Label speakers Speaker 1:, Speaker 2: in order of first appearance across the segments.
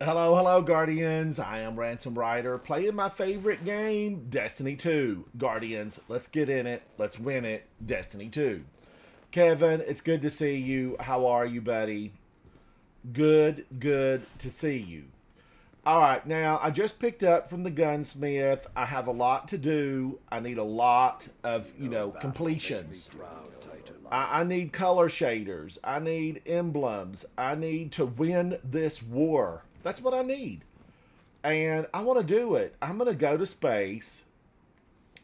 Speaker 1: Hello, hello, Guardians. I am Ransom Rider, playing my favorite game, Destiny 2. Guardians, let's get in it. Let's win it. Destiny 2. Kevin, it's good to see you. How are you, buddy? Good to see you. All right, now I just picked up from the gunsmith. I have a lot to do. I need a lot of, completions. I need color shaders. I need emblems. I need to win this war. That's what I need. And I want to do it. I'm going to go to space.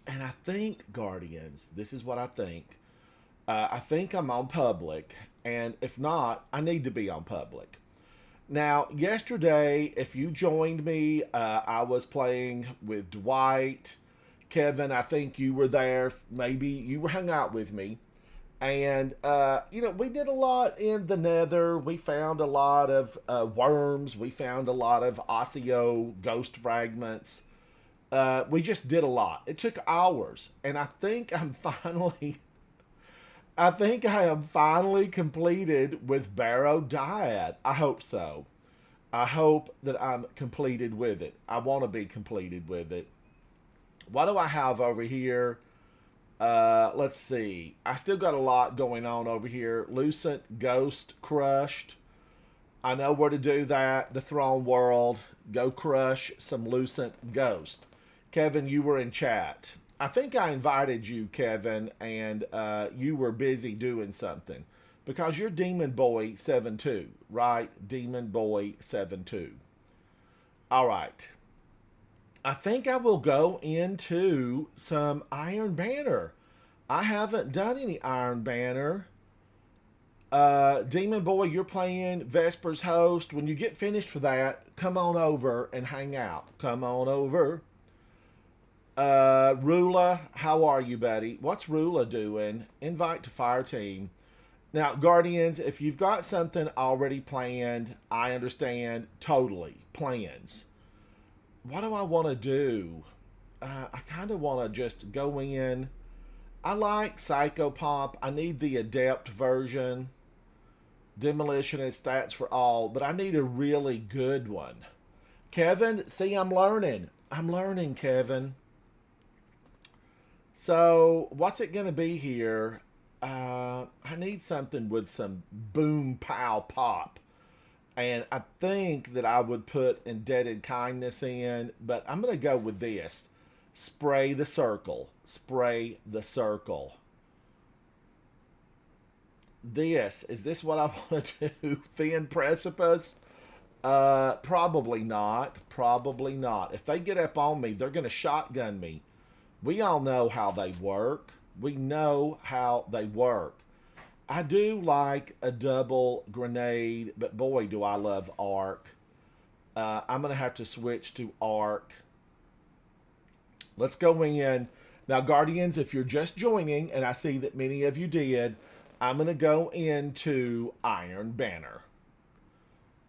Speaker 1: And I think, Guardians, this is what I think. I think I'm on public. And if not, I need to be on public. Now, yesterday, if you joined me, I was playing with Dwight. Kevin, I think you were there. Maybe you were hung out with me. And, we did a lot in the nether. We found a lot of worms. We found a lot of Osseo ghost fragments. We just did a lot. It took hours. And I think I am finally completed with Barrow Dyad. I hope so. I hope that I'm completed with it. I want to be completed with it. What do I have over here? Let's see. I still got a lot going on over here. Lucent Ghost crushed. I know where to do that. The Throne World. Go crush some Lucent Ghost. Kevin, you were in chat. I think I invited you, Kevin, and you were busy doing something. Because you're Demon Boy 7-2, right? Demon Boy 7-2. All right. I think I will go into some Iron Banner. I haven't done any Iron Banner. Demon Boy, you're playing Vesper's Host. When you get finished with that, come on over and hang out. Come on over. Rula, how are you, buddy? What's Rula doing? Invite to Fire Team. Now, Guardians, if you've got something already planned, I understand totally. Plans. What do I want to do? I kind of want to just go in. I like Psychopomp. I need the Adept version. Demolition and Stats for All. But I need a really good one. Kevin, see, I'm learning. I'm learning, Kevin. So, what's it going to be here? I need something with some boom, pow, pop. And I think that I would put Indebted Kindness in, but I'm going to go with this. Spray the circle. Spray the circle. Is this what I want to do? Thin Precipice? Probably not. Probably not. If they get up on me, they're going to shotgun me. We all know how they work. We know how they work. I do like a double grenade, but boy, do I love arc. I'm going to have to switch to arc. Let's go in. Now, Guardians, if you're just joining, and I see that many of you did, I'm going to go into Iron Banner.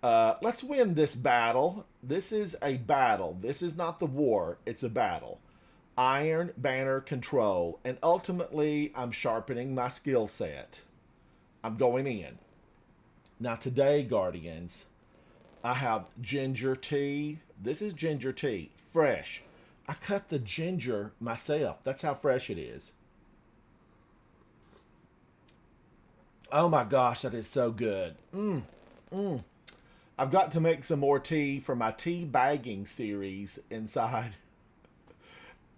Speaker 1: Let's win this battle. This is a battle. This is not the war. It's a battle. Iron Banner control. And ultimately, I'm sharpening my skill set. I'm going in. Now today, Guardians, I have ginger tea. This is ginger tea. Fresh. I cut the ginger myself. That's how fresh it is. Oh my gosh, that is so good. I've got to make some more tea for my tea bagging series inside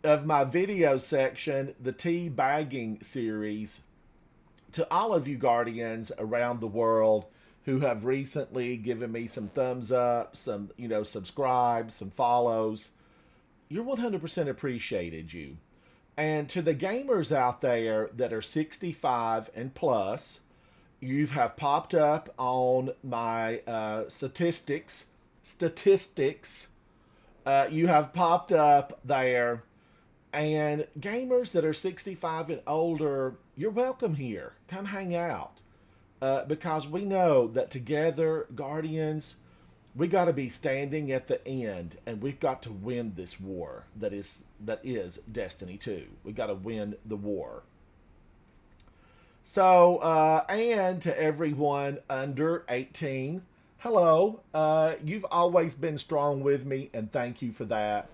Speaker 1: of my video section, the tea bagging series. To all of you Guardians around the world who have recently given me some thumbs up, some, subscribes, some follows, you're 100% appreciated, you. And to the gamers out there that are 65 and plus, you have popped up on my statistics. You have popped up there. And gamers that are 65 and older, you're welcome here. Come hang out. Because we know that together, Guardians, we got to be standing at the end. And we've got to win this war that is Destiny 2. We got to win the war. So, and to everyone under 18, Hello. You've always been strong with me, and thank you for that.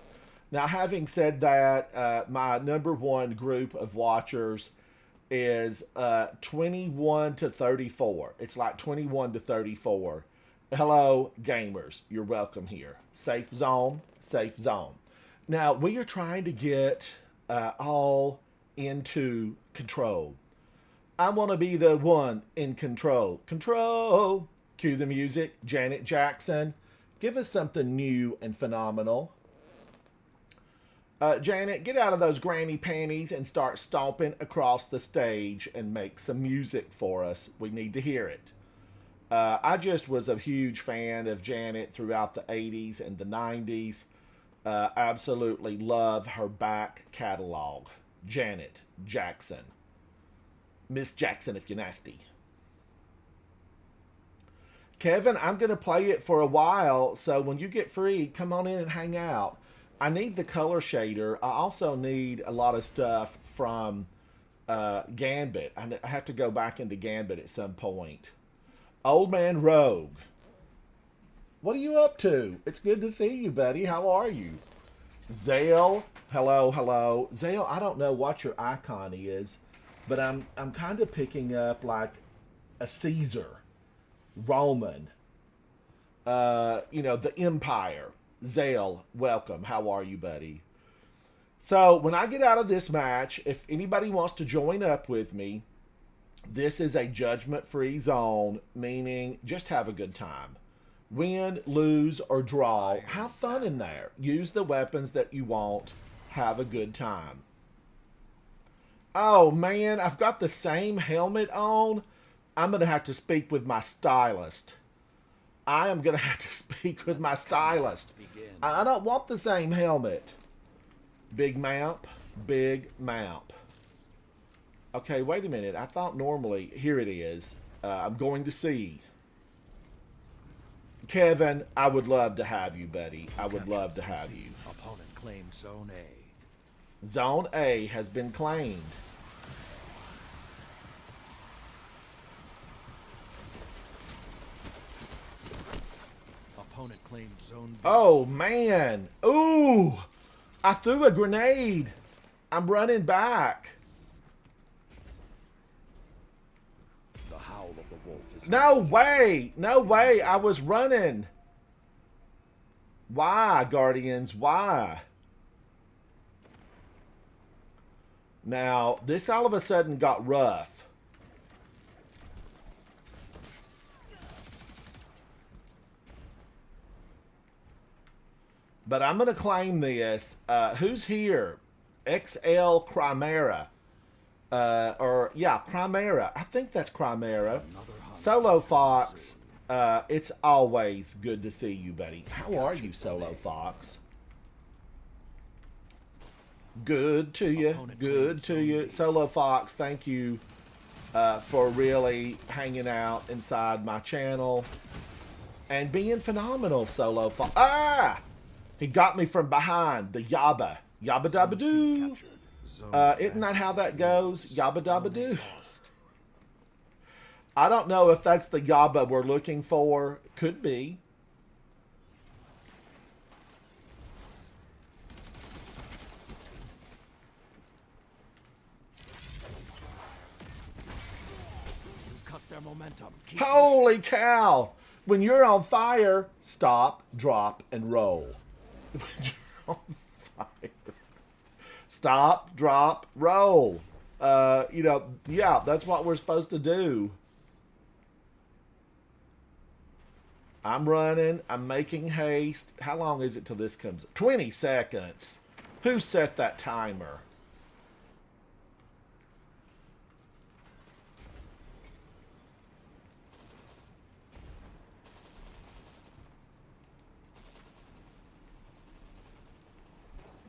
Speaker 1: Now, having said that, my number one group of watchers is 21 to 34. It's like 21 to 34. Hello, gamers. You're welcome here. Safe zone, safe zone. Now, we are trying to get all into control. I want to be the one in control. Control. Cue the music. Janet Jackson. Give us something new and phenomenal. Janet, get out of those granny panties and start stomping across the stage and make some music for us. We need to hear it. I just was a huge fan of Janet throughout the 80s and the 90s. Absolutely love her back catalog. Janet Jackson. Miss Jackson if you're nasty. Kevin, I'm going to play it for a while, so when you get free, come on in and hang out. I need the color shader. I also need a lot of stuff from Gambit. I have to go back into Gambit at some point. Old Man Rogue. What are you up to? It's good to see you, buddy. How are you? Zale. Hello, hello. Zale, I don't know what your icon is, but I'm kind of picking up like a Caesar, Roman, the Empire. Zale, welcome. How are you, buddy? So when I get out of this match, if anybody wants to join up with me, this is a judgment-free zone, meaning just have a good time. Win, lose, or draw. Have fun in there. Use the weapons that you want. Have a good time. Oh, man, I've got the same helmet on. I'm going to have to speak with my stylist. I am going to have to speak with my stylist. I don't want the same helmet. Big map. Big map. Okay, wait a minute. I thought normally... Here it is. I'm going to see. Kevin, I would love to have you, buddy. I would love to have you.
Speaker 2: Opponent claimed Zone A.
Speaker 1: Zone A has been claimed.
Speaker 2: Opponent claimed Zone B.
Speaker 1: Oh, man. Ooh. I threw a grenade. I'm running back.
Speaker 2: The howl of the wolf is...
Speaker 1: No way. No way. I was running. Why, Guardians? Why? Now, this all of a sudden got rough. But I'm going to claim this. Who's here? XL Chimera. Chimera. I think that's Chimera. Solo Fox. It's always good to see you, buddy. How are you, Solo Fox? Good to you. Good to you. Solo Fox, thank you for really hanging out inside my channel. And being phenomenal, Solo Fox. Ah! He got me from behind. The Yabba. Yabba dabba doo. Isn't that how that goes? Yabba dabba doo. I don't know if that's the Yabba we're looking for. Could be.
Speaker 2: You cut their momentum. Keep
Speaker 1: Holy cow! When you're on fire, stop, drop, and roll. When you're on fire. Stop, drop, roll. Yeah, that's what we're supposed to do. I'm running. I'm making haste. How long is it till this comes? 20 seconds. Who set that timer?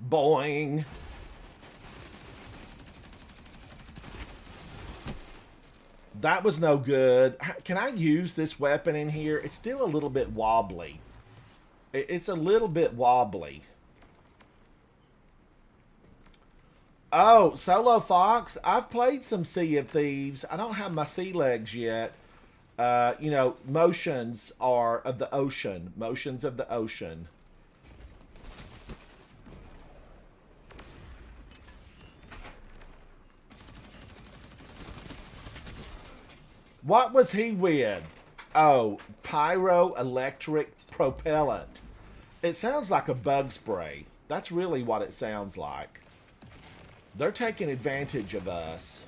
Speaker 1: Boing. That was no good. Can I use this weapon in here? It's still a little bit wobbly. It's a little bit wobbly. Oh, Solo Fox. I've played some Sea of Thieves. I don't have my sea legs yet. You know, motions are of the ocean. Motions of the ocean. What was he with? Oh, pyroelectric propellant. It sounds like a bug spray. That's really what it sounds like. They're taking advantage of us.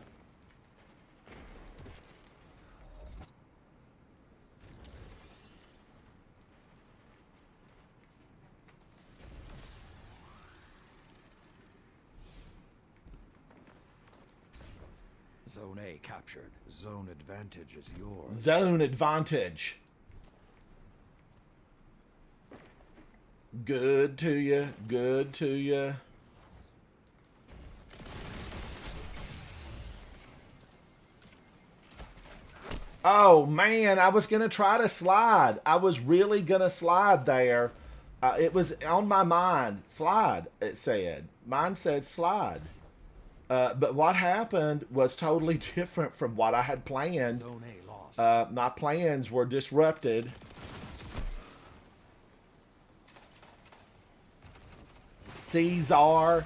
Speaker 2: Zone A captured. Zone advantage is yours.
Speaker 1: Zone advantage. Good to you. Good to you. Oh, man. I was going to try to slide. I was really going to slide there. It was on my mind. Slide, it said. Mine said slide. But what happened was totally different from what I had planned.
Speaker 2: Zone A lost.
Speaker 1: My plans were disrupted. Caesar.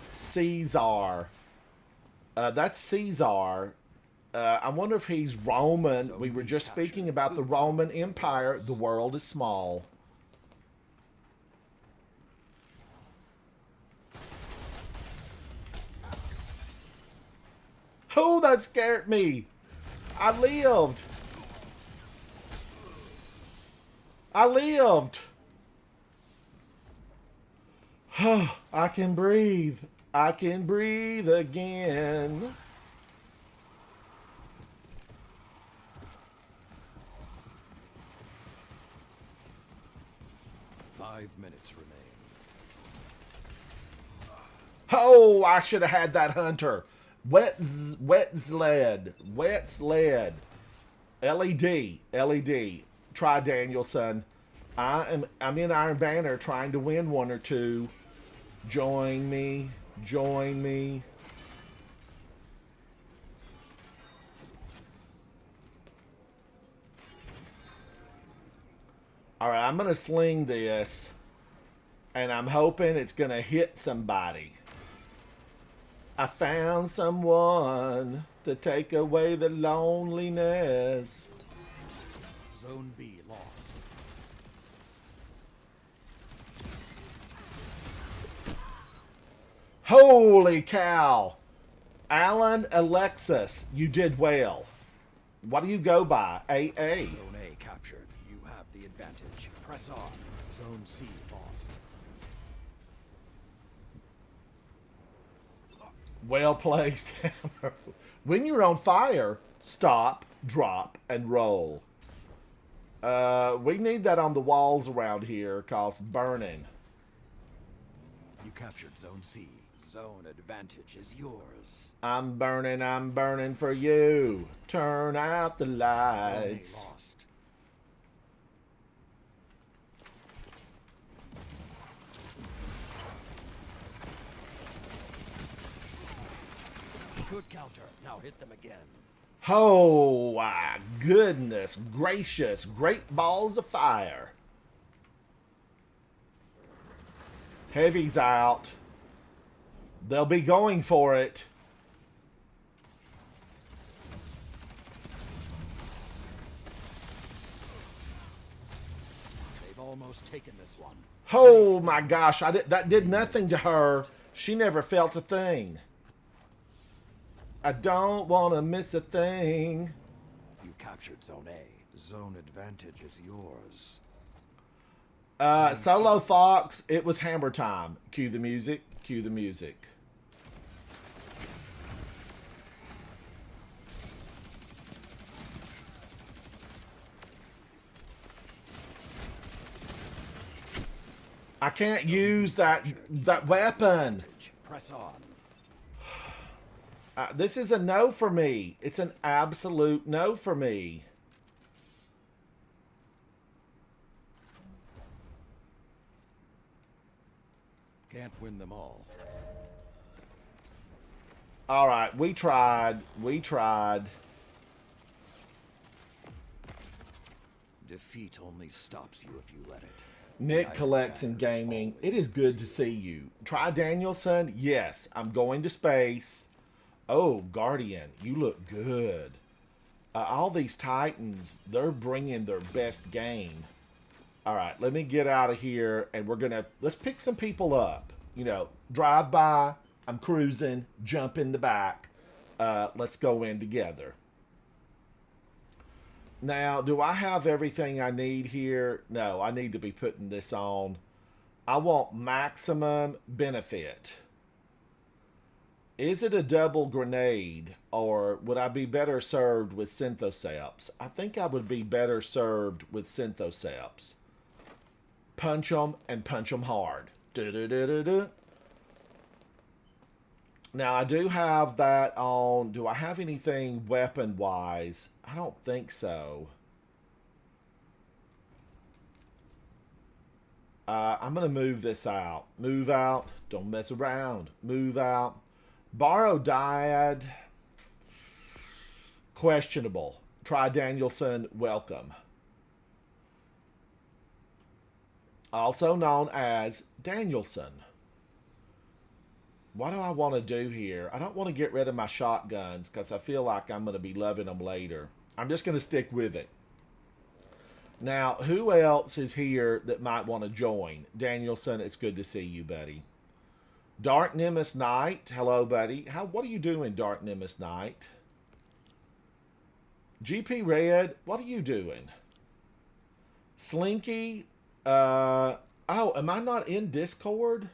Speaker 1: That's Caesar. I wonder if he's Roman. We were just speaking about the Roman Empire. The world is small. Oh, that scared me. I lived. I can breathe. I can breathe again.
Speaker 2: Five minutes remain.
Speaker 1: Oh, I should have had that hunter. Wet sled. LED. Try Danielson. I'm in Iron Banner trying to win one or two. Join me. All right, I'm going to sling this. And I'm hoping it's going to hit somebody. I found someone to take away the loneliness.
Speaker 2: Zone B lost.
Speaker 1: Holy cow. Alan Alexis, you did well. What do you go by? AA.
Speaker 2: Zone A captured. You have the advantage. Press on. Zone C lost.
Speaker 1: Well placed hammer. When you're on fire, stop, drop, and roll. We need that on the walls around here, cause burning.
Speaker 2: You captured Zone C. Zone advantage is yours.
Speaker 1: I'm burning for you. Turn out the
Speaker 2: Zone A
Speaker 1: lights.
Speaker 2: lost. Good counter. Now hit them again.
Speaker 1: Oh, my goodness gracious. Great balls of fire. Heavy's out. They'll be going for it.
Speaker 2: They've almost taken this one.
Speaker 1: Oh, my gosh. That did nothing to her. She never felt a thing. I don't want to miss a thing.
Speaker 2: You captured Zone A. Zone advantage is yours.
Speaker 1: Solo Fox, it was hammer time. Cue the music. Cue the music. I can't use that weapon.
Speaker 2: Press on.
Speaker 1: This is a no for me. It's an absolute no for me.
Speaker 2: Can't win them all.
Speaker 1: All right, we tried.
Speaker 2: Defeat only stops you if you let it.
Speaker 1: Nick
Speaker 2: The
Speaker 1: collects
Speaker 2: Iron
Speaker 1: in
Speaker 2: Banner is
Speaker 1: gaming.
Speaker 2: always
Speaker 1: It is
Speaker 2: open
Speaker 1: good to
Speaker 2: you.
Speaker 1: see you. Try Danielson. Yes, I'm going to space. Oh, Guardian, you look good. All these Titans, they're bringing their best game. All right, let me get out of here, and let's pick some people up. You know, drive by. I'm cruising. Jump in the back. Let's go in together. Now, do I have everything I need here? No, I need to be putting this on. I want maximum benefit. Is it a double grenade, or would I be better served with Synthoceps? I think I would be better served with Synthoceps. Punch them and punch them hard. Du-du-du-du-du. Now, I do have that on. Do I have anything weapon-wise? I don't think so. I'm going to move this out. Move out. Don't mess around. Move out. Borrow Dyad. Questionable. Try Danielson. Welcome. Also known as Danielson. What do I want to do here? I don't want to get rid of my shotguns because I feel like I'm going to be loving them later. I'm just going to stick with it. Now, who else is here that might want to join? Danielson, it's good to see you, buddy. Dark Nimbus Knight. Hello, buddy. What are you doing, Dark Nimbus Knight? GP Red, what are you doing? Slinky. Oh, am I not in Discord?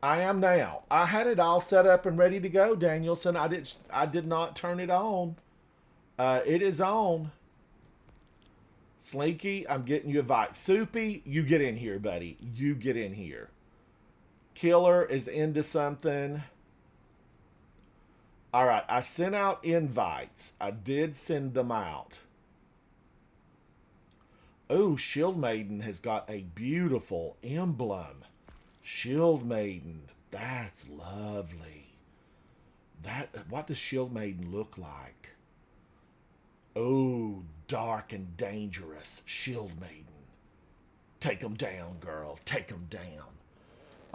Speaker 1: I am now. I had it all set up and ready to go, Danielson. I did not turn it on. It is on. Slinky, I'm getting you a invite. Soupy, you get in here, buddy. You get in here. Killer is into something. All right, I sent out invites. I did send them out. Oh, Shield Maiden has got a beautiful emblem. Shield Maiden, that's lovely. What does Shield Maiden look like? Oh, dark and dangerous. Shield Maiden. Take them down, girl. Take them down.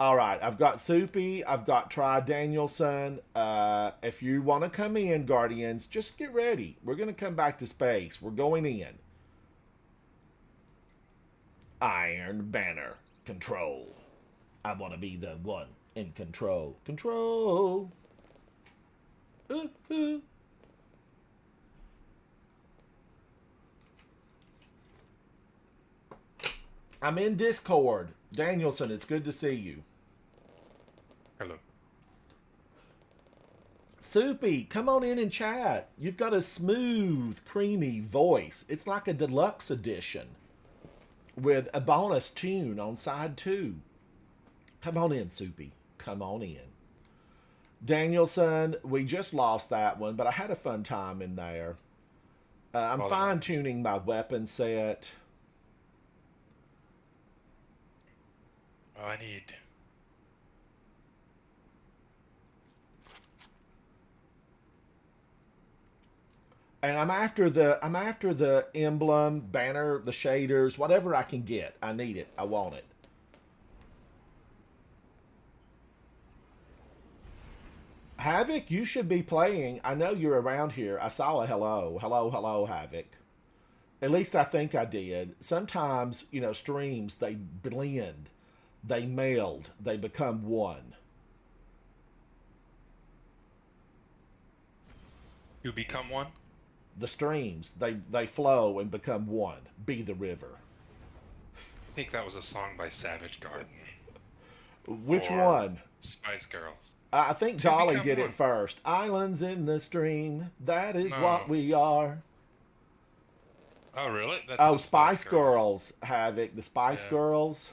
Speaker 1: All right, I've got Soupy. I've got Try Danielson. If you want to come in, Guardians, just get ready. We're going to come back to space. We're going in. Iron Banner. Control. I want to be the one in control. Control. Ooh, ooh. I'm in Discord. Danielson, it's good to see you.
Speaker 3: Hello.
Speaker 1: Soupy, come on in and chat. You've got a smooth, creamy voice. It's like a deluxe edition with a bonus tune on side 2. Come on in, Soupy. Come on in. Danielson, we just lost that one, but I had a fun time in there. I'm fine-tuning my weapon set.
Speaker 3: Oh, I need...
Speaker 1: And I'm after the emblem, banner, the shaders, whatever I can get. I need it. I want it. Havoc, you should be playing. I know you're around here. I saw a hello. Hello, hello, Havoc. At least I think I did. Sometimes, you know, streams, they blend. They meld. They become one.
Speaker 3: You become one?
Speaker 1: The streams, they flow and become one. Be the river.
Speaker 3: I think that was a song by Savage Garden.
Speaker 1: Which
Speaker 3: Or
Speaker 1: one?
Speaker 3: Spice Girls.
Speaker 1: I think
Speaker 3: To
Speaker 1: Dolly
Speaker 3: become
Speaker 1: did
Speaker 3: one.
Speaker 1: it first. Islands in the stream, that is
Speaker 3: No.
Speaker 1: what we are.
Speaker 3: Oh, really? That's
Speaker 1: Oh,
Speaker 3: the
Speaker 1: Spice Girls, Havoc. The Spice
Speaker 3: Yeah.
Speaker 1: Girls.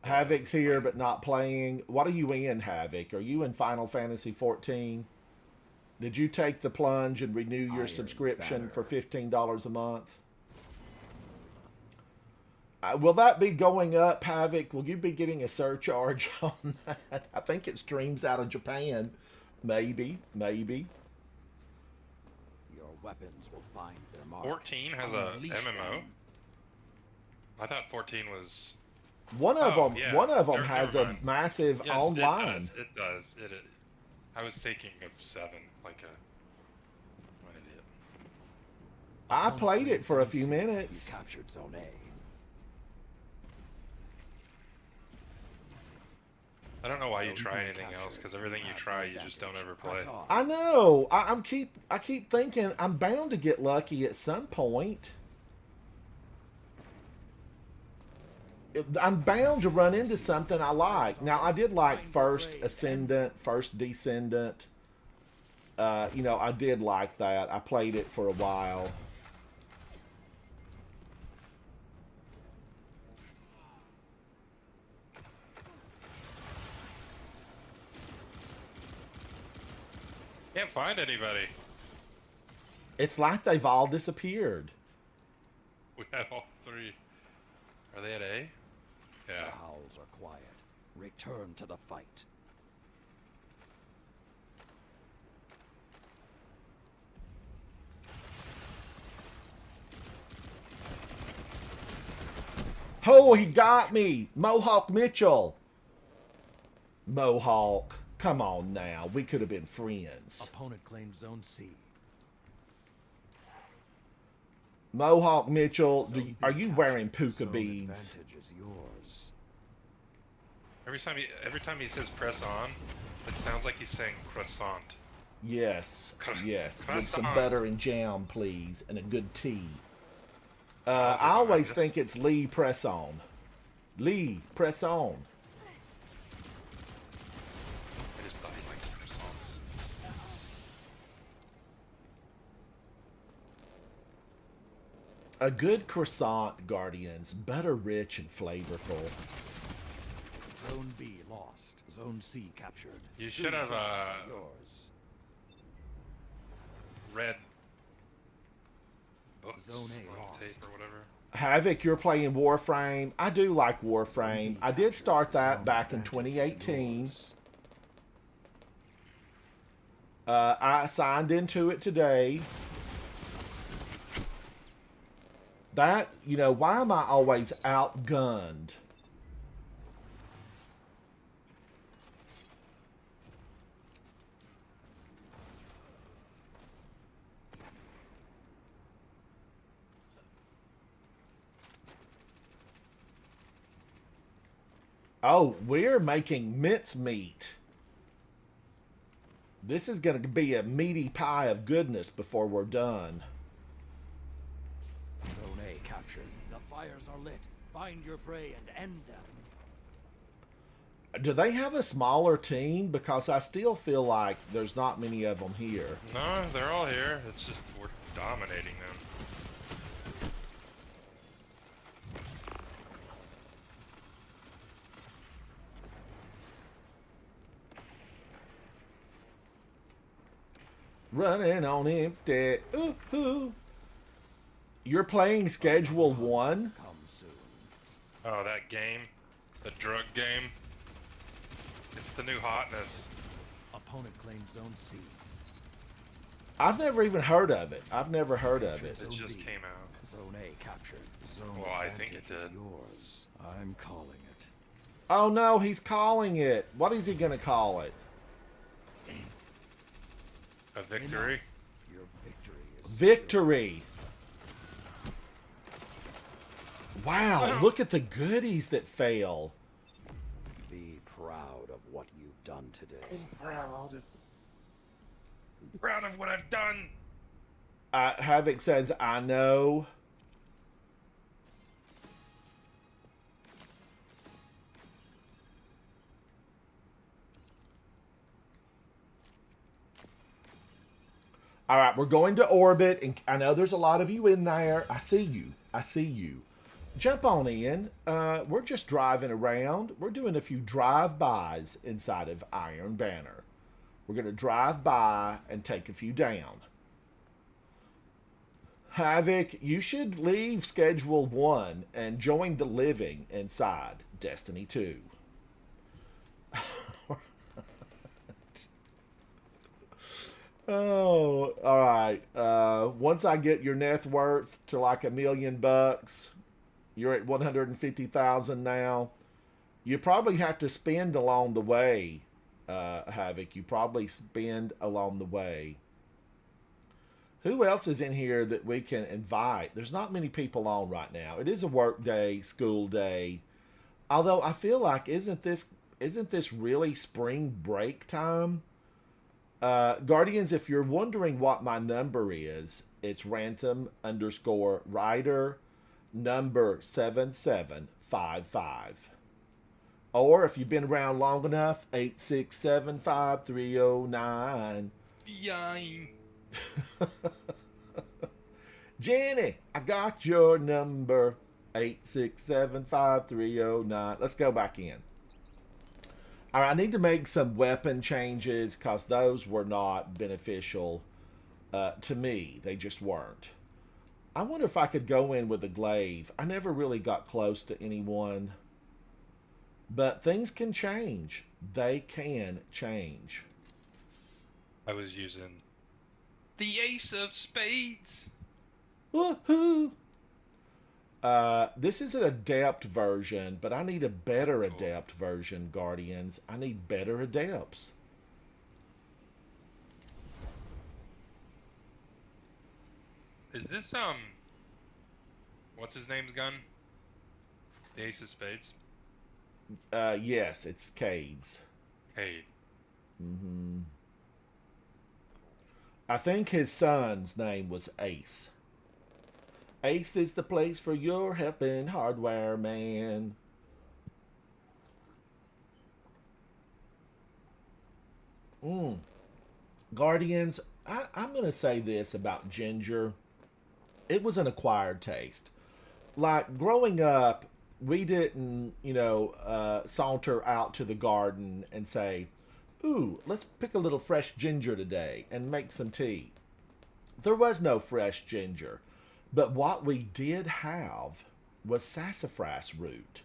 Speaker 3: Yeah,
Speaker 1: Havoc's here
Speaker 3: Spice-
Speaker 1: but not playing. What are you in, Havoc? Are you in Final Fantasy 14? Did you take the plunge and renew your
Speaker 2: Iron
Speaker 1: subscription
Speaker 2: Banner.
Speaker 1: for $15 a month? Will that be going up, Havoc? Will you be getting a surcharge on that? I think it streams out of Japan. Maybe, maybe.
Speaker 2: Your weapons will find their dark.
Speaker 3: 14 has a
Speaker 2: Unleash
Speaker 3: MMO.
Speaker 2: them.
Speaker 3: I thought 14 was.
Speaker 1: One of
Speaker 3: Oh,
Speaker 1: them,
Speaker 3: yeah.
Speaker 1: one of them
Speaker 3: Never
Speaker 1: has a
Speaker 3: mind.
Speaker 1: massive
Speaker 3: Yes,
Speaker 1: online.
Speaker 3: It does. It. I was thinking of 7, like a. What an idiot.
Speaker 1: I
Speaker 2: Opponent
Speaker 1: played
Speaker 2: claimed
Speaker 1: it for a
Speaker 2: Zone
Speaker 1: few
Speaker 2: C.
Speaker 1: minutes.
Speaker 2: You captured Zone A.
Speaker 3: I don't know why you
Speaker 2: Zone
Speaker 3: try
Speaker 2: B
Speaker 3: anything else,
Speaker 2: captured.
Speaker 3: because everything you
Speaker 2: have
Speaker 3: try,
Speaker 2: the
Speaker 3: you just don't
Speaker 2: advantage.
Speaker 3: ever play.
Speaker 2: Press on.
Speaker 1: I know. I keep thinking I'm bound to get lucky at some point. I'm bound to run into something I like. Now I did like First Ascendant, First Descendant. You know, I did like that. I played it for a while.
Speaker 3: Can't find anybody.
Speaker 1: It's like they've all disappeared.
Speaker 3: We had all 3. Are they at A? Yeah.
Speaker 2: The howls are quiet. Return to the fight.
Speaker 1: Oh, he got me! Mohawk Mitchell! Mohawk, come on now. We could have been friends.
Speaker 2: Opponent claimed Zone C.
Speaker 1: Mohawk Mitchell,
Speaker 2: Zone B
Speaker 1: are you
Speaker 2: captured.
Speaker 1: wearing puka
Speaker 2: Zone
Speaker 1: beads?
Speaker 2: advantage is yours.
Speaker 3: Every time he says press on, it sounds like he's saying croissant.
Speaker 1: Yes, yes. With some
Speaker 3: Croissant.
Speaker 1: butter and jam, please, and a good tea. I
Speaker 3: I'll be
Speaker 1: always
Speaker 3: behind this.
Speaker 1: think it's Lee press on. Lee press on.
Speaker 3: I just thought he liked croissants.
Speaker 1: A good croissant, Guardians, butter rich and flavorful.
Speaker 2: Zone B lost. Zone C captured.
Speaker 3: You
Speaker 2: 2
Speaker 3: should have,
Speaker 2: zones are yours.
Speaker 3: Read books
Speaker 2: Zone A
Speaker 3: on
Speaker 2: lost.
Speaker 3: tape or whatever.
Speaker 1: Havoc, you're playing Warframe. I do like Warframe. I did start that
Speaker 2: Zone
Speaker 1: back in
Speaker 2: advantage is
Speaker 1: 2018.
Speaker 2: yours.
Speaker 1: I signed into it today. That, you know, why am I always outgunned? Oh, we're making mincemeat. This is going to be a meaty pie of goodness before we're done.
Speaker 2: Zone A captured. The fires are lit. Find your prey and end them.
Speaker 1: Do they have a smaller team? Because I still feel like there's not many of them here.
Speaker 3: No, they're all here. It's just we're dominating them.
Speaker 1: Running on empty. Ooh, ooh. You're playing Schedule 1?
Speaker 2: Come soon.
Speaker 3: Oh, that game, the drug game. It's the new hotness.
Speaker 2: Opponent claimed Zone C.
Speaker 1: I've never even heard of it. I've never heard of it.
Speaker 3: It just came out.
Speaker 2: Zone A captured. Zone
Speaker 3: Well, I think it
Speaker 2: advantage is
Speaker 3: did.
Speaker 2: yours. I'm calling it.
Speaker 1: Oh no, he's calling it. What is he going to call it?
Speaker 3: A victory.
Speaker 2: Enough. Your victory is
Speaker 1: Victory. Wow, look at the goodies that fail.
Speaker 2: secured. Be proud of what you've done today.
Speaker 3: Proud. Proud of what I've done.
Speaker 1: Havoc says, I know. All right, we're going to orbit, and I know there's a lot of you in there. I see you. I see you. Jump on in. We're just driving around. We're doing a few drive-bys inside of Iron Banner. We're going to drive by and take a few down. Havoc, you should leave Schedule 1 and join the living inside Destiny 2. Oh, all right. Once I get your net worth to like $1 million, you're at 150,000 now. You probably have to spend along the way, Havoc. You probably spend along the way. Who else is in here that we can invite? There's not many people on right now. It is a work day, school day. Although I feel like isn't this really spring break time? Guardians, if you're wondering what my number is, it's random_rider number 7755. Or if you've been around long enough, 8675309.
Speaker 3: Yine.
Speaker 1: Jenny, I got your number. 8675309. Let's go back in. All right, I need to make some weapon changes because those were not beneficial to me. They just weren't. I wonder if I could go in with a glaive. I never really got close to anyone. But things can change. They can change.
Speaker 3: I was using the Ace of Spades.
Speaker 1: Woohoo! This is an adept version, but I need a better adept version, Guardians. I need better adepts.
Speaker 3: Is this what's his name's gun? The Ace of Spades.
Speaker 1: Yes, it's Cade's.
Speaker 3: Hey.
Speaker 1: I think his son's name was Ace. Ace is the place for your helping hardware man. Guardians, I'm going to say this about ginger. It was an acquired taste. Like, growing up, we didn't, saunter out to the garden and say, ooh, let's pick a little fresh ginger today and make some tea. There was no fresh ginger. But what we did have was sassafras root.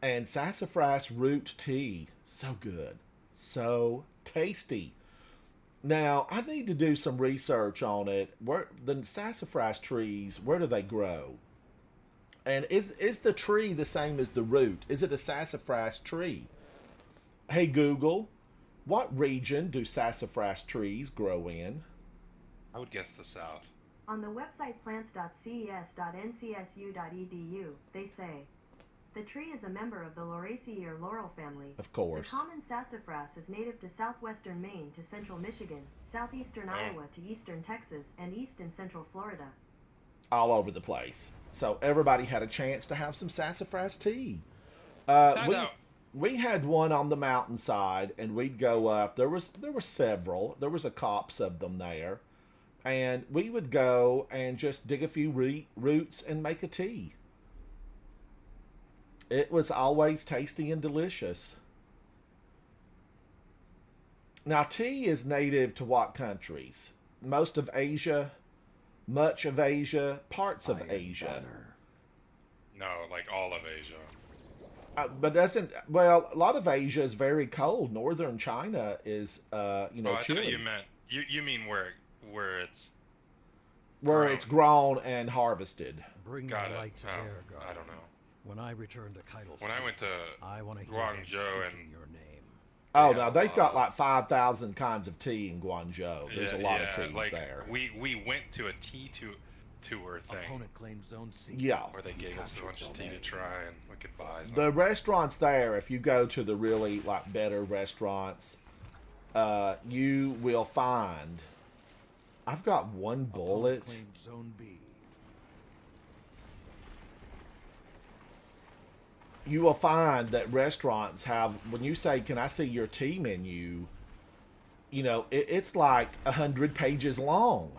Speaker 1: And sassafras root tea, so good. So tasty. Now, I need to do some research on it. Where the sassafras trees, where do they grow? And is the tree the same as the root? Is it a sassafras tree? Hey Google, what region do sassafras trees grow in?
Speaker 3: I would guess the South.
Speaker 4: On the website plants.ces.ncsu.edu, they say, the tree is a member of the Lauraceae or laurel family.
Speaker 1: Of course.
Speaker 4: The common sassafras is native to southwestern Maine to central Michigan, southeastern Iowa to eastern Texas, and east and central Florida.
Speaker 1: All over the place. So everybody had a chance to have some sassafras tea. We had one on the mountainside, and we'd go up. There were several. There was a copse of them there. And we would go and just dig a few roots and make a tea. It was always tasty and delicious. Now, tea is native to what countries? Most of Asia, much of Asia, parts of Asia.
Speaker 3: No, like all of Asia.
Speaker 1: But a lot of Asia is very cold. Northern China is,
Speaker 3: I
Speaker 1: chilly.
Speaker 3: thought you meant, you mean where it's
Speaker 1: grown and harvested.
Speaker 2: Bring
Speaker 3: got
Speaker 2: the
Speaker 3: it.
Speaker 2: light to bear, God.
Speaker 3: I don't know.
Speaker 2: When I return to Keitel's
Speaker 3: When I went to
Speaker 2: I want to hear
Speaker 3: Guangzhou
Speaker 2: them
Speaker 3: and
Speaker 2: speaking your name.
Speaker 1: Oh,
Speaker 3: Yeah,
Speaker 1: no, they've got like 5,000 kinds of tea in Guangzhou. There's a lot of teas
Speaker 3: like,
Speaker 1: there.
Speaker 3: We went to a tea tour thing
Speaker 2: Opponent claims zone C.
Speaker 1: Yeah.
Speaker 3: where they gave us a bunch of tea to try and we could buy some.
Speaker 1: The restaurants there, if you go to the really like better restaurants, you will find. I've got one bullet.
Speaker 2: Opponent claims zone B.
Speaker 1: You will find that restaurants have, when you say, can I see your tea menu, it's like 100 pages long.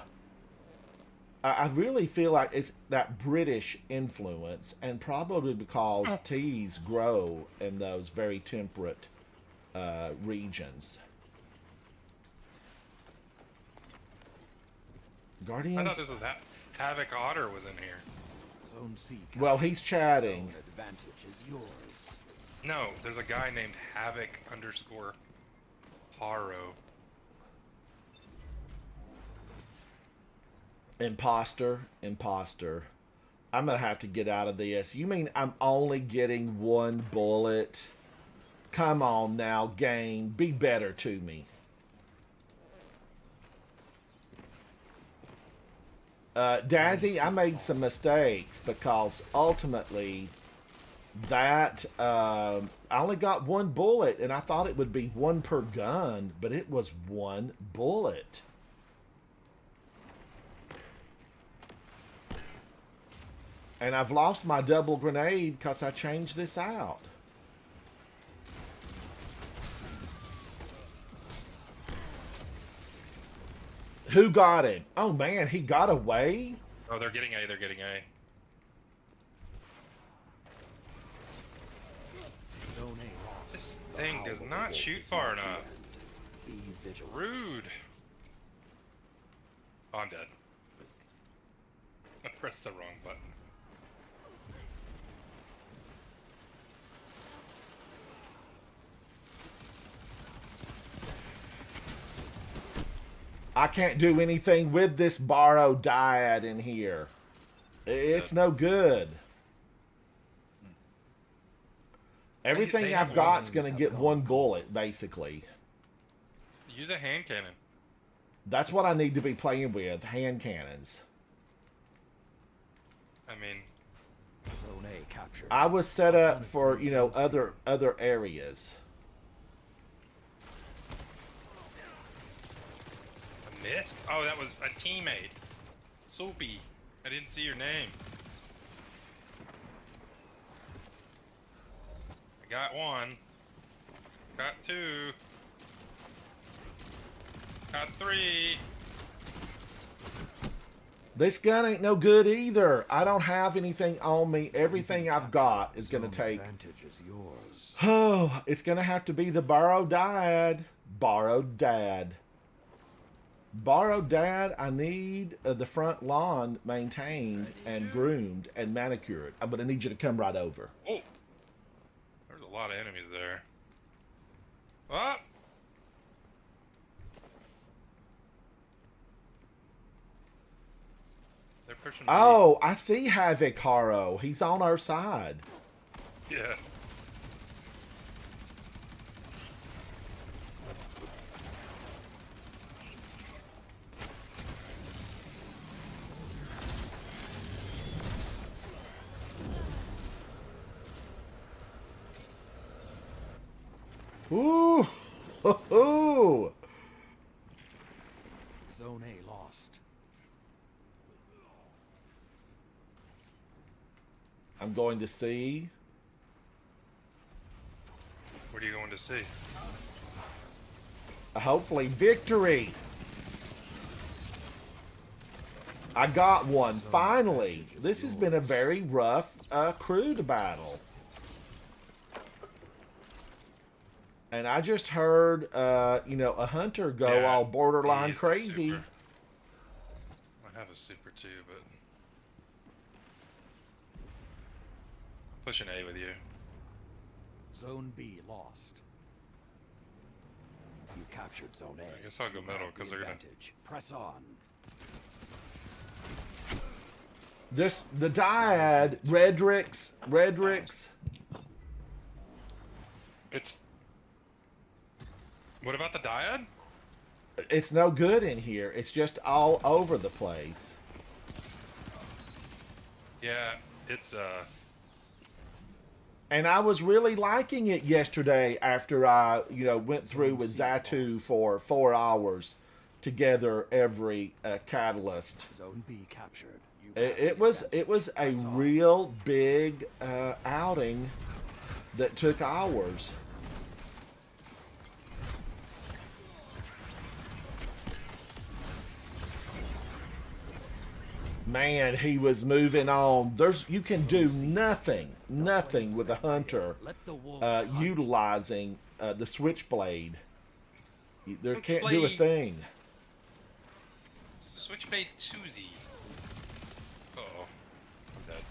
Speaker 1: I really feel like it's that British influence, and probably because teas grow in those very temperate regions.
Speaker 3: I
Speaker 1: Guardians?
Speaker 3: thought this was Havoc Otter was in here.
Speaker 2: Zone C.
Speaker 1: Well, he's chatting.
Speaker 2: Zone advantage is yours.
Speaker 3: No, there's a guy named Havoc_Haro.
Speaker 1: Imposter, imposter. I'm gonna have to get out of this. You mean I'm only getting one bullet? Come on now, game. Be better to me. Dazzy, I made some mistakes because ultimately that I only got one bullet and I thought it would be one per gun, but it was one bullet. And I've lost my double grenade because I changed this out. Who got him? Oh man, he got away?
Speaker 3: Oh, they're getting A. They're getting A.
Speaker 2: Zone A lost.
Speaker 3: This thing does not shoot far enough.
Speaker 2: Be vigilant.
Speaker 3: Rude. Oh, I'm dead. I pressed the wrong button.
Speaker 1: I can't do anything with this borrowed dyad in here. It's no good. Everything
Speaker 3: They
Speaker 1: I've
Speaker 3: have
Speaker 1: got's going to
Speaker 2: have
Speaker 1: get
Speaker 2: gone
Speaker 1: one
Speaker 2: cold.
Speaker 1: bullet, basically.
Speaker 3: Use a hand cannon.
Speaker 1: That's what I need to be playing with, hand cannons.
Speaker 3: I mean,
Speaker 2: Zone A captured.
Speaker 1: I was set up for, you know, other areas.
Speaker 3: I missed. Oh, that was a teammate. Soapy. I didn't see your name. I got one. Got two. Got three.
Speaker 1: This gun ain't no good either. I don't have anything on me. Everything I've got is going to
Speaker 2: Zone
Speaker 1: take...
Speaker 2: advantage is yours.
Speaker 1: Oh, it's going to have to be the borrowed dad. Borrowed dad. Borrowed dad, I need the front lawn maintained and groomed and manicured. I'm going to need you to come right over.
Speaker 3: Oh. There's a lot of enemies there. Oh. They're pushing me.
Speaker 1: Oh, I see Havoc Haro. He's on our side.
Speaker 3: Yeah.
Speaker 1: Ooh. Ooh.
Speaker 2: Zone A lost.
Speaker 1: I'm going to see.
Speaker 3: What are you going to see?
Speaker 1: Hopefully victory. I got one, finally. This has been a very rough crude battle. And I just heard, you know, a hunter go
Speaker 3: Yeah,
Speaker 1: all borderline
Speaker 3: he is a
Speaker 1: crazy.
Speaker 3: super. I have a super too, but I'm pushing A with you.
Speaker 2: Zone B lost. You captured Zone A.
Speaker 3: I guess I'll go
Speaker 2: You
Speaker 3: middle
Speaker 2: have the
Speaker 3: 'cause they're gonna-
Speaker 2: advantage. Press on.
Speaker 1: This the dyad, Redrix.
Speaker 3: It's. What about the dyad?
Speaker 1: It's no good in here. It's just all over the place.
Speaker 3: Yeah, it's
Speaker 1: And I was really liking it yesterday after I, you know, went through with Zatu for 4 hours together every catalyst.
Speaker 2: Zone B captured. You
Speaker 1: It,
Speaker 2: have the
Speaker 1: it was
Speaker 2: advantage.
Speaker 1: a
Speaker 2: Press on.
Speaker 1: real big outing that took hours. Man, he was moving on. You can do nothing with a hunter
Speaker 2: Let the wolves hunt.
Speaker 1: utilizing the switchblade. There can't do a
Speaker 3: Switchblade.
Speaker 1: thing.
Speaker 3: Switchblade Susie. Uh oh. I'm dead.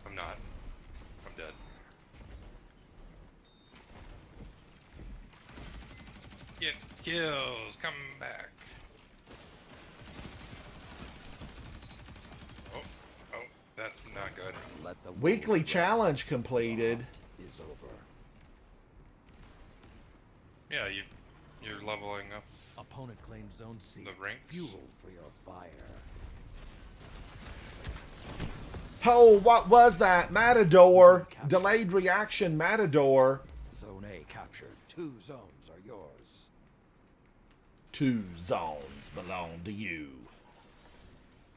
Speaker 3: I'm not. I'm dead. Get kills. Come back.
Speaker 2: Let the
Speaker 1: Weekly
Speaker 2: wolves
Speaker 1: challenge
Speaker 2: rest.
Speaker 1: completed.
Speaker 2: The hunt is over.
Speaker 3: Yeah, you're leveling up.
Speaker 2: Opponent claims Zone C.
Speaker 3: The ranks?
Speaker 2: Fuel for your fire.
Speaker 1: Oh, what was that? Matador. Delayed reaction Matador.
Speaker 2: Zone A captured. 2 zones are yours.
Speaker 1: 2 zones belong to you.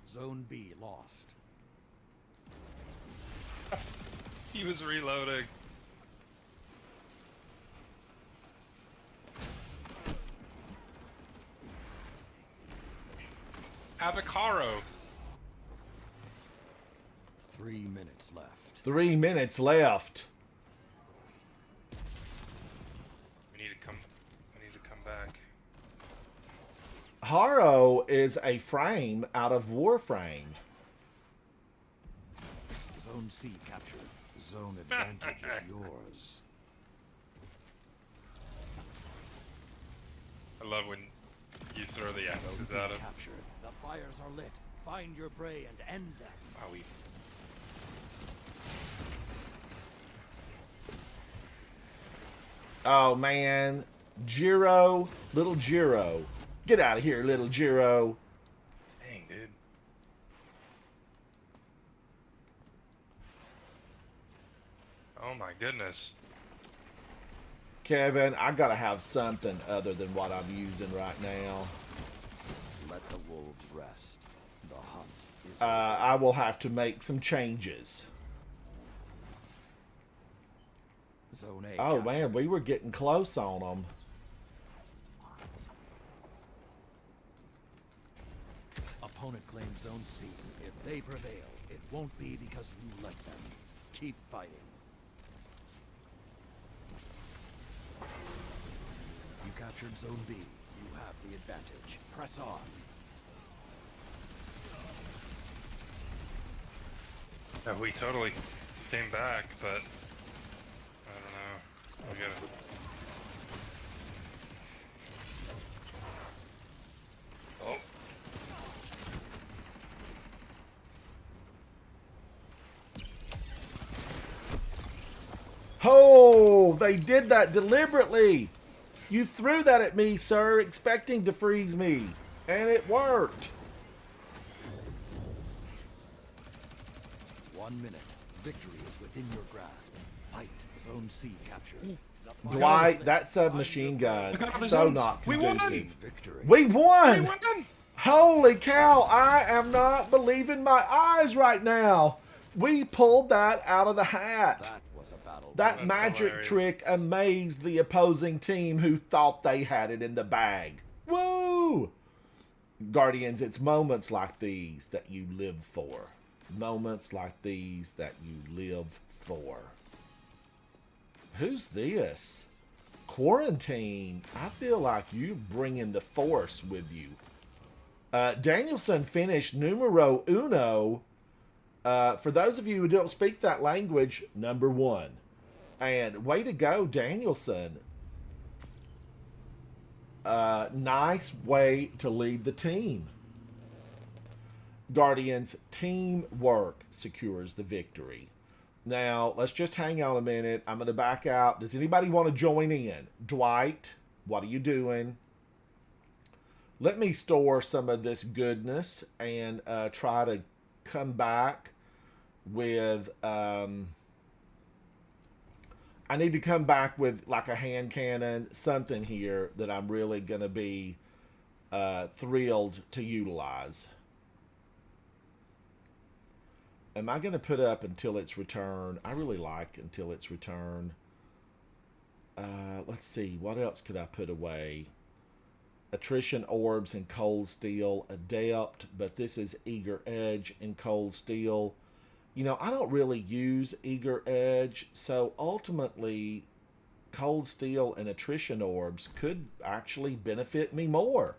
Speaker 2: Zone B lost.
Speaker 3: He was reloading. Avocaro.
Speaker 2: 3 minutes left.
Speaker 1: 3 minutes left.
Speaker 3: I need to come back.
Speaker 1: Haro is a frame out of Warframe.
Speaker 2: Zone C captured. Zone advantage is yours.
Speaker 3: I love when you throw the axes
Speaker 2: Zone B
Speaker 3: at him.
Speaker 2: captured. The fires are lit. Find your prey and end them.
Speaker 3: Wowie.
Speaker 1: Oh man, Jiro, little Jiro, get out of here, little Jiro.
Speaker 3: Dang, dude. Oh my goodness.
Speaker 1: Kevin, I gotta have something other than what I'm using right now.
Speaker 2: Let the wolves rest. The hunt is
Speaker 1: I will have to make some changes.
Speaker 2: Zone A
Speaker 1: Oh
Speaker 2: captured.
Speaker 1: man, we were getting close on them.
Speaker 2: Opponent claims Zone C. If they prevail, it won't be because you let them. Keep fighting. You captured Zone B. You have the advantage. Press on.
Speaker 3: Yeah, we totally came back, but I don't know. We gotta. Oh.
Speaker 1: Oh, they did that deliberately. You threw that at me, sir, expecting to freeze me, and it worked.
Speaker 2: 1 minute. Victory is within your grasp. Fight. Zone C captured.
Speaker 1: Dwight, that submachine gun,
Speaker 3: Look out for the
Speaker 1: so
Speaker 3: zones.
Speaker 1: not
Speaker 3: We won!
Speaker 1: conducive.
Speaker 2: Victory.
Speaker 1: We won!
Speaker 3: We won!
Speaker 1: Holy cow, I am not believing my eyes right now. We pulled that out of the hat.
Speaker 2: That was a battle.
Speaker 1: That
Speaker 3: That's
Speaker 1: magic
Speaker 3: hilarious.
Speaker 1: trick amazed the opposing team who thought they had it in the bag. Woo! Guardians, it's moments like these that you live for. Moments like these that you live for. Who's this? Quarantine. I feel like you bringing the force with you. Danielson finished numero uno. For those of you who don't speak that language, number 1. And way to go, Danielson. Nice way to lead the team. Guardians, teamwork secures the victory. Now, let's just hang on a minute. I'm going to back out. Does anybody want to join in? Dwight, what are you doing? Let me store some of this goodness and try to come back with... I need to come back with like a hand cannon, something here that I'm really going to be thrilled to utilize. Am I going to put up until its return? I really like until its return. Let's see. What else could I put away? Attrition orbs and cold steel. Adept, but this is eager edge and cold steel. You know, I don't really use eager edge, so ultimately cold steel and attrition orbs could actually benefit me more.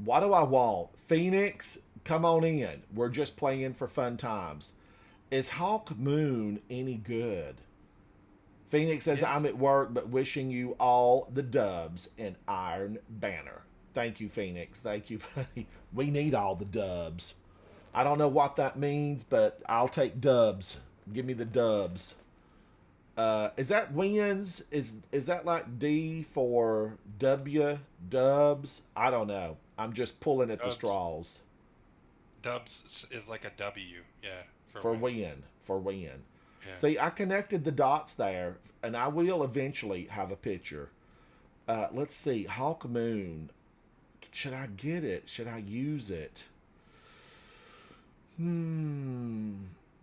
Speaker 1: What do I want? Phoenix, come on in. We're just playing for fun times. Is Hawk Moon any good? Phoenix says,
Speaker 3: Yes.
Speaker 1: I'm at work, but wishing you all the dubs in Iron Banner. Thank you, Phoenix. Thank you, buddy. We need all the dubs. I don't know what that means, but I'll take dubs. Give me the dubs. Is that wins? Is that like D for W? Dubs? I don't know. I'm just pulling at the
Speaker 3: Dubs.
Speaker 1: straws.
Speaker 3: Dubs is like a W, yeah,
Speaker 1: For win. For win.
Speaker 3: Yeah.
Speaker 1: See, I connected the dots there, and I will eventually have a picture. Let's see. Hawk Moon. Should I get it? Should I use it?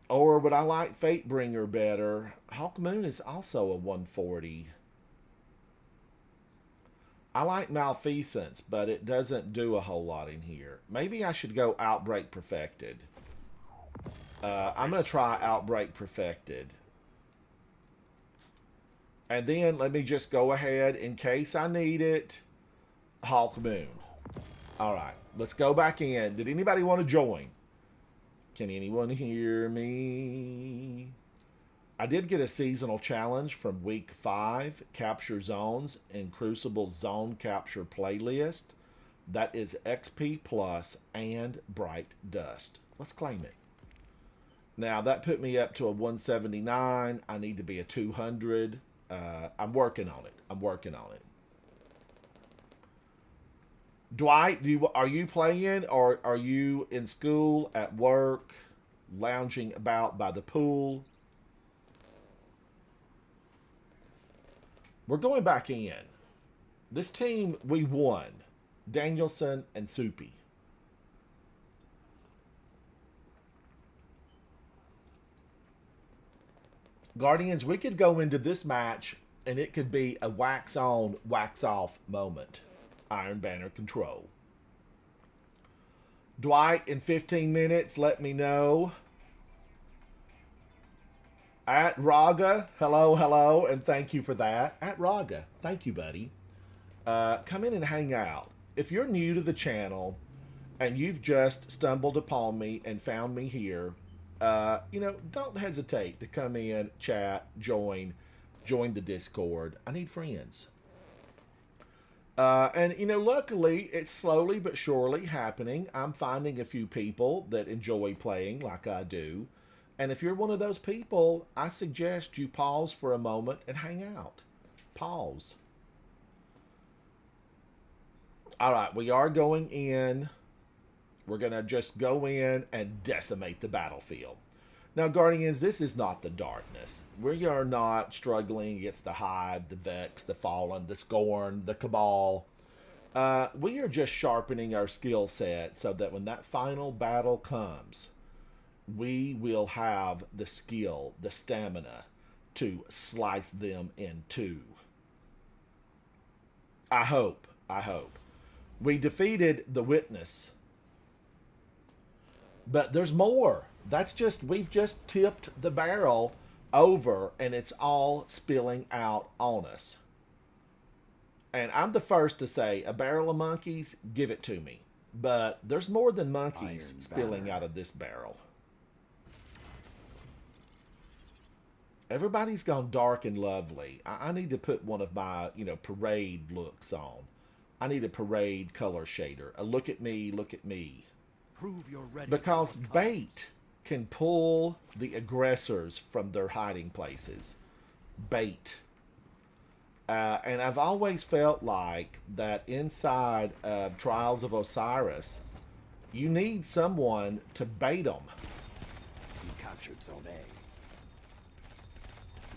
Speaker 1: Or would I like Fatebringer better? Hawk Moon is also a 140. I like Malfeasance, but it doesn't do a whole lot in here. Maybe I should go Outbreak Perfected. I'm going to try Outbreak Perfected. And then let me just go ahead, in case I need it, Hawk Moon. All right, let's go back in. Did anybody want to join? Can anyone hear me? I did get a seasonal challenge from week 5, Capture Zones in Crucible Zone Capture playlist. That is XP Plus and Bright Dust. Let's claim it. Now, that put me up to a 179. I need to be a 200. I'm working on it. I'm working on it. Dwight, are you playing, or are you in school, at work, lounging about by the pool? We're going back in. This team, we won. Danielson and Soupy. Guardians, we could go into this match, and it could be a wax on, wax off moment. Iron Banner control. Dwight, in 15 minutes, let me know. At Raga, hello, and thank you for that. At Raga, thank you, buddy. Come in and hang out. If you're new to the channel and you've just stumbled upon me and found me here, don't hesitate to come in, chat, join the Discord. I need friends. And luckily, it's slowly but surely happening. I'm finding a few people that enjoy playing like I do. And if you're one of those people, I suggest you pause for a moment and hang out. Pause. All right, we are going in. We're going to just go in and decimate the battlefield. Now, Guardians, this is not the darkness. We are not struggling against the Hive, the Vex, the Fallen, the Scorn, the Cabal. We are just sharpening our skill set so that when that final battle comes, we will have the skill, the stamina to slice them in two. I hope. We defeated the Witness. But there's more. We've just tipped the barrel over and it's all spilling out on us. And I'm the first to say, a barrel of monkeys, give it to me. But there's more than monkeys spilling out of this barrel. Everybody's gone dark and lovely. I need to put one of my, parade looks on. I need a parade color shader. A look at me, look at me.
Speaker 2: Prove you're ready.
Speaker 1: Because bait can pull the aggressors from their hiding places. Bait. And I've always felt like that inside of Trials of Osiris, you need someone to bait them.
Speaker 2: You captured Zone A.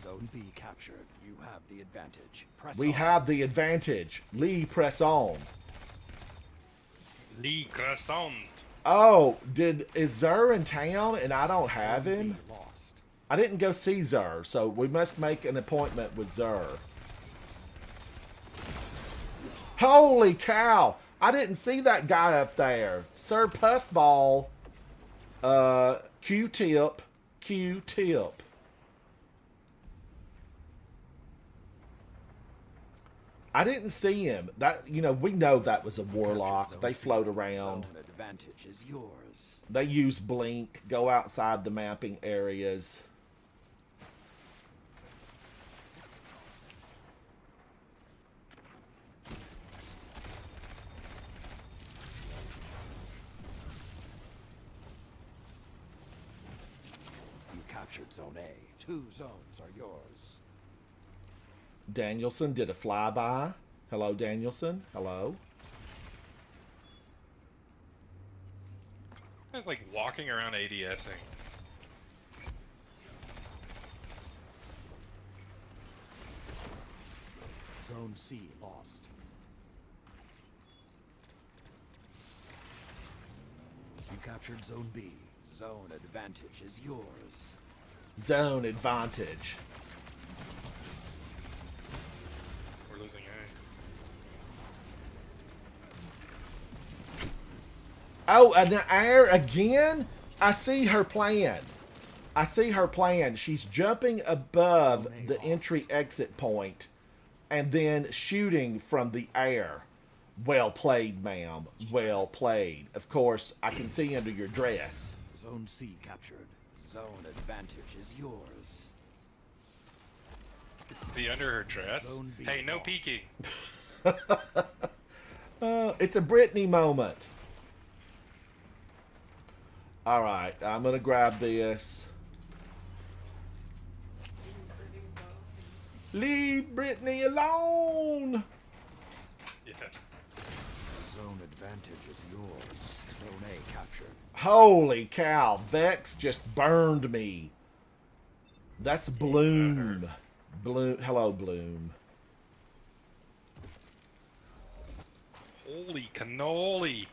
Speaker 2: Zone B captured. You have the advantage.
Speaker 1: We have the advantage. Lee, press on.
Speaker 3: Lee Croissant.
Speaker 1: Oh, is Zer in town and I don't have him?
Speaker 2: Lost.
Speaker 1: I didn't go see Zer, so we must make an appointment with Zer. Holy cow! I didn't see that guy up there. Sir Puffball. Q-tip. Q-tip. I didn't see him. That we know that was a warlock. They float around.
Speaker 2: Zone advantage is yours.
Speaker 1: They use blink, go outside the mapping areas.
Speaker 2: captured Zone A. 2 zones are yours.
Speaker 1: Danielson did a flyby. Hello, Danielson. Hello.
Speaker 3: I was like walking around ADSing.
Speaker 2: Zone C lost. You captured Zone B. Zone advantage is yours.
Speaker 1: Zone advantage.
Speaker 3: We're losing A.
Speaker 1: Oh, an air again? I see her plan. I see her plan. She's jumping above the entry-exit point and then shooting from the air. Well played, ma'am. Well played. Of course, I can see under your dress.
Speaker 2: Zone C captured. Zone advantage is yours.
Speaker 3: The under her dress?
Speaker 2: Zone B
Speaker 3: Hey, no
Speaker 2: lost.
Speaker 3: peeking.
Speaker 1: It's a Britney moment. All right, I'm going to grab this. Leave Britney alone.
Speaker 3: Yeah.
Speaker 2: Zone advantage is yours. Zone A captured.
Speaker 1: Holy cow, Vex just burned me. That's Bloom. Bloom. Hello, Bloom.
Speaker 3: Holy cannoli.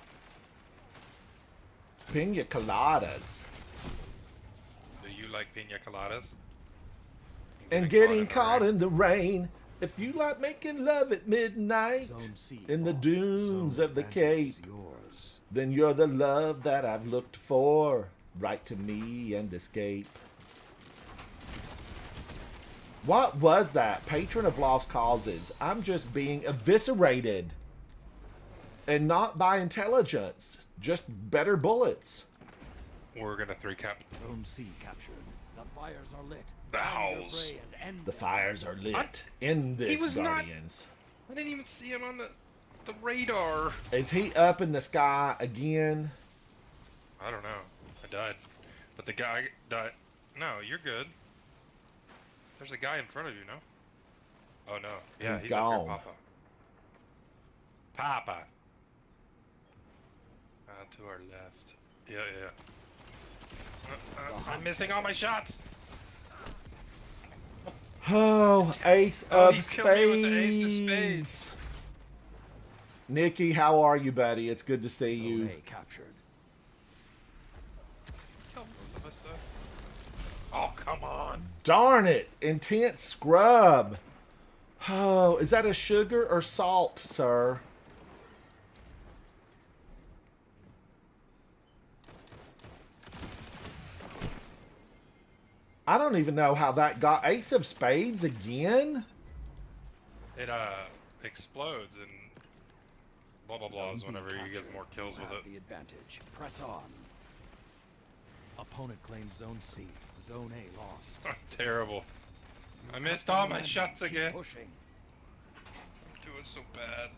Speaker 1: Pina coladas.
Speaker 3: Do you like pina coladas?
Speaker 1: And getting caught in the rain. If you like making love at midnight
Speaker 2: Zone C
Speaker 1: in the
Speaker 2: lost.
Speaker 1: dunes
Speaker 2: Zone
Speaker 1: of the
Speaker 2: advantage
Speaker 1: Cape,
Speaker 2: is yours.
Speaker 1: then you're the love that I've looked for. Write to me and escape. What was that? Patron of Lost Causes. I'm just being eviscerated. And not by intelligence. Just better bullets.
Speaker 3: We're gonna 3-cap.
Speaker 2: Zone C captured. The fires are lit.
Speaker 3: The
Speaker 2: Find your
Speaker 3: house.
Speaker 2: prey and end
Speaker 1: The
Speaker 2: them.
Speaker 1: fires are lit in
Speaker 3: He
Speaker 1: this,
Speaker 3: was not-
Speaker 1: Guardians.
Speaker 3: I didn't even see him on the radar.
Speaker 1: Is he up in the sky again?
Speaker 3: I don't know. I died. But the guy died. No, you're good. There's a guy in front of you, no? Oh no. Yeah,
Speaker 1: He's
Speaker 3: he's
Speaker 1: gone.
Speaker 3: up here, Papa. Papa. To our left. Yeah, yeah. I'm missing all my shots.
Speaker 1: Oh, Ace
Speaker 3: Oh,
Speaker 1: of
Speaker 3: he
Speaker 1: Spades.
Speaker 3: killed me with the Ace of Spades.
Speaker 1: Nikki, how are you, buddy? It's good to see
Speaker 2: Zone
Speaker 1: you.
Speaker 2: A captured.
Speaker 3: Kill both of us, though. Oh, come on.
Speaker 1: Darn it. Intense scrub. Oh, is that a sugar or salt, sir? I don't even know how that got Ace of Spades again.
Speaker 3: It explodes and blah blah blahs
Speaker 2: Zone B
Speaker 3: whenever you get
Speaker 2: captured.
Speaker 3: more kills
Speaker 2: You
Speaker 3: with
Speaker 2: have
Speaker 3: it.
Speaker 2: the advantage. Press on. Opponent claims Zone C. Zone A lost.
Speaker 3: Terrible. I missed
Speaker 2: Cut
Speaker 3: all
Speaker 2: the
Speaker 3: my
Speaker 2: momentum.
Speaker 3: shots
Speaker 2: Keep
Speaker 3: again.
Speaker 2: Pushing.
Speaker 3: I'm doing so bad.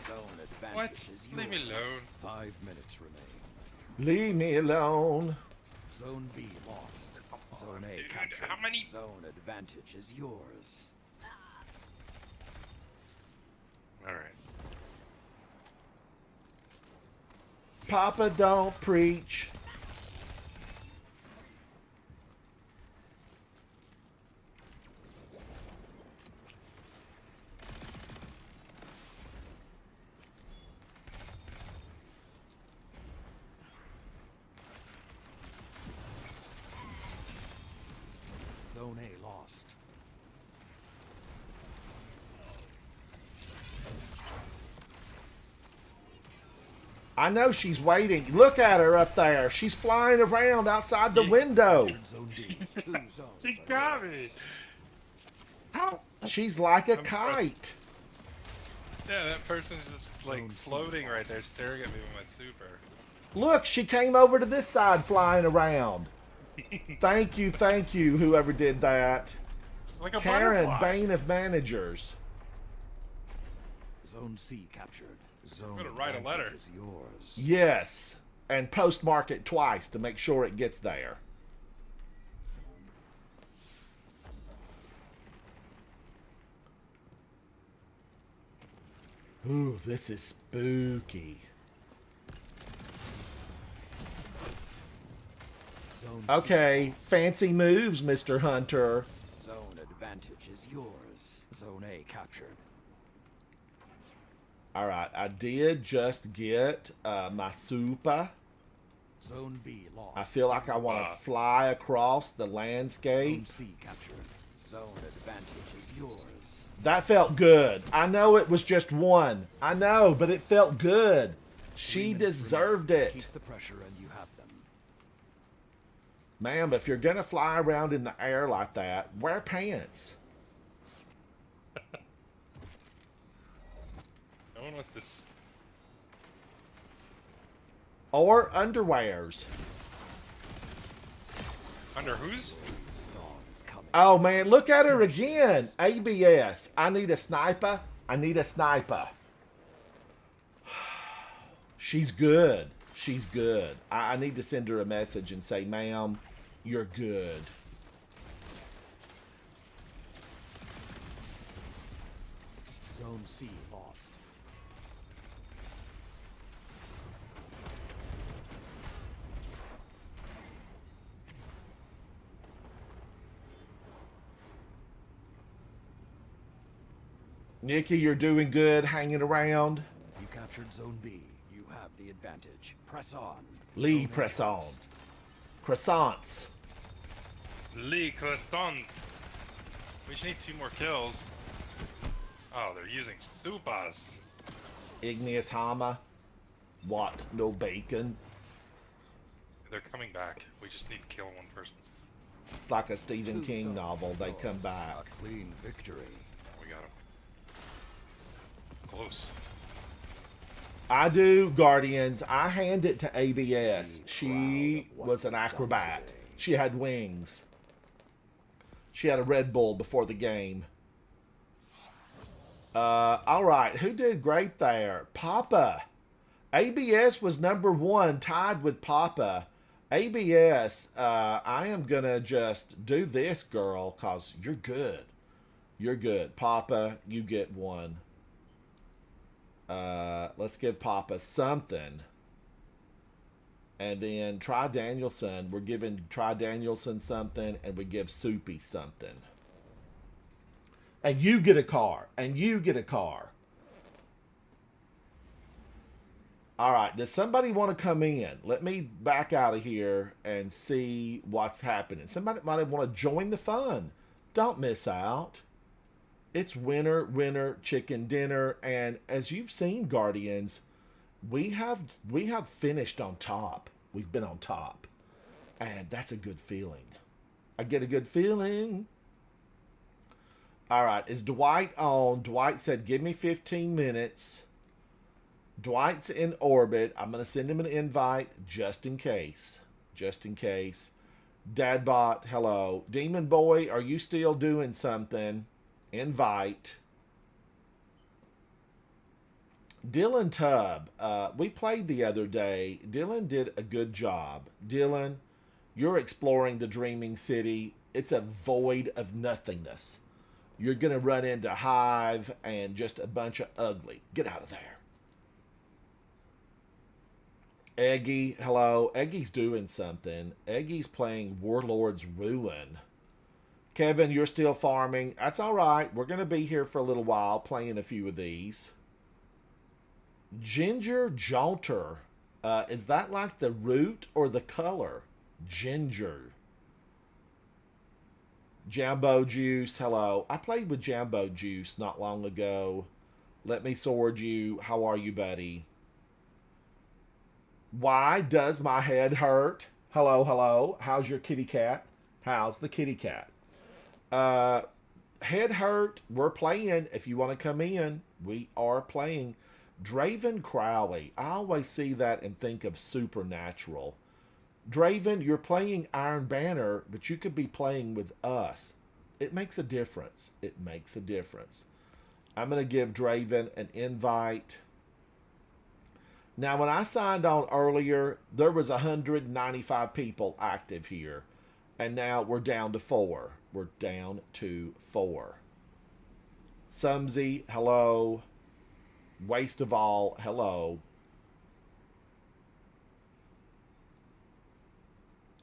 Speaker 2: Zone advantage
Speaker 3: What?
Speaker 2: is
Speaker 3: Leave me
Speaker 2: yours.
Speaker 3: alone.
Speaker 2: 5 minutes remain.
Speaker 1: Leave me alone.
Speaker 2: Zone B lost. Zone A
Speaker 3: dude,
Speaker 2: captured.
Speaker 3: how many-
Speaker 2: Zone advantage is yours.
Speaker 3: Alright.
Speaker 1: Papa, don't preach.
Speaker 2: Zone A lost.
Speaker 1: I know she's waiting. Look at her up there. She's flying around outside the window.
Speaker 2: Zone D. 2 zones.
Speaker 3: She
Speaker 2: are
Speaker 3: got
Speaker 2: yours.
Speaker 3: me! How?
Speaker 1: She's like a
Speaker 3: I'm
Speaker 1: kite.
Speaker 3: Yeah, that person's just like
Speaker 2: Zone C
Speaker 3: floating right
Speaker 2: lost.
Speaker 3: there, staring at me with my super.
Speaker 1: Look, she came over to this side flying around. Thank you, whoever did that.
Speaker 3: Like a
Speaker 1: Karen,
Speaker 3: butterfly.
Speaker 1: Bane of Managers.
Speaker 2: Zone C captured. Zone
Speaker 3: gonna write a
Speaker 2: advantage
Speaker 3: letter.
Speaker 2: is yours.
Speaker 1: Yes. and postmark it twice to make sure it gets there. Ooh, this is spooky.
Speaker 2: Zone
Speaker 1: Okay, fancy moves, Mr. Hunter.
Speaker 2: C. Zone advantage is yours. Zone A captured.
Speaker 1: All right, I did just get my super.
Speaker 2: Zone B lost.
Speaker 1: I feel like I want to fly across the landscape.
Speaker 2: Zone C captured. Zone advantage is yours.
Speaker 1: That felt good. I know it was just one. I know, but it felt good. She
Speaker 2: 3 minutes
Speaker 1: deserved
Speaker 2: remaining.
Speaker 1: it.
Speaker 2: Keep the pressure and you have them.
Speaker 1: Ma'am, if you're going to fly around in the air like that, wear pants.
Speaker 3: No one wants this.
Speaker 1: Or underwears.
Speaker 3: Under whose?
Speaker 2: Dawn is coming.
Speaker 1: Oh, man, look at her again. ABS. I need a sniper. I need a sniper. She's good. She's good. I need to send her a message and say, ma'am, you're good.
Speaker 2: Zone C lost.
Speaker 1: Nikki, you're doing good hanging around.
Speaker 2: You captured Zone B. You have the advantage. Press on.
Speaker 1: Lee,
Speaker 2: Zone A
Speaker 1: press on.
Speaker 2: lost.
Speaker 1: Croissants.
Speaker 3: Lee Creston. We just need 2 more kills. Oh, they're using stupas.
Speaker 1: Igneous Hammer. What? No bacon?
Speaker 3: They're coming back. We just need to kill one person.
Speaker 1: It's like a Stephen
Speaker 2: 2
Speaker 1: King
Speaker 2: zones
Speaker 1: novel. They
Speaker 2: yours.
Speaker 1: come back.
Speaker 2: A clean victory.
Speaker 3: We got him. Close.
Speaker 1: I do, Guardians. I hand it to ABS. She was an acrobat. She had wings. She had a Red Bull before the game. All right. Who did great there? Papa. ABS was number 1, tied with Papa. ABS, I am going to just do this, girl, because you're good. You're good. Papa, you get 1. Let's give Papa something. And then Try Danielson. We're giving Try Danielson something, and we give Soupy something. And you get a car. And you get a car. All right. Does somebody want to come in? Let me back out of here and see what's happening. Somebody might want to join the fun. Don't miss out. It's winner, chicken dinner. And as you've seen, Guardians, we have finished on top. We've been on top. And that's a good feeling. I get a good feeling. All right. Is Dwight on? Dwight said, give me 15 minutes. Dwight's in orbit. I'm going to send him an invite just in case. Just in case. Dadbot, hello. Demon Boy, are you still doing something? Invite. Dylan Tubb, we played the other day. Dylan did a good job. Dylan, you're exploring the Dreaming City. It's a void of nothingness. You're going to run into Hive and just a bunch of ugly. Get out of there. Eggy, hello. Eggy's doing something. Eggy's playing Warlord's Ruin. Kevin, you're still farming. That's all right. We're going to be here for a little while playing a few of these. Ginger Jaunter. Is that like the root or the color? Ginger. Jambo Juice, hello. I played with Jambo Juice not long ago. Let me sword you. How are you, buddy? Why does my head hurt? Hello, hello. How's your kitty cat? How's the kitty cat? Head hurt. We're playing. If you want to come in, we are playing. Draven Crowley. I always see that and think of Supernatural. Draven, you're playing Iron Banner, but you could be playing with us. It makes a difference. It makes a difference. I'm going to give Draven an invite. Now, when I signed on earlier, there was 195 people active here, and now we're down to 4. We're down to 4. Sumsy, hello. Waste of all, hello.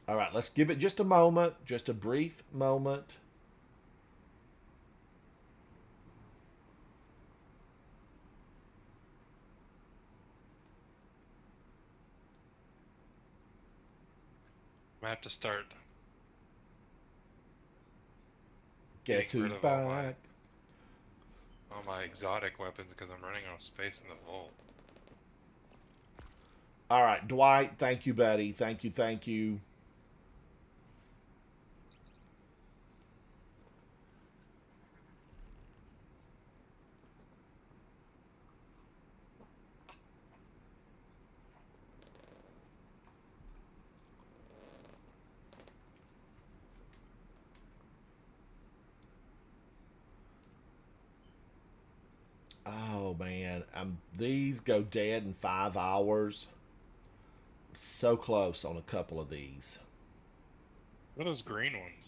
Speaker 1: All right, let's give it just a moment, just a brief moment.
Speaker 3: I have to start
Speaker 1: Guess
Speaker 3: getting
Speaker 1: who's
Speaker 3: rid of
Speaker 1: back?
Speaker 3: all my exotic weapons because I'm running out of space in the vault.
Speaker 1: All right, Dwight, thank you, buddy. Thank you, thank you. Oh man, these go dead in 5 hours. So close on a couple of these.
Speaker 3: What are those green ones?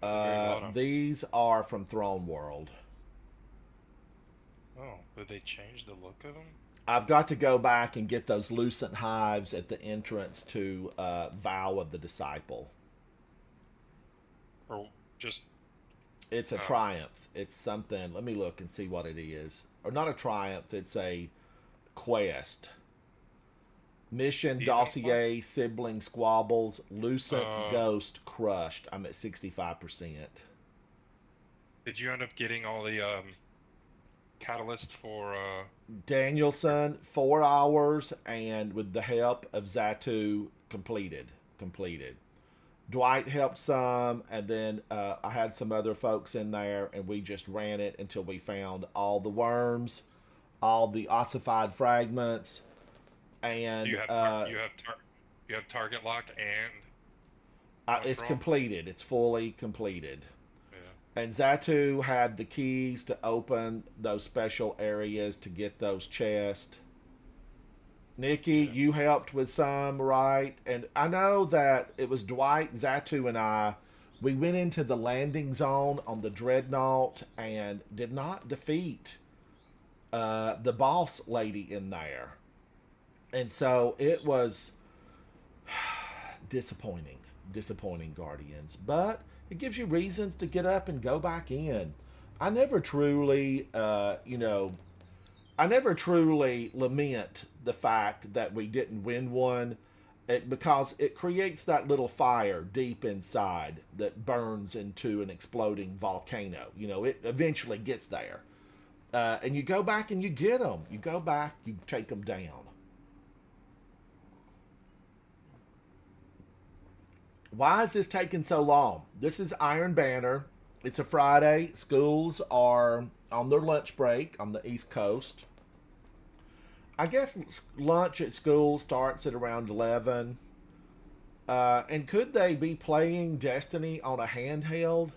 Speaker 3: At the very bottom.
Speaker 1: These are from Throne World.
Speaker 3: Oh, did they change the look of them?
Speaker 1: I've got to go back and get those lucent hives at the entrance to Vow of the Disciple.
Speaker 3: Or just...
Speaker 1: It's a triumph. It's something. Let me look and see what it is. Or not a triumph. It's a quest. Mission, dossier, sibling squabbles, lucent, ghost, crushed. I'm at 65%.
Speaker 3: Did you end up getting all the catalyst for...
Speaker 1: Danielson, 4 hours, and with the help of Zatu, completed. Dwight helped some, and then I had some other folks in there, and we just ran it until we found all the worms, all the ossified fragments, and
Speaker 3: you have target lock and
Speaker 1: it's completed. It's fully completed.
Speaker 3: Yeah.
Speaker 1: And Zatu had the keys to open those special areas to get those chests. Nikki, you helped with some, right? And I know that it was Dwight, Zatu, and I. We went into the landing zone on the Dreadnought and did not defeat the boss lady in there. And so it was disappointing, Guardians. But it gives you reasons to get up and go back in. I never truly, I never truly lament the fact that we didn't win one, because it creates that little fire deep inside that burns into an exploding volcano. It eventually gets there. And you go back and you get them. You go back, you take them down. Why is this taking so long? This is Iron Banner. It's a Friday. Schools are on their lunch break on the East Coast. I guess lunch at school starts at around 11. And could they be playing Destiny on a handheld?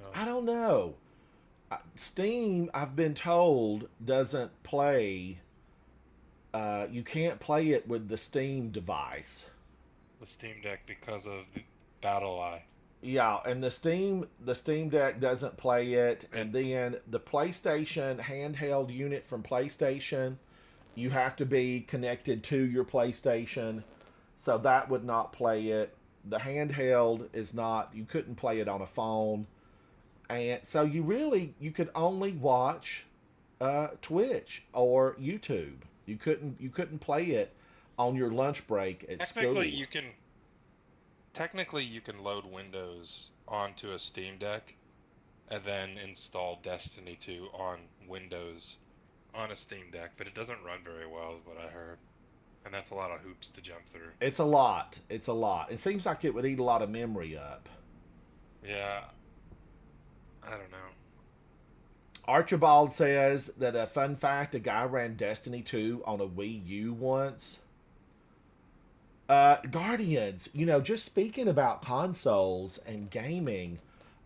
Speaker 3: No.
Speaker 1: I don't know. Steam, I've been told, doesn't play. You can't play it with the Steam device.
Speaker 3: The Steam Deck because of the Battle Eye.
Speaker 1: Yeah, and the Steam Deck doesn't play it, and then the PlayStation handheld unit from PlayStation, you have to be connected to your PlayStation, so that would not play it. The handheld is not. You couldn't play it on a phone, and so you could only watch Twitch or YouTube. You couldn't play it on your lunch break at school.
Speaker 3: Technically, you can load Windows onto a Steam Deck and then install Destiny 2 on Windows on a Steam Deck, but it doesn't run very well is what I heard. And that's a lot of hoops to jump through.
Speaker 1: It's a lot. It seems like it would eat a lot of memory up.
Speaker 3: Yeah. I don't know.
Speaker 1: Archibald says that a fun fact, a guy ran Destiny 2 on a Wii U once. Guardians, just speaking about consoles and gaming,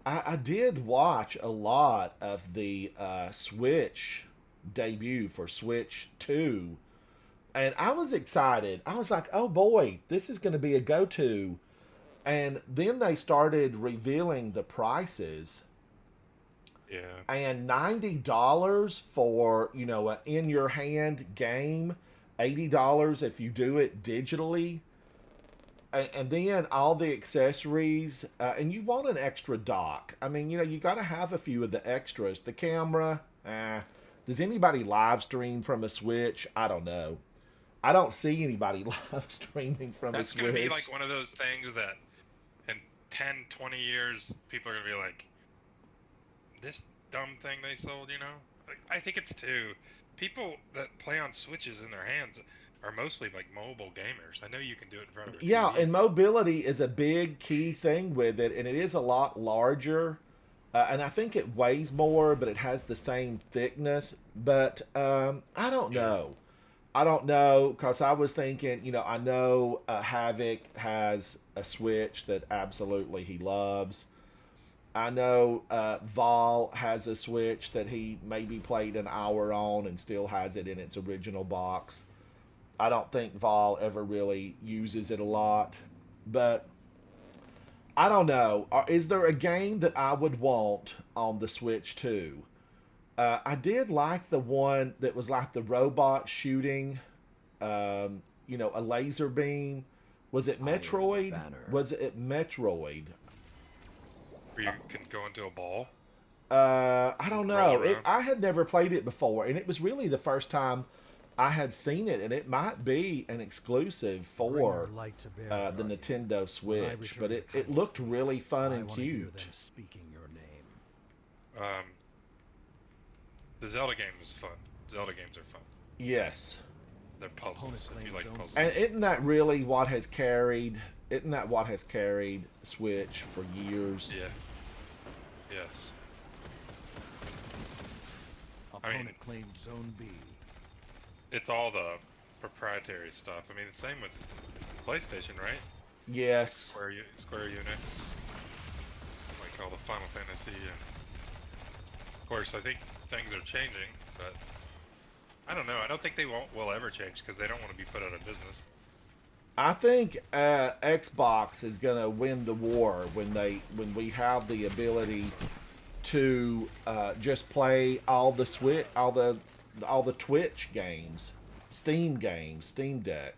Speaker 1: I did watch a lot of the Switch debut for Switch 2. And I was excited. I was like, oh boy, this is going to be a go-to. And then they started revealing the prices.
Speaker 3: Yeah.
Speaker 1: And $90 for, you know, an in-your-hand game, $80 if you do it digitally. And then all the accessories, and you want an extra dock. I mean, you know, you got to have a few of the extras. The camera, does anybody live stream from a Switch? I don't know. I don't see anybody live streaming from
Speaker 3: That's
Speaker 1: a Switch.
Speaker 3: going to be like one of those things that in 10, 20 years, people are going to be like, this dumb thing they sold, you know? Like, I think it's too. People that play on Switches in their hands are mostly like mobile gamers. I know you can do it in front of a
Speaker 1: Yeah,
Speaker 3: TV.
Speaker 1: and mobility is a big key thing with it, and it is a lot larger. And I think it weighs more, but it has the same thickness. But I don't know. I don't know, because I was thinking, you know, I know Havoc has a Switch that absolutely he loves. I know Vol has a Switch that he maybe played an hour on and still has it in its original box. I don't think Vol ever really uses it a lot. But I don't know. Is there a game that I would want on the Switch too? I did like the one that was like the robot shooting, you know, a laser beam. Was it Metroid? Was it Metroid?
Speaker 3: Where you can go into a ball.
Speaker 1: I don't know.
Speaker 3: Roll around.
Speaker 1: I had never played it before, and it was really the first time I had seen it, and it might be an exclusive for the Nintendo Switch, but it looked really fun and cute.
Speaker 2: Speaking your name.
Speaker 3: The Zelda game is fun. Zelda games are fun.
Speaker 1: Yes.
Speaker 3: They're puzzles. If you like puzzles.
Speaker 1: And isn't that really what has carried? Isn't that what has carried Switch for years?
Speaker 3: Yeah. Yes.
Speaker 2: Opponent
Speaker 3: mean-
Speaker 2: claimed Zone B.
Speaker 3: It's all the proprietary stuff. I mean, the same with PlayStation, right?
Speaker 1: Yes.
Speaker 3: Square Unix, like all the Final Fantasy, and of course, I think things are changing, but I don't know. I don't think they will ever change because they don't want to be put out of business.
Speaker 1: I think Xbox is going to win the war when we have the ability to just play all the Twitch games, Steam games, Steam Deck.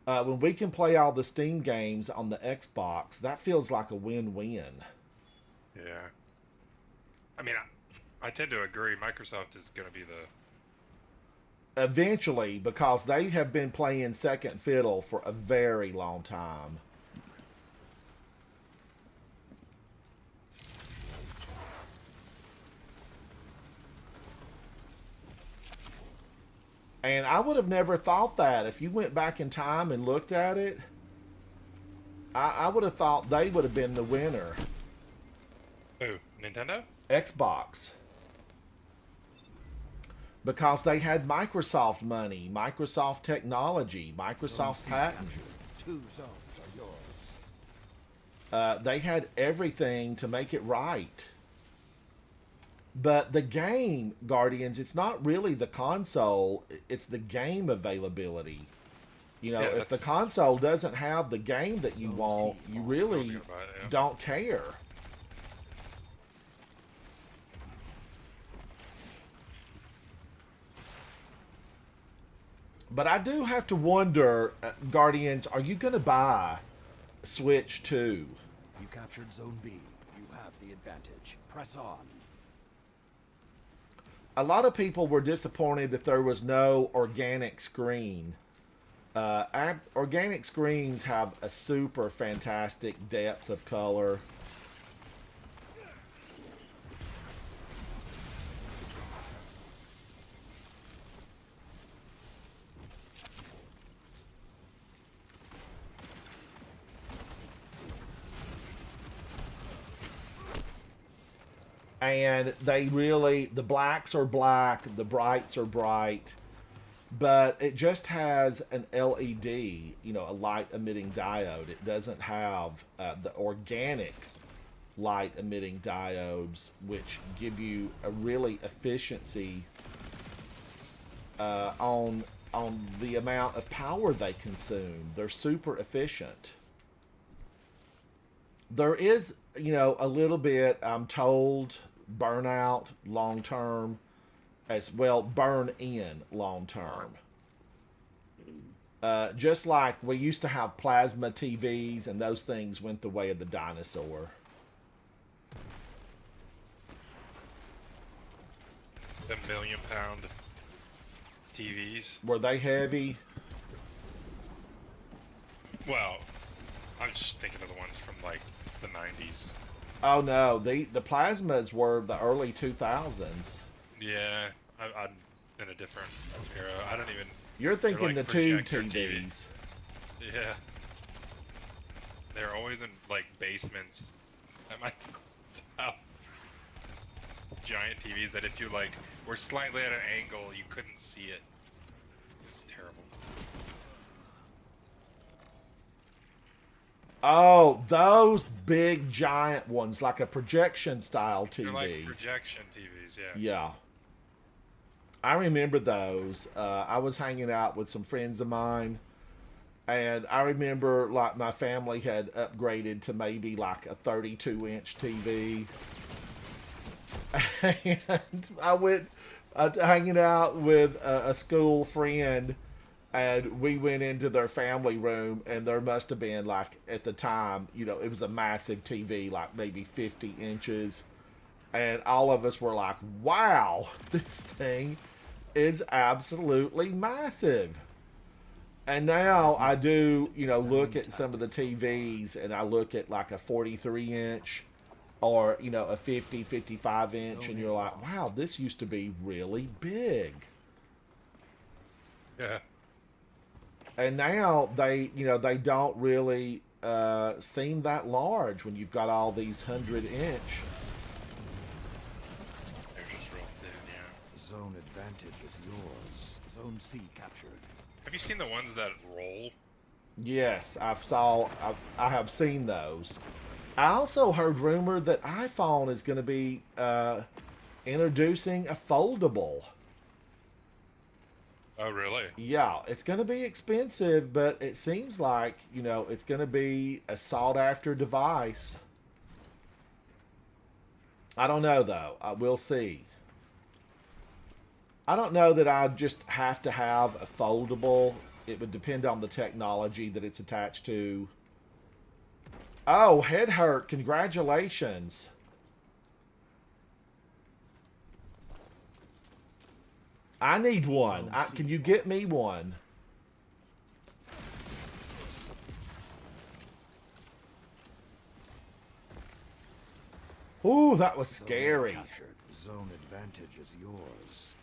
Speaker 1: When we can play all the Steam games on the Xbox, that feels like a win-win.
Speaker 3: Yeah. I mean, I tend to agree. Microsoft is going to be the...
Speaker 1: Eventually, because they have been playing second fiddle for a very long time. And I would have never thought that. If you went back in time and looked at it, I would have thought they would have been the winner.
Speaker 3: Who? Nintendo?
Speaker 1: Xbox. Because they had Microsoft money, Microsoft technology, Microsoft patents.
Speaker 2: 2 zones are yours.
Speaker 1: They had everything to make it right. But the game, Guardians, it's not really the console, it's the game availability. You know,
Speaker 3: Yeah,
Speaker 1: if the
Speaker 3: that's-
Speaker 1: console doesn't have the game that you want, you really
Speaker 3: Something about it, yeah.
Speaker 1: don't care. But I do have to wonder, Guardians, are you going to buy Switch 2?
Speaker 2: You captured Zone B. You have the advantage. Press on.
Speaker 1: A lot of people were disappointed that there was no organic screen. Organic screens have a super fantastic depth of color. And they really, the blacks are black, the brights are bright, but it just has an LED, you know, a light emitting diode. It doesn't have the organic light emitting diodes, which give you a really efficiency on the amount of power they consume. They're super efficient. There is, a little bit, I'm told, burnout long term, as well, burn in long term. Just like we used to have plasma TVs, and those things went the way of the dinosaur.
Speaker 3: The £1,000,000 TVs.
Speaker 1: Were they heavy?
Speaker 3: Well, I'm just thinking of the ones from like the 90s.
Speaker 1: Oh no, the plasmas were the early 2000s.
Speaker 3: Yeah, I'm in a different era. I don't even.
Speaker 1: You're thinking
Speaker 3: like
Speaker 1: the tube
Speaker 3: projector
Speaker 1: TVs.
Speaker 3: Yeah. They're always in like basements at my house. Giant TVs that if you like were slightly at an angle, you couldn't see it. It was terrible.
Speaker 1: Oh, those big giant ones, like a projection style TV.
Speaker 3: They're like projection TVs, yeah.
Speaker 1: Yeah. I remember those. I was hanging out with some friends of mine, and I remember like my family had upgraded to maybe like a 32-inch TV. And I went hanging out with a school friend, and we went into their family room, and there must have been, like, at the time, it was a massive TV, like maybe 50 inches. And all of us were like, wow, this thing is absolutely massive. And now I do, look at some of the TVs, and I look at like a 43-inch or, a 50, 55-inch, and you're like, wow, this used to be really big.
Speaker 3: Yeah.
Speaker 1: And now they don't really seem that large when you've got all these 100-inch.
Speaker 3: They're just real thin, yeah.
Speaker 2: Zone advantage is yours. Zone C captured.
Speaker 3: Have you seen the ones that roll?
Speaker 1: Yes, I have seen those. I also heard rumor that iPhone is going to be introducing a foldable.
Speaker 3: Oh, really?
Speaker 1: Yeah, it's going to be expensive, but it seems like, it's going to be a sought-after device. I don't know, though. We'll see. I don't know that I'd just have to have a foldable. It would depend on the technology that it's attached to. Oh, head hurt. Congratulations. I need one. Can you get me one? Ooh, that was scary.
Speaker 2: Captured. Zone advantage is yours.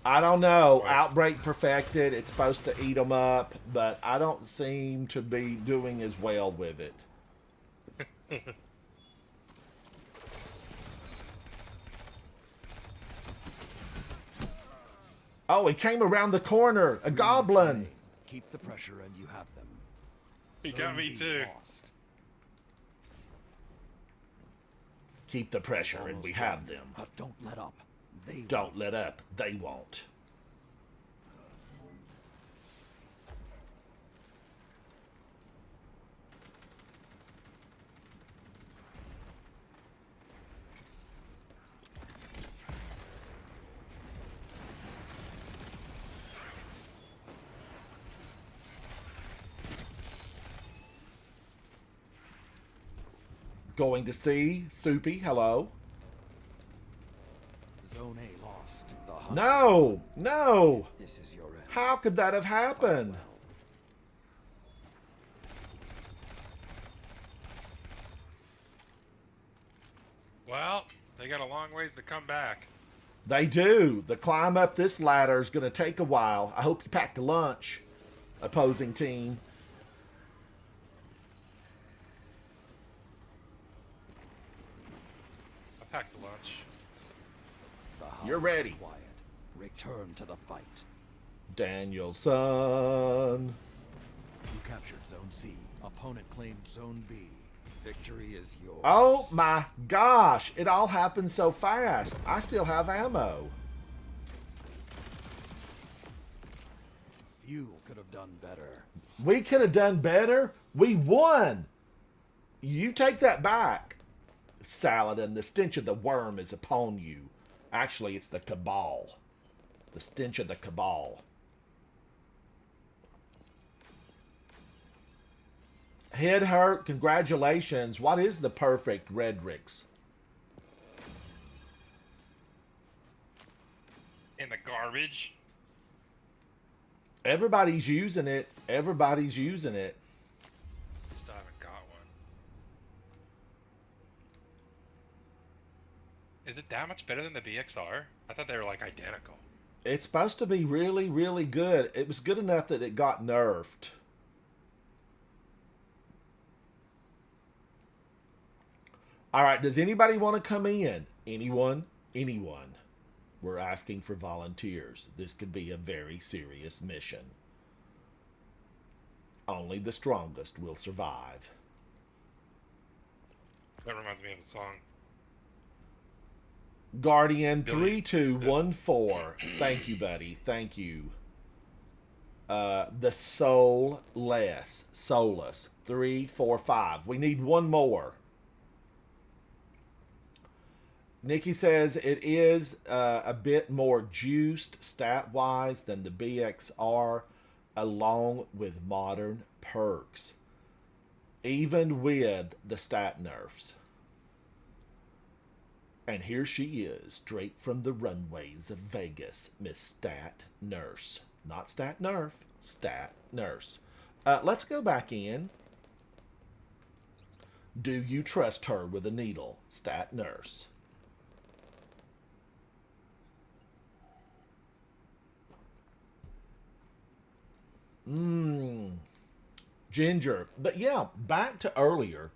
Speaker 1: I don't know. Outbreak perfected. It's supposed to eat them up, but I don't seem to be doing as well with it. Oh, he came around the corner. A goblin.
Speaker 2: Keep the pressure and you have them.
Speaker 3: He got me
Speaker 2: B
Speaker 3: too.
Speaker 2: lost.
Speaker 1: Keep the pressure and we have them.
Speaker 2: But don't let up. They
Speaker 1: Don't
Speaker 2: won't.
Speaker 1: let up. They won't. Going to see Soupy. Hello.
Speaker 2: Zone A lost. The hunt
Speaker 1: No, no.
Speaker 2: This is your end.
Speaker 1: How could that have happened?
Speaker 3: Well, they got a long ways to come back.
Speaker 1: They do. The climb up this ladder is going to take a while. I hope you packed a lunch, opposing team. You're ready.
Speaker 2: Quiet. Return to the fight.
Speaker 1: Danielson.
Speaker 2: You captured Zone C. Opponent claimed Zone B. Victory is yours.
Speaker 1: Oh my gosh, it all happened so fast. I still have ammo.
Speaker 2: Few could have done better.
Speaker 1: We could have done better. We won. You take that back. Saladin, the stench of the worm is upon you. Actually, it's the cabal. The stench of the cabal. Head hurt. Congratulations. What is the perfect Redrix?
Speaker 3: In the garbage.
Speaker 1: Everybody's using it. Everybody's using it.
Speaker 3: Still haven't got one. Is it that much better than the BXR? I thought they were like identical.
Speaker 1: It's supposed to be really, really good. It was good enough that it got nerfed. All right, does anybody want to come in? Anyone? Anyone? We're asking for volunteers. This could be a very serious mission. Only the strongest will survive.
Speaker 3: That reminds me of a song.
Speaker 1: Guardian
Speaker 3: Billy.
Speaker 1: 3214. Thank you, buddy. Thank you. The soulless. 345. We need one more. Nikki says it is a bit more juiced stat-wise than the BXR, along with modern perks, even with the stat nerfs. And here she is, straight from the runways of Vegas, Miss Stat Nurse. Not Stat Nerf, Stat Nurse. Let's go back in. Do you trust her with a needle, Stat Nurse? Ginger. But yeah, back to earlier.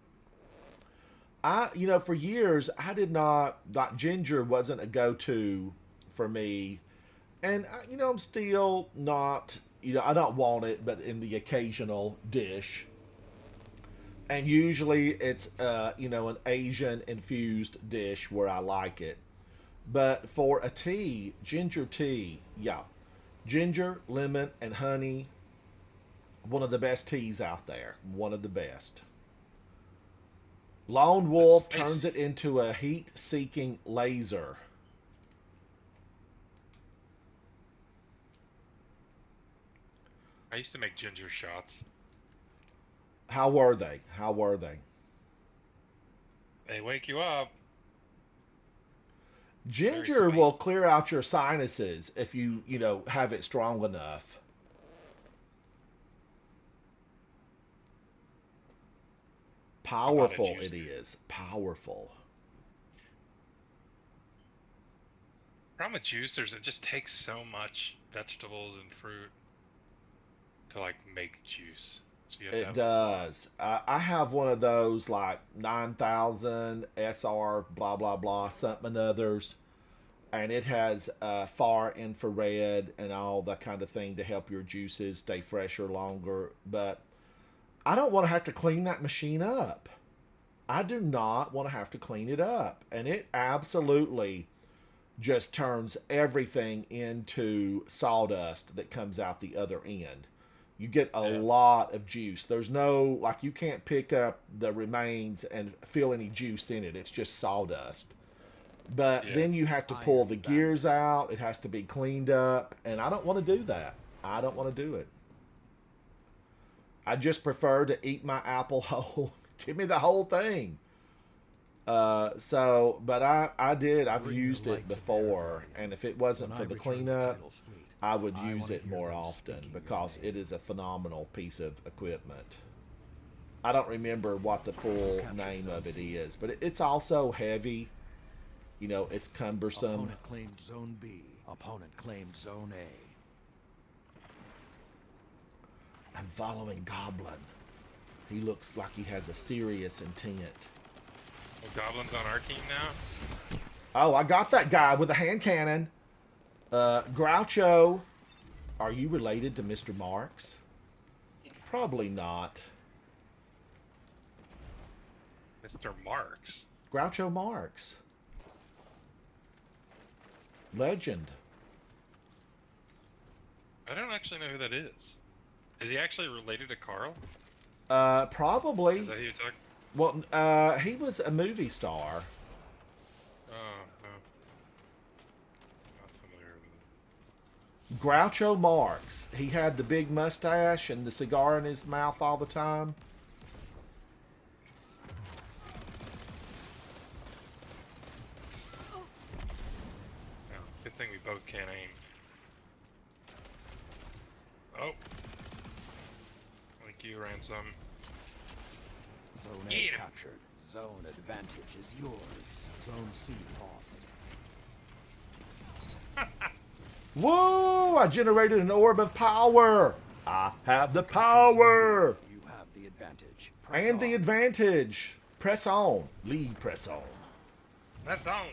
Speaker 1: For years, I did not, like, ginger wasn't a go-to for me. And, I'm still not, I don't want it, but in the occasional dish. And usually it's, an Asian-infused dish where I like it. But for a tea, ginger tea, yeah. Ginger, lemon, and honey. One of the best teas out there. One of the best. Lone Wolf turns it into a heat-seeking laser.
Speaker 3: I used to make ginger shots.
Speaker 1: How were they? How were they?
Speaker 3: They wake you up.
Speaker 1: Ginger will clear out your sinuses if you, have it strong enough. Powerful it is. Powerful.
Speaker 3: Problem with juicers, it just takes so much vegetables and fruit to make juice. So you have
Speaker 1: it does. I have one of those 9,000 SR blah blah blah something others, and it has far infrared and all that kind of thing to help your juices stay fresher longer. But I don't want to have to clean that machine up. I do not want to have to clean it up. And it absolutely just turns everything into sawdust that comes out the other end. You get a lot of juice. There's no, you can't pick up the remains and feel any juice in it. It's just sawdust. But then you have to pull the gears out. It has to be cleaned up. And I don't want to do that. I don't want to do it. I just prefer to eat my apple whole. Give me the whole thing. But I've used it before, and if it wasn't for the cleanup, I would use it more often because it is a phenomenal piece of equipment. I don't remember what the full name of it is, but it's also heavy. It's cumbersome.
Speaker 2: Opponent claimed Zone B. Opponent claimed Zone A.
Speaker 1: I'm following Goblin. He looks like he has a serious intent.
Speaker 3: Goblin's on our team now?
Speaker 1: Oh, I got that guy with a hand cannon. Groucho. Are you related to Mr. Marks? Probably not.
Speaker 3: Mr. Marks.
Speaker 1: Groucho Marx. Legend.
Speaker 3: I don't actually know who that is. Is he actually related to Carl?
Speaker 1: Probably.
Speaker 3: Is that who you're talking?
Speaker 1: Well, he was a movie star.
Speaker 3: Oh, no. Not familiar with
Speaker 1: Groucho Marx. He had the big mustache and the cigar in his mouth all the time.
Speaker 3: it. Oh, good thing we both can't aim. Oh. Thank you, Ransom.
Speaker 2: Zone
Speaker 3: Eat
Speaker 2: A
Speaker 3: 'em.
Speaker 2: captured. Zone advantage is yours. Zone C lost.
Speaker 1: Whoa! I generated an orb of power. I have the power.
Speaker 2: You have the advantage.
Speaker 1: And the
Speaker 2: on.
Speaker 1: advantage. Press on. Lead press on.
Speaker 3: That don't.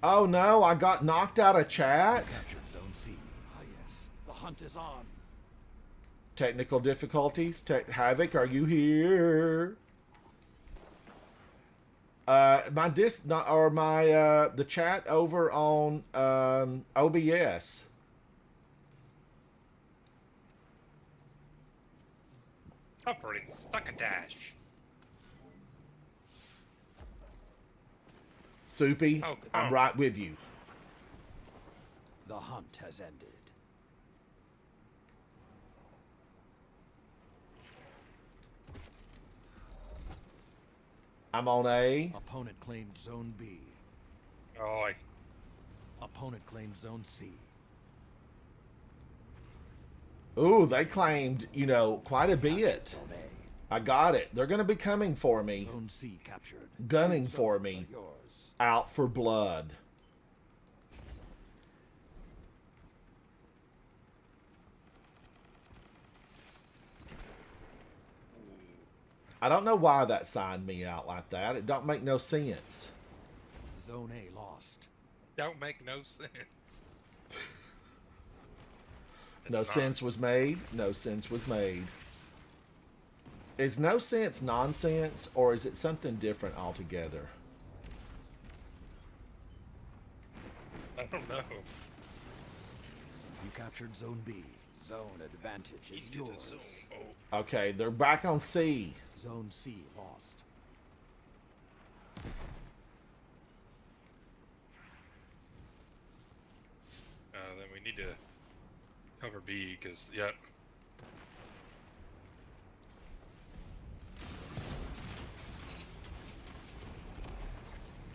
Speaker 1: Oh no, I got knocked out of chat.
Speaker 2: Captured Zone C. Ah yes, the hunt is on.
Speaker 1: Technical difficulties. Havoc, are you here? My the chat over on OBS.
Speaker 3: Operating stuck a dash.
Speaker 1: Soupy,
Speaker 3: Oh,
Speaker 1: I'm
Speaker 3: oh.
Speaker 1: right with you.
Speaker 2: The hunt has ended.
Speaker 1: I'm on A.
Speaker 2: Opponent claimed Zone B.
Speaker 3: Oh,
Speaker 2: Opponent claimed Zone C.
Speaker 1: Ooh, they claimed, quite a bit.
Speaker 2: Zone
Speaker 1: I got it. They're going to be coming for
Speaker 2: A.
Speaker 1: me.
Speaker 2: Zone C captured.
Speaker 1: Gunning
Speaker 2: Two
Speaker 1: for
Speaker 2: zones
Speaker 1: me.
Speaker 2: are yours.
Speaker 1: Out for blood. I don't know why that signed me out like that. It don't make no sense.
Speaker 2: Zone A lost.
Speaker 3: don't make no sense.
Speaker 1: No sense was made. No sense was made. Is no sense nonsense, or is it something different altogether?
Speaker 3: I don't know.
Speaker 2: You captured Zone B. Zone advantage is
Speaker 3: Into the
Speaker 2: yours.
Speaker 3: zone. Oh,
Speaker 1: Okay, they're back on C.
Speaker 2: Zone C lost.
Speaker 3: then we need to cover B, because, yep.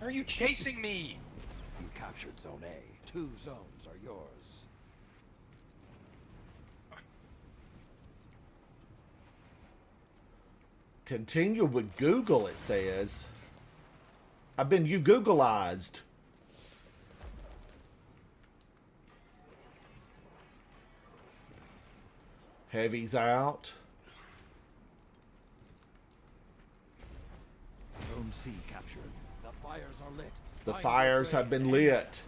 Speaker 3: Are you chasing me?
Speaker 2: You captured Zone A. Two zones are yours.
Speaker 1: Continue with Google, it says. I've been you Googleized. Heavy's out.
Speaker 2: Zone C captured. The fires are lit.
Speaker 1: The
Speaker 2: Find
Speaker 1: fires
Speaker 2: your
Speaker 1: have
Speaker 2: way
Speaker 1: been
Speaker 2: and
Speaker 1: lit.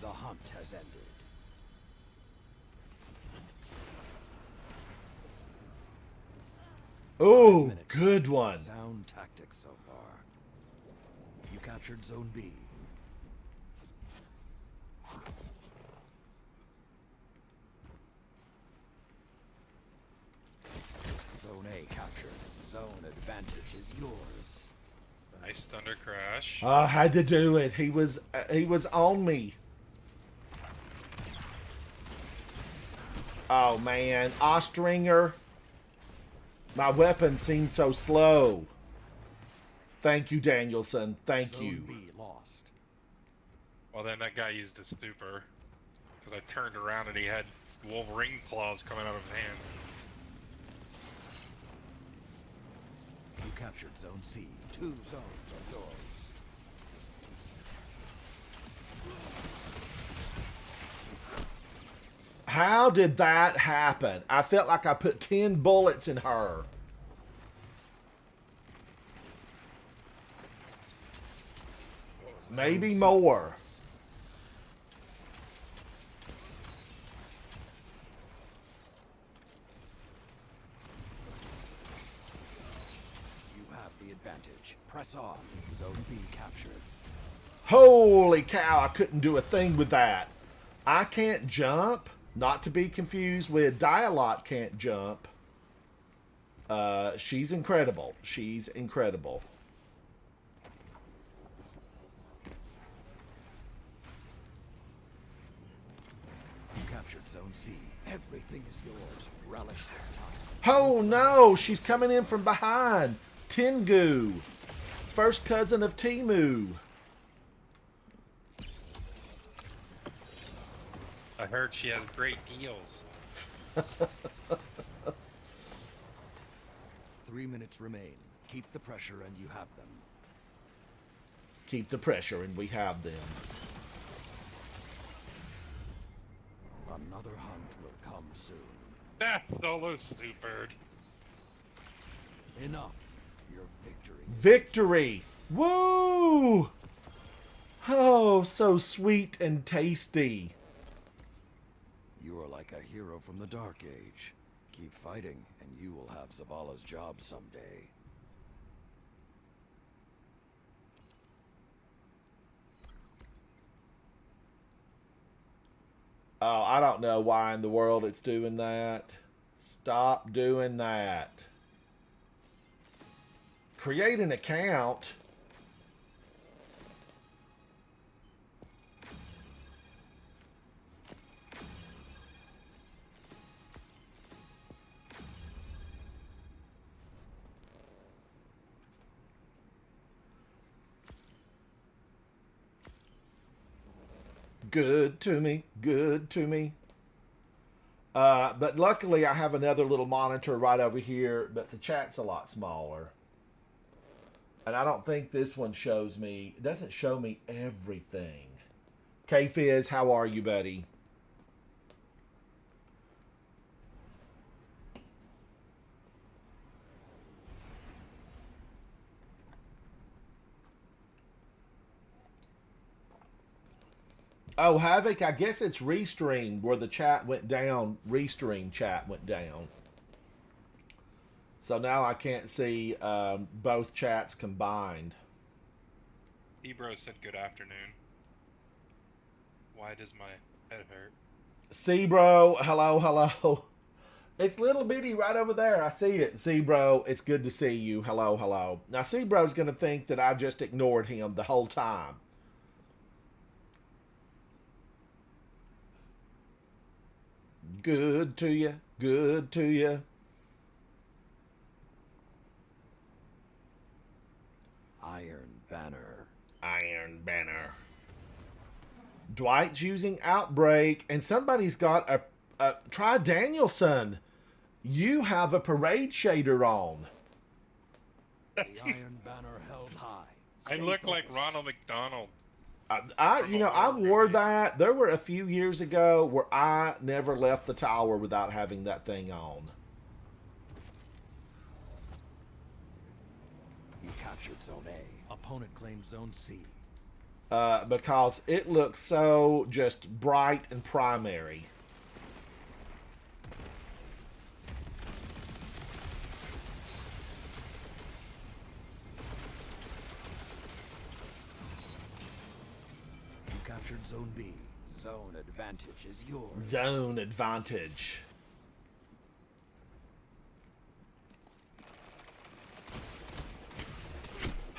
Speaker 2: The hunt has ended.
Speaker 1: Oh,
Speaker 2: Minutes.
Speaker 1: good one.
Speaker 2: Sound tactics so far. You captured Zone B. Zone A captured. Zone advantage is yours.
Speaker 3: Nice thunder crash.
Speaker 1: I had to do it. He was on me. Oh man, Ostringer. My weapon seems so slow. Thank you, Danielson. Thank
Speaker 2: Zone
Speaker 1: you.
Speaker 2: B lost.
Speaker 3: Well, then that guy used a super. Because I turned around and he had Wolverine claws coming out of his hands.
Speaker 2: You captured Zone C. 2 zones are yours.
Speaker 1: How did that happen? I felt like I put 10 bullets in her.
Speaker 3: What was that?
Speaker 1: Maybe
Speaker 2: Zone C
Speaker 1: more.
Speaker 2: lost. You have the advantage. Press on. Zone B captured.
Speaker 1: Holy cow, I couldn't do a thing with that. I can't jump. Not to be confused with Dialot can't jump. She's incredible. She's incredible.
Speaker 2: You captured Zone C. Everything is yours. Relish this time.
Speaker 1: Oh no, she's coming in from behind. Tengu. First cousin of Timu.
Speaker 3: I heard she has great deals.
Speaker 2: 3 minutes remain. Keep the pressure and you have them.
Speaker 1: Keep the pressure and we have them.
Speaker 2: Another hunt will come soon.
Speaker 3: Ah, solo supered.
Speaker 2: Enough. Your victory.
Speaker 1: Victory! Woo! Oh, so sweet and tasty.
Speaker 2: You are like a hero from the Dark Age. Keep fighting, and you will have Zavala's job someday.
Speaker 1: Oh, I don't know why in the world it's doing that. Stop doing that. Create an account. Good to me, good to me. But luckily I have another little monitor right over here, but the chat's a lot smaller. And I don't think this one shows me, it doesn't show me everything. K-Fizz, how are you, buddy? Oh, Havoc, I guess it's Restream where the chat went down. Restream chat went down. So now I can't see both chats combined.
Speaker 3: Ebro said good afternoon. Why does my head hurt?
Speaker 1: Sebro, hello, hello. It's little bitty right over there. I see it. Sebro, it's good to see you. Hello, hello. Now, Sebro's going to think that I just ignored him the whole time. Good to you. Good to you.
Speaker 2: Iron Banner.
Speaker 1: Iron Banner. Dwight's using Outbreak, and somebody's got a try Danielson. You have a parade shader on.
Speaker 2: The Iron Banner held high.
Speaker 3: I
Speaker 2: Stay
Speaker 3: look like
Speaker 2: focused.
Speaker 3: Ronald McDonald.
Speaker 1: I wore that. There were a few years ago where I never left the tower without having that thing on.
Speaker 2: You captured Zone A. Opponent claims Zone C.
Speaker 1: Because it looks so just bright and primary.
Speaker 2: You captured Zone B. Zone advantage is yours.
Speaker 1: Zone advantage.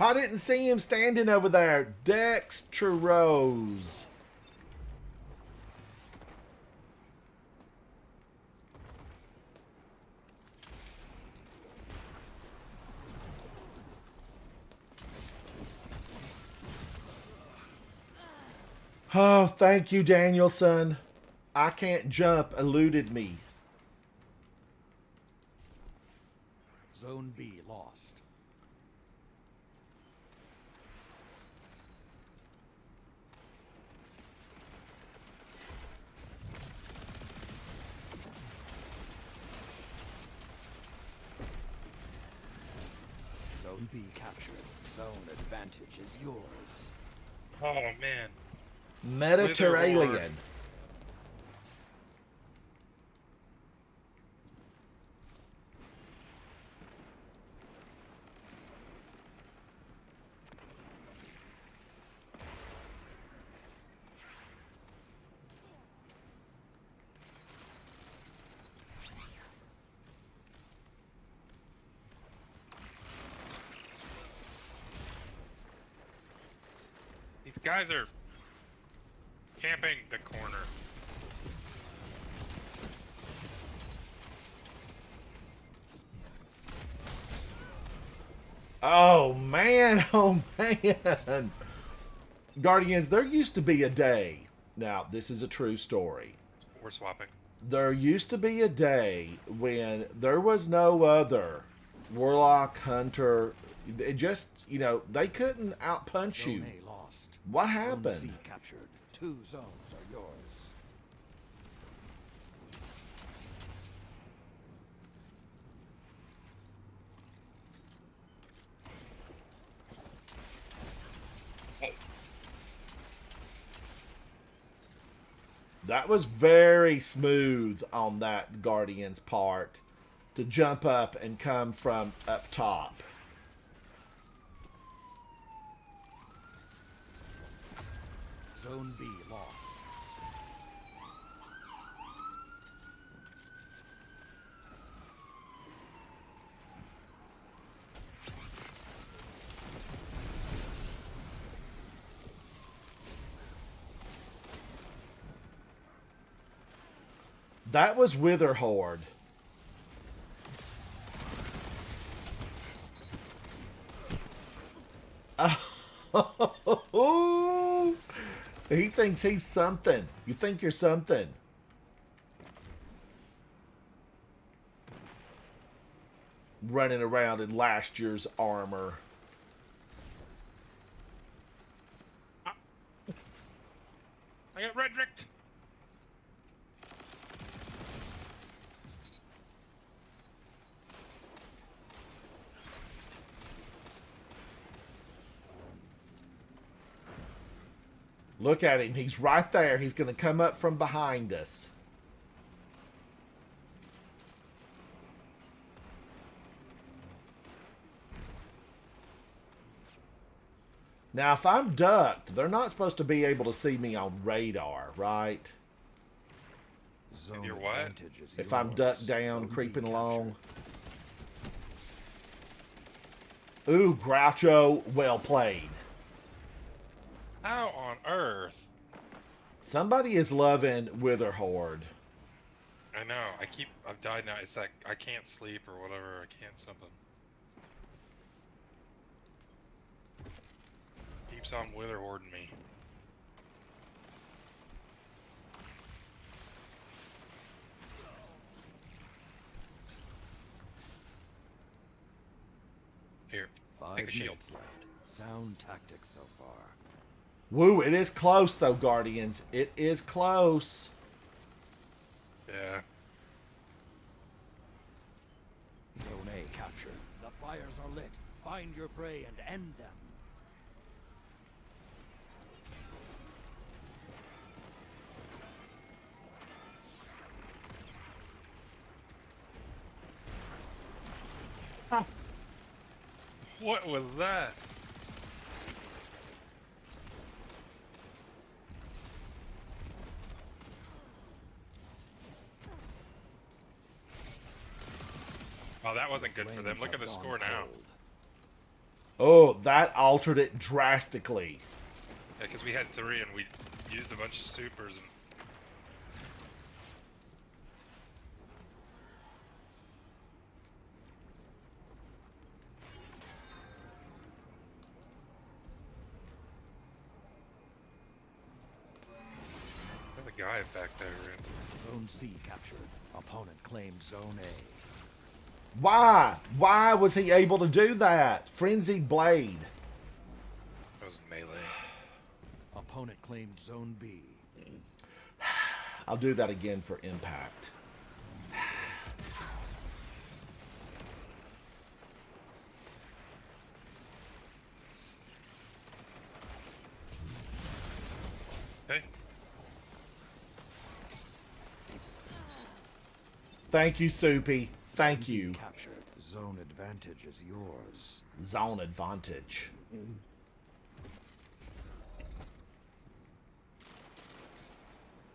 Speaker 1: I didn't see him standing over there. Dextrose. Oh, thank you, Danielson. I can't jump eluded me.
Speaker 2: Zone B lost. Zone B captured. Zone advantage is yours.
Speaker 3: Oh man.
Speaker 1: Mediterranean.
Speaker 3: These guys are camping the corner.
Speaker 1: Oh man, oh man. Guardians, there used to be a day. Now, this is a true story.
Speaker 3: We're swapping.
Speaker 1: There used to be a day when there was no other warlock hunter. It just, they couldn't outpunch you.
Speaker 2: Zone A lost.
Speaker 1: What
Speaker 2: Zone
Speaker 1: happened?
Speaker 2: C captured. 2 zones are yours.
Speaker 1: That was very smooth on that Guardian's part to jump up and come from up top.
Speaker 2: Zone B lost.
Speaker 1: That was Wither Horde. Oh, he thinks he's something. You think you're something. Running around in last year's armor.
Speaker 3: I got Redricked.
Speaker 1: Look at him. He's right there. He's going to come up from behind us. Now, if I'm ducked, they're not supposed to be able to see me on radar, right?
Speaker 2: Zone
Speaker 3: you're what?
Speaker 2: advantage is
Speaker 1: If I'm
Speaker 2: yours.
Speaker 1: ducked down,
Speaker 2: Zone B
Speaker 1: creeping
Speaker 2: captured.
Speaker 1: along. Ooh, Groucho, well played.
Speaker 3: How on earth?
Speaker 1: Somebody is loving Wither Horde.
Speaker 3: I know. I've died now. It's like I can't sleep or whatever. I can't something. Keeps on wither hording me. Here,
Speaker 2: 5
Speaker 3: take a shield.
Speaker 2: minutes left. Sound tactics so far.
Speaker 1: Woo, it is close though, Guardians. It is close.
Speaker 3: Yeah.
Speaker 2: Zone A captured. The fires are lit. Find your prey and end them.
Speaker 3: What was that? Oh, that wasn't good for them.
Speaker 2: Flames
Speaker 3: Look at
Speaker 2: have
Speaker 3: the
Speaker 2: gone
Speaker 3: score now.
Speaker 2: cold.
Speaker 1: Oh, that altered it drastically.
Speaker 3: Yeah, because we had 3 and we used a bunch of supers and dive back there, Ransom.
Speaker 2: Zone C captured. Opponent claimed Zone A.
Speaker 1: Why? Why was he able to do that? Frenzied Blade.
Speaker 3: That was melee.
Speaker 2: Opponent claimed Zone B.
Speaker 1: I'll do that again for impact.
Speaker 3: Okay.
Speaker 1: Thank you, Soupy. Thank you.
Speaker 2: Captured. Zone advantage is yours.
Speaker 1: Zone advantage.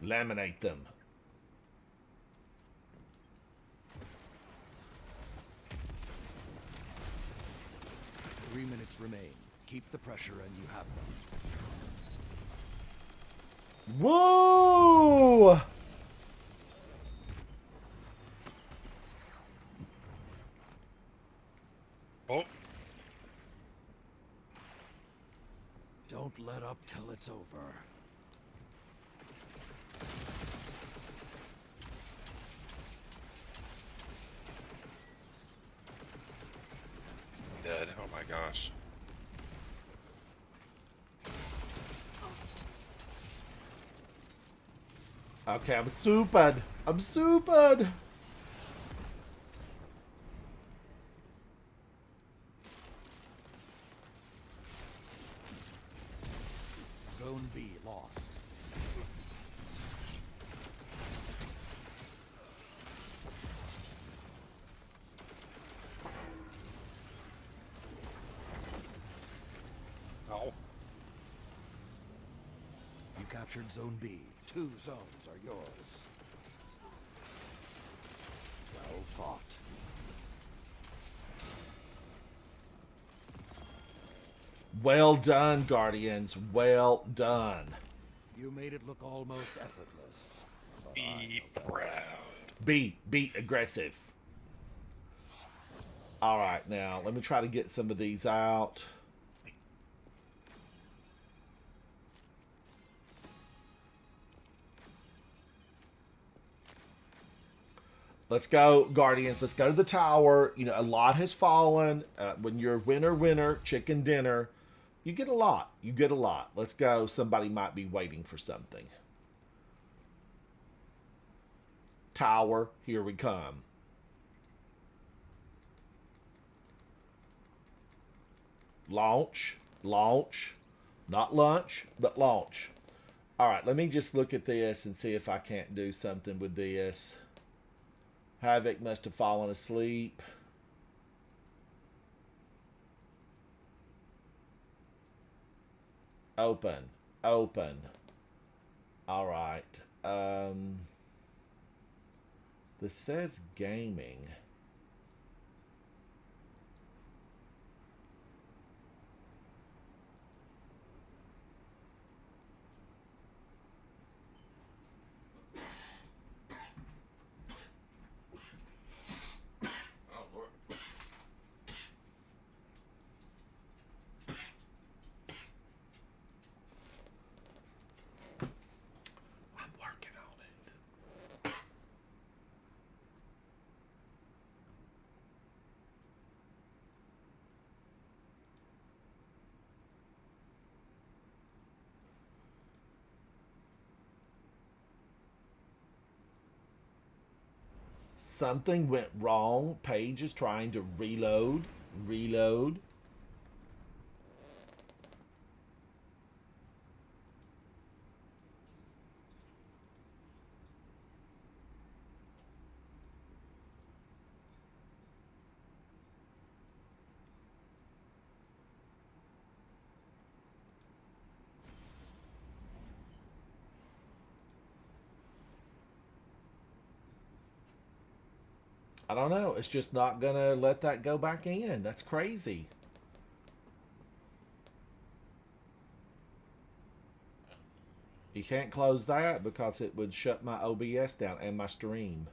Speaker 1: Laminate them.
Speaker 2: Three minutes remain. Keep the pressure and you have them.
Speaker 1: Woo!
Speaker 3: Oh,
Speaker 2: Don't let up till it's over.
Speaker 3: dead. Oh my gosh.
Speaker 1: Okay, I'm super. I'm super.
Speaker 2: Zone B lost.
Speaker 3: Oh.
Speaker 2: You captured Zone B. 2 zones are yours. Well fought.
Speaker 1: Well done, Guardians. Well done.
Speaker 2: You made it look almost effortless. But
Speaker 3: Be proud.
Speaker 1: Be aggressive. All right, now let me try to get some of these out. Let's go, Guardians. Let's go to the tower. You know, a lot has fallen. When you're winner, chicken dinner, you get a lot. You get a lot. Let's go. Somebody might be waiting for something. Tower, here we come. Launch. Not lunch, but launch. All right, let me just look at this and see if I can't do something with this. Havoc must have fallen asleep. Open. All right. This says gaming. Something went wrong. Page is trying to reload. I don't know. It's just not going to let that go back in. That's crazy. You can't close that because it would shut my OBS down and my stream.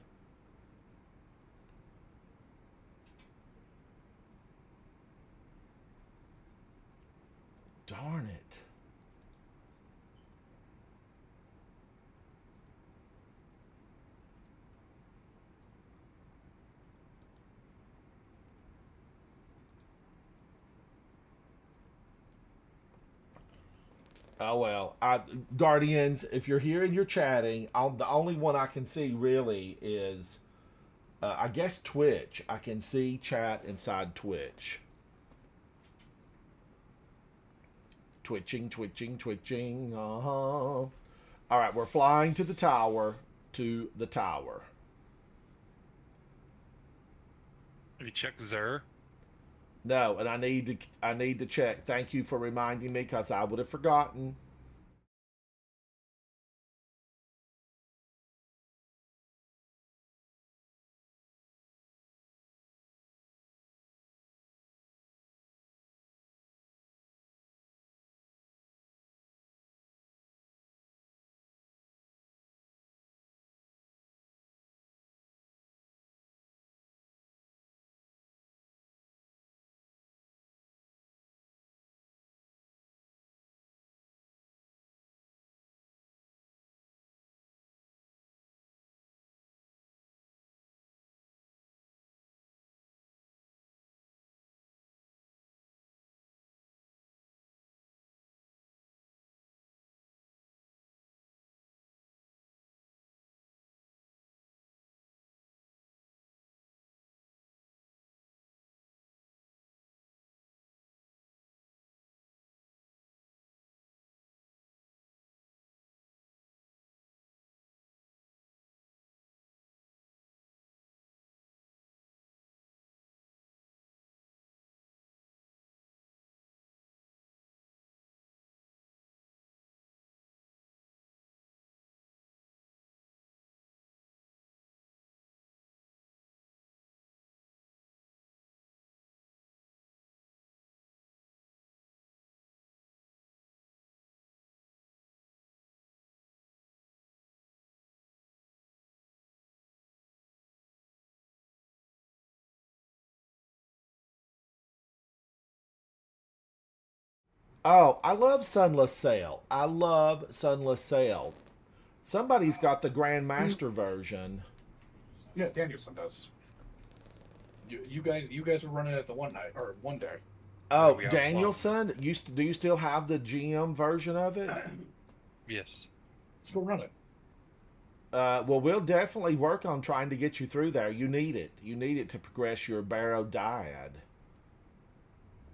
Speaker 1: Darn it. Oh well, Guardians. If you're here and you're chatting, the only one I can see really is, I guess Twitch. I can see chat inside Twitch. Twitching, twitching, twitching. Uh huh. All right, we're flying to the tower. To the tower.
Speaker 3: Have you checked Zer?
Speaker 1: No, and I need to check. Thank you for reminding me because I would have forgotten. Oh, I love Sunless Sail. I love Sunless Sail. Somebody's got the Grandmaster version.
Speaker 5: Yeah, Danielson does. You guys were running it the one night or one day.
Speaker 1: Oh,
Speaker 3: we have
Speaker 1: Danielson, do you still have the GM version of it?
Speaker 3: Yes.
Speaker 5: Let's go run it.
Speaker 1: Well, we'll definitely work on trying to get you through there. You need it. You need it to progress your Barrow Dyad.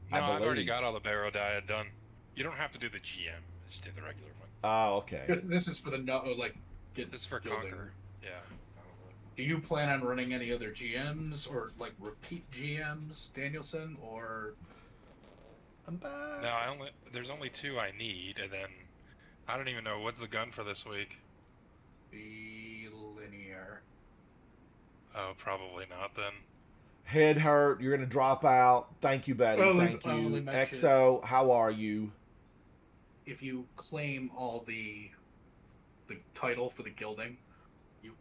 Speaker 3: No, I've already
Speaker 1: believe.
Speaker 3: got all the Barrow Diet done. You don't have to do the GM. Just do the regular one.
Speaker 1: Oh, okay.
Speaker 5: This is for the
Speaker 3: This is for
Speaker 5: building.
Speaker 3: Conqueror. Yeah. Probably.
Speaker 5: Do you plan on running any other GMs or like repeat GMs, Danielson, or?
Speaker 1: I'm back.
Speaker 3: No, there's only 2 I need, and then I don't even know what's the gun for this week.
Speaker 5: Be linear.
Speaker 3: Oh, probably not then.
Speaker 1: Head hurt. You're going to drop out. Thank you, buddy. Thank you. EXO, how are you?
Speaker 5: If you claim all the title for the gilding, you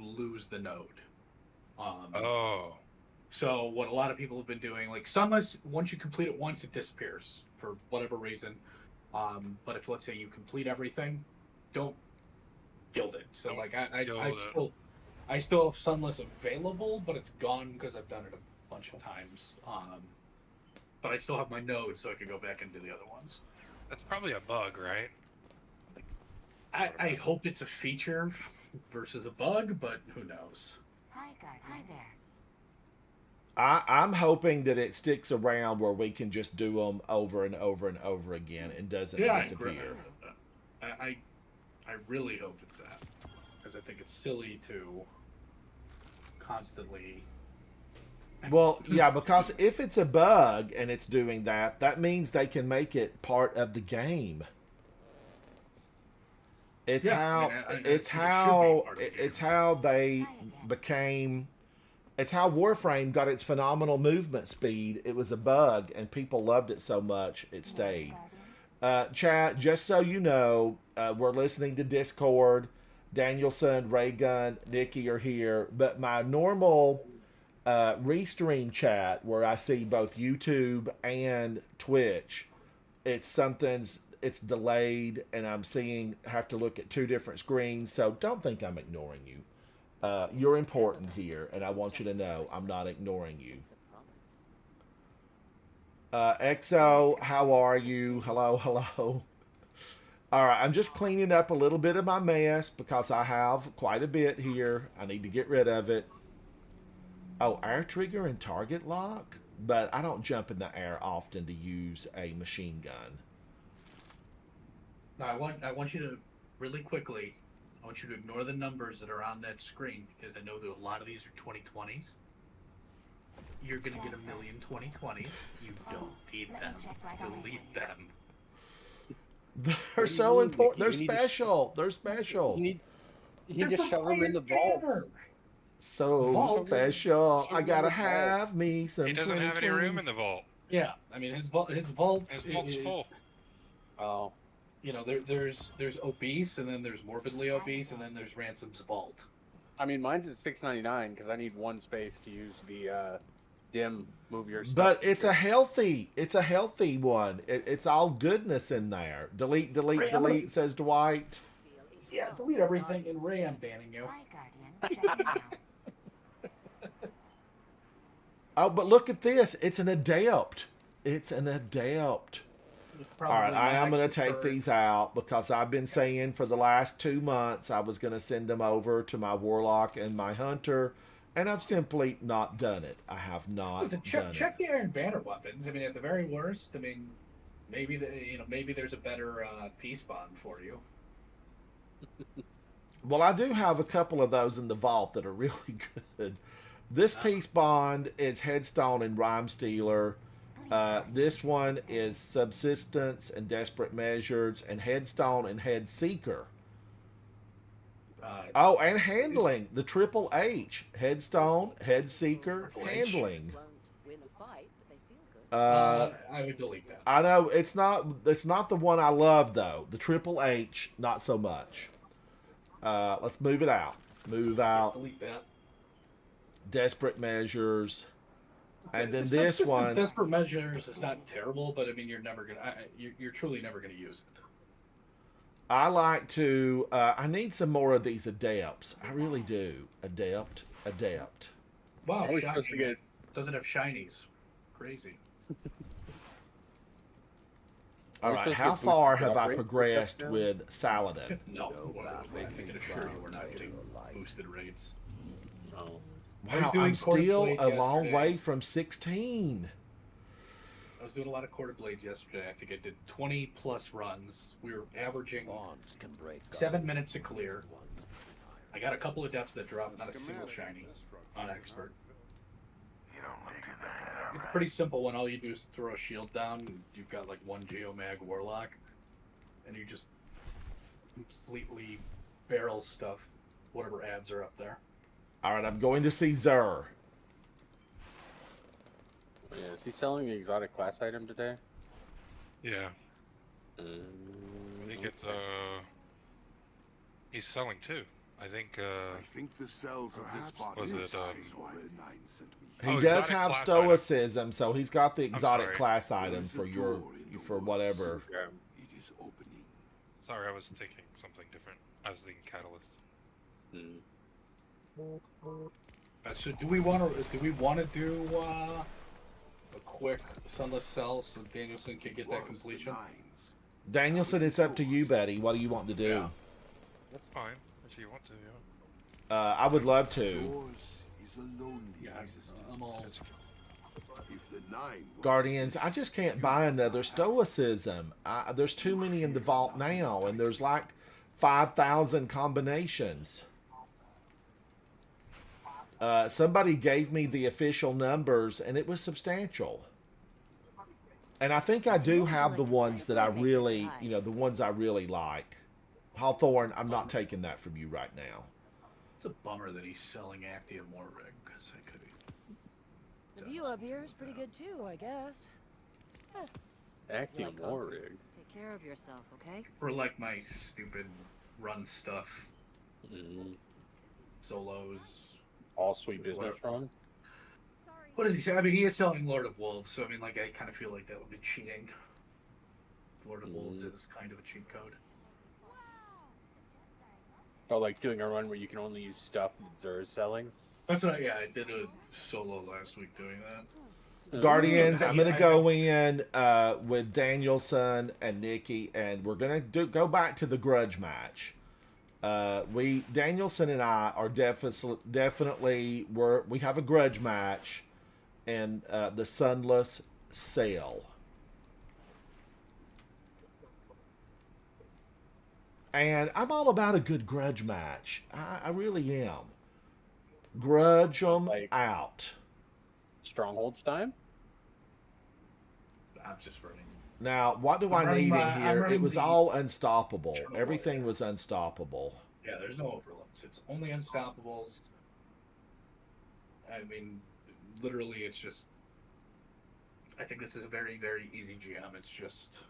Speaker 5: lose the node.
Speaker 3: Oh.
Speaker 5: So what a lot of people have been doing, like Sunless, once you complete it once, it disappears for whatever reason. But if let's say you complete everything, don't gild it. So like I still have Sunless available, but it's gone because I've done it a bunch of times. But I still have my node, so I could go back and do the other ones.
Speaker 3: That's probably a bug, right?
Speaker 5: I hope it's a feature versus a bug, but who knows?
Speaker 6: Hi there.
Speaker 1: I'm hoping that it sticks around where we can just do them over and over and over again and doesn't disappear.
Speaker 5: I really hope it's that, because I think it's silly to constantly.
Speaker 1: Well, yeah, because if it's a bug and it's doing that, that means they can make it part of the game. It's how they became. It's how Warframe got its phenomenal movement speed. It was a bug, and people loved it so much it stayed. Chat, just so you know, we're listening to Discord. Danielson, Raygun, Nikki are here, but my normal restream chat, where I see both YouTube and Twitch, it's delayed, and I'm have to look at 2 different screens. So don't think I'm ignoring you. You're important here, and I want you to know I'm not ignoring you. EXO, how are you? Hello, hello. All right, I'm just cleaning up a little bit of my mess because I have quite a bit here. I need to get rid of it. Oh, air trigger and target lock? But I don't jump in the air often to use a machine gun.
Speaker 5: Now, I want you to really quickly. I want you to ignore the numbers that are on that screen because I know that a lot of these are 2020s. You're gonna get a million 2020s. You don't need them. Delete them.
Speaker 1: They're so important. They're special. They're special.
Speaker 6: You need to shove them in the vault.
Speaker 1: So
Speaker 5: Vault.
Speaker 1: special.
Speaker 6: Shove
Speaker 1: I
Speaker 6: them
Speaker 1: gotta
Speaker 6: in the vault.
Speaker 1: have me some.
Speaker 3: He doesn't have any room in
Speaker 1: 2020s.
Speaker 3: the vault.
Speaker 5: Yeah, I mean his vault's
Speaker 3: His vault's full.
Speaker 6: Oh,
Speaker 5: You know, there's obese, and then there's morbidly obese, and then there's Ransom's vault.
Speaker 6: I mean, mine's at $6.99 because I need one space to use the dim move your stuff.
Speaker 1: But it's a healthy one. It's all goodness in there. Delete, delete,
Speaker 5: Ray,
Speaker 1: delete, says Dwight.
Speaker 5: Yeah, delete everything, and Ray, I'm banning you.
Speaker 1: Oh, but look at this. It's an adept. It's an adept. All right, I am going to take these out because I've been saying for the last 2 months I was going to send them over to my warlock and my hunter, and I've simply not done it. I have not
Speaker 5: Listen,
Speaker 1: done
Speaker 5: check
Speaker 1: it.
Speaker 5: the Iron Banner weapons. I mean, at the very worst, I mean, maybe maybe there's a better peace bond for you.
Speaker 1: Well, I do have a couple of those in the vault that are really good. This peace bond is Headstone and Rhyme Stealer. This one is Subsistence and Desperate Measures, and Headstone and Head Seeker. Oh, and Handling, the Triple H. Headstone, Head Seeker,
Speaker 5: Triple H.
Speaker 1: Handling.
Speaker 5: I would delete that.
Speaker 1: I know it's not the one I love though. The Triple H, not so much. Let's move it out. Move out.
Speaker 5: Delete that.
Speaker 1: Desperate Measures. And then
Speaker 5: The
Speaker 1: this
Speaker 5: Subsistence
Speaker 1: one,
Speaker 5: Desperate Measures is not terrible, but I mean, you're never gonna. You're truly never gonna use it.
Speaker 1: I like to. I need some more of these adepts. I really do. Adept.
Speaker 5: Wow,
Speaker 6: Always supposed to
Speaker 5: shiny.
Speaker 6: get-
Speaker 5: Doesn't have shinies. Crazy.
Speaker 1: All
Speaker 6: Are we
Speaker 1: right.
Speaker 6: supposed to
Speaker 1: How
Speaker 6: get
Speaker 1: far
Speaker 6: boosted
Speaker 1: have I
Speaker 6: upgrades
Speaker 1: progressed
Speaker 6: for
Speaker 1: with Saladin?
Speaker 5: No,
Speaker 2: No
Speaker 5: I
Speaker 2: bad
Speaker 5: can assure you we're not getting boosted rates.
Speaker 6: Oh.
Speaker 5: I was
Speaker 1: Wow,
Speaker 5: doing
Speaker 1: I'm still
Speaker 5: Court
Speaker 1: a
Speaker 5: Blade
Speaker 1: long
Speaker 5: yesterday.
Speaker 1: way from 16.
Speaker 5: I was doing a lot of Quarter Blades yesterday. I think I did 20 plus runs. We were averaging
Speaker 2: Bonds can break.
Speaker 5: 7 minutes to clear. I got a couple of depths that dropped, not a single shiny on Expert. It's pretty simple when all you do is throw a shield down, and you've got like one Geomag Warlock, and you just completely barrel stuff, whatever ads are up there.
Speaker 1: All right, I'm going to see Zur.
Speaker 6: Yeah, is he selling the exotic class item today?
Speaker 3: Yeah, I think it's he's selling too. I think
Speaker 7: I think the cells of this body
Speaker 3: was it,
Speaker 7: is why the nine sent me.
Speaker 1: He
Speaker 3: Oh,
Speaker 1: does
Speaker 3: exotic
Speaker 1: have
Speaker 3: class
Speaker 1: stoicism, so he's got the exotic
Speaker 3: sorry.
Speaker 1: class item
Speaker 7: There is
Speaker 1: for
Speaker 7: a
Speaker 1: your
Speaker 7: door in the
Speaker 1: for
Speaker 7: woods.
Speaker 1: whatever.
Speaker 6: Yeah.
Speaker 7: It is opening.
Speaker 3: sorry, I was thinking something different. I was thinking Catalyst.
Speaker 5: So do we want to do a quick Sunless Cell so Danielson can get that
Speaker 7: Was the
Speaker 5: completion?
Speaker 7: nines.
Speaker 1: Danielson, it's up to you, Betty. What do you want to do?
Speaker 5: Yeah.
Speaker 3: That's fine if you want to. Yeah.
Speaker 1: I would love to.
Speaker 7: Yours is a lonely
Speaker 5: Yeah,
Speaker 7: existence.
Speaker 5: I'm all.
Speaker 7: If the nine were
Speaker 1: Guardians,
Speaker 7: this,
Speaker 1: I just can't
Speaker 7: you
Speaker 1: buy
Speaker 7: would
Speaker 1: another
Speaker 7: have
Speaker 1: stoicism. There's too many in the vault now, and there's like 5,000 combinations. Somebody gave me the official numbers, and it was substantial. And I think I do have the ones that I really, the ones I really like. Hawthorne, I'm not taking that from you right now.
Speaker 5: It's a bummer that he's selling Actium Warrig because I could.
Speaker 8: The view up here is pretty good too, I guess.
Speaker 6: Acting
Speaker 8: Like
Speaker 6: more rig.
Speaker 8: Take care of yourself, okay?
Speaker 5: For like my stupid run stuff, solos.
Speaker 6: All sweet business run.
Speaker 5: What does he say? I mean, he is selling Lord of Wolves, so I mean, like, I kind of feel like that would be cheating. Lord of Wolves is kind of a cheat code.
Speaker 6: Oh, like doing a run where you can only use stuff that Zur is selling.
Speaker 5: That's what I did a solo last week doing that.
Speaker 1: Guardians, I'm gonna
Speaker 5: I-
Speaker 1: go in with Danielson and Nikki, and we're gonna go back to the grudge match. We Danielson and I are definitely we have a grudge match in the Sunless Cell, and I'm all about a good grudge match. I really am. Grudge them
Speaker 6: Like
Speaker 1: out.
Speaker 6: Strongholds time.
Speaker 5: I'm just running.
Speaker 1: Now, what do
Speaker 5: I'm
Speaker 1: I need in
Speaker 5: I'm
Speaker 1: here? It
Speaker 5: running
Speaker 1: was
Speaker 5: the
Speaker 1: all unstoppable.
Speaker 5: Eternal
Speaker 1: Everything
Speaker 5: Warrior.
Speaker 1: was unstoppable.
Speaker 5: Yeah, there's no overloads. It's only unstoppables. I mean, literally, it's just. I think this is a very, very easy GM. It's just.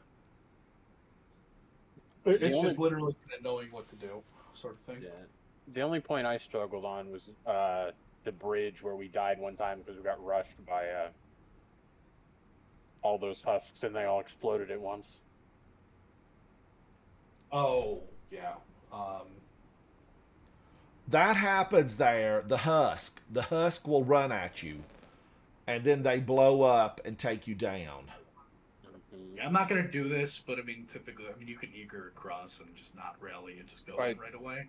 Speaker 5: It's just literally kind of knowing what to do, sort of thing.
Speaker 6: Yeah. The only point I struggled on was the bridge where we died one time because we got rushed by all those husks and they all exploded at once.
Speaker 5: Oh yeah.
Speaker 1: That happens there. The husk will run at you, and then they blow up and take you down.
Speaker 5: Yeah, I'm not gonna do this, but I mean, typically, you can eager across and just not rally and just go in right away.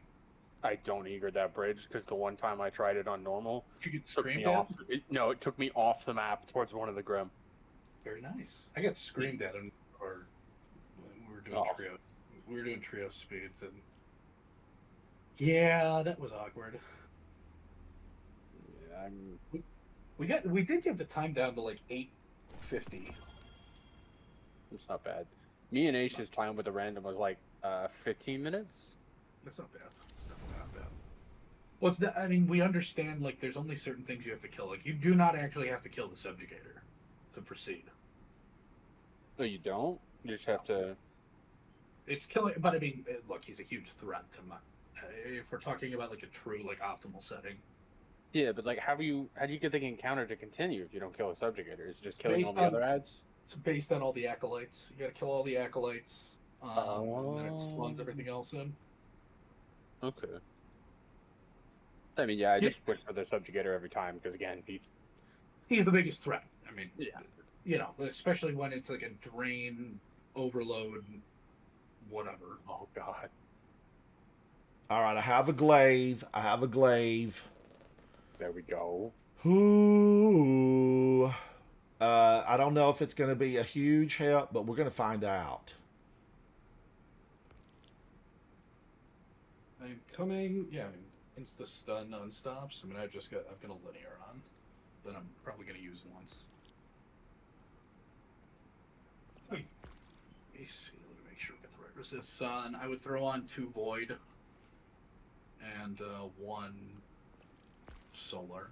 Speaker 6: I don't eager that bridge because the one time I tried it on normal,
Speaker 5: You get
Speaker 6: it took me
Speaker 5: screamed at.
Speaker 6: off. It took me off the map towards one of the Grim.
Speaker 5: Very nice. I got screamed at him, or when we were doing trio. We were doing trio speeds, and yeah, that was awkward.
Speaker 6: Yeah,
Speaker 5: we did get the time down to like 8:50.
Speaker 6: it's not bad. Me and Aisha's time with the random was like 15 minutes.
Speaker 5: That's not bad. It's not that bad. Well, it's that, I mean, we understand like there's only certain things you have to kill. Like you do not actually have to kill the subjugator to proceed.
Speaker 6: No, you don't. You just have to.
Speaker 5: It's killing, but I mean, look, he's a huge threat to my. If we're talking about like a true like optimal setting.
Speaker 6: Yeah, but like, how do you get the encounter to continue if you don't kill a subjugator? Is it just killing all
Speaker 5: Based
Speaker 6: the
Speaker 5: on-
Speaker 6: other ads?
Speaker 5: It's based on all the acolytes. You got to kill all the acolytes, and then it spawns everything else in.
Speaker 6: Okay. I mean, yeah, I just push for the subjugator every time because again,
Speaker 5: He's the biggest threat. I mean,
Speaker 6: yeah.
Speaker 5: You know, especially when it's like a drain, overload, whatever.
Speaker 6: Oh god.
Speaker 1: All right, I have a glaive.
Speaker 6: There we go.
Speaker 1: Ooh. I don't know if it's going to be a huge help, but we're going to find out.
Speaker 5: I'm coming. Yeah, I mean, insta stun non-stops. I mean, I've got a linear on that I'm probably going to use once. Let me see. Let me make sure we get the right resist on. I would throw on 2 void and 1 solar.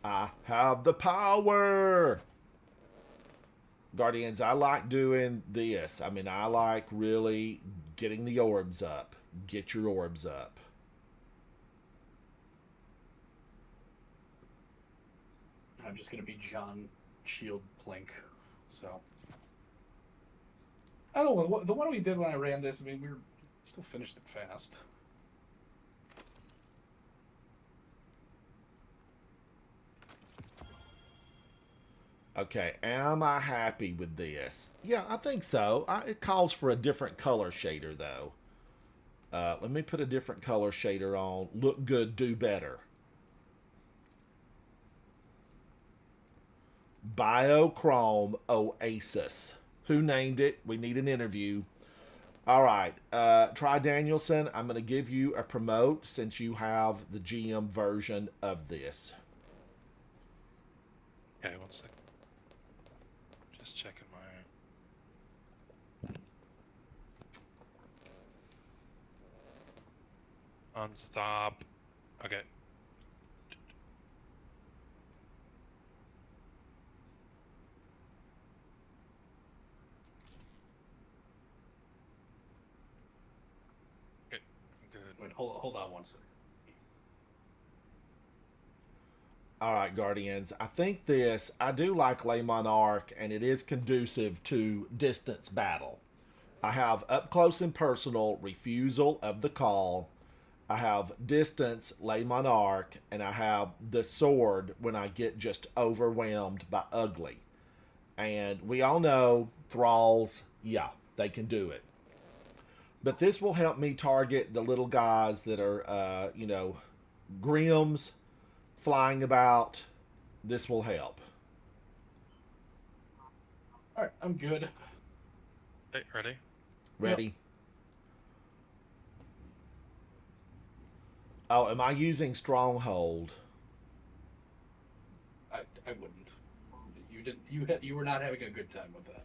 Speaker 1: I have the power. Guardians, I like doing this. I mean, I like really getting the orbs up. Get your orbs up.
Speaker 5: I'm just going to be John Shield Plink. So. I don't know. The one we did when I ran this, I mean, we still finished it fast.
Speaker 1: Okay, am I happy with this? Yeah, I think so. It calls for a different color shader, though. Let me put a different color shader on. Look good, do better. Biochrome Oasis. Who named it? We need an interview. All right, Try Danielson, I'm going to give you a promote since you have the GM version of this.
Speaker 3: Okay, 1 second. Just checking my unstop. Okay.
Speaker 5: Wait, hold on 1 second.
Speaker 1: All right, Guardians. I think this, I do like Le Monarch, and it is conducive to distance battle. I have up close and personal, refusal of the call. I have distance, Le Monarch, and I have the sword when I get just overwhelmed by ugly. And we all know thralls, yeah, they can do it. But this will help me target the little guys that are, grims flying about. This will help.
Speaker 5: All right, I'm good.
Speaker 3: Okay, ready?
Speaker 1: Ready?
Speaker 5: Yep.
Speaker 1: Oh, am I using Stronghold?
Speaker 5: I wouldn't. You didn't. You were not having a good time with that.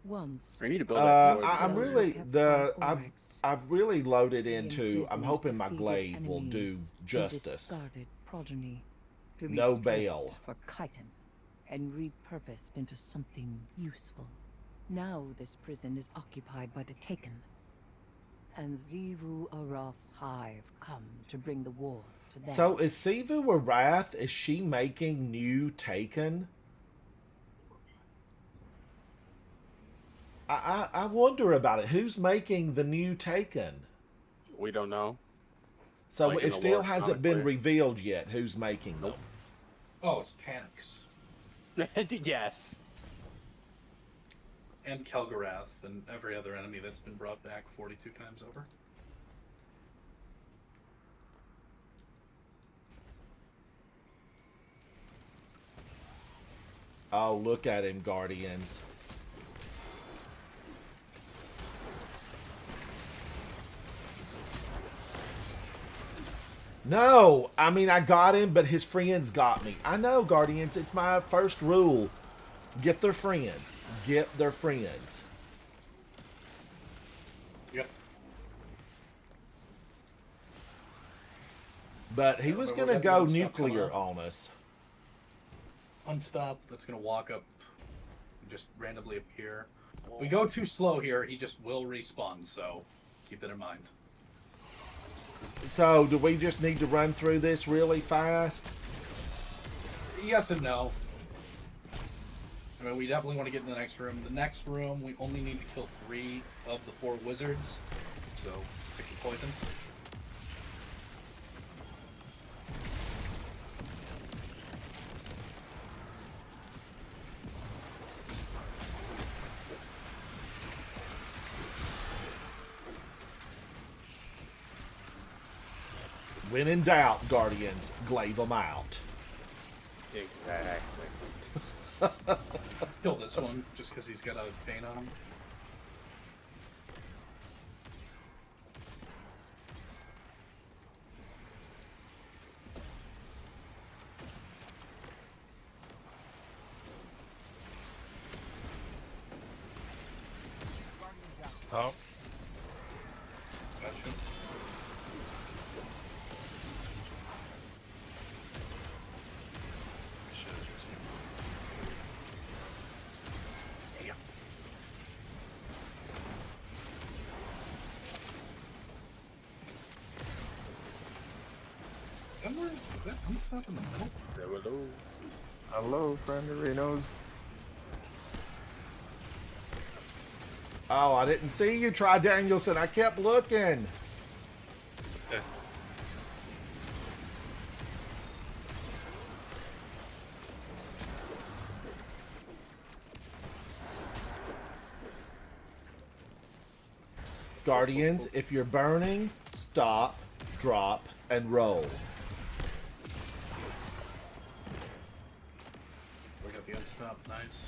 Speaker 8: Once.
Speaker 6: We need to build up swords.
Speaker 1: I'm
Speaker 8: Those
Speaker 1: really
Speaker 8: were kept
Speaker 1: the
Speaker 8: by
Speaker 1: I've
Speaker 8: orcs.
Speaker 1: I've really loaded
Speaker 8: The
Speaker 1: into. I'm
Speaker 8: imprisoned
Speaker 1: hoping my
Speaker 8: defeated
Speaker 1: glaive will do
Speaker 8: enemies and
Speaker 1: justice.
Speaker 8: discarded progeny to be
Speaker 1: No
Speaker 8: stripped
Speaker 1: bail.
Speaker 8: for chitin and repurposed into something useful. Now this prison is occupied by the Taken, and Zivu Aroth's hive come to bring the war to them.
Speaker 1: So is Sivu Arath? Is she making new Taken? I wonder about it. Who's making the new Taken?
Speaker 6: We don't know.
Speaker 1: So
Speaker 6: Like in
Speaker 1: it
Speaker 6: the
Speaker 1: still
Speaker 6: lore,
Speaker 1: hasn't
Speaker 6: not
Speaker 1: been
Speaker 6: clear.
Speaker 1: revealed yet who's making them.
Speaker 5: Oh, it's Tanix
Speaker 6: Yes.
Speaker 5: and Kelgarath and every other enemy that's been brought back 42 times over.
Speaker 1: Oh, look at him, Guardians. No, I mean, I got him, but his friends got me. I know, Guardians. It's my first rule. Get their friends. Get their friends.
Speaker 5: Yep.
Speaker 1: But he
Speaker 5: Yeah,
Speaker 1: was
Speaker 5: but
Speaker 1: going
Speaker 5: we're
Speaker 1: to
Speaker 5: gonna
Speaker 1: go
Speaker 5: get stuff coming
Speaker 1: nuclear
Speaker 5: up.
Speaker 1: on us.
Speaker 5: Unstop. That's gonna walk up and just randomly appear. If we go too slow here, he just will respawn. So keep that in mind.
Speaker 1: So, do we just need to run through this really fast?
Speaker 5: Yes and no. I mean, we definitely want to get in the next room. The next room, we only need to kill 3 of the 4 wizards. So, pick your poison.
Speaker 1: When in doubt, Guardians, glaive them out.
Speaker 6: Exactly.
Speaker 5: Let's kill this one, just because he's got a pain on him.
Speaker 3: Oh,
Speaker 5: Gotcha. Yeah. Somewhere? Is that unstop in the middle?
Speaker 6: Hello.
Speaker 9: Hello, friend Arenos.
Speaker 1: Oh, I didn't see you try Danielson. I kept looking.
Speaker 3: okay.
Speaker 1: Guardians, if you're burning, stop, drop, and roll.
Speaker 5: We got the unstop. Nice.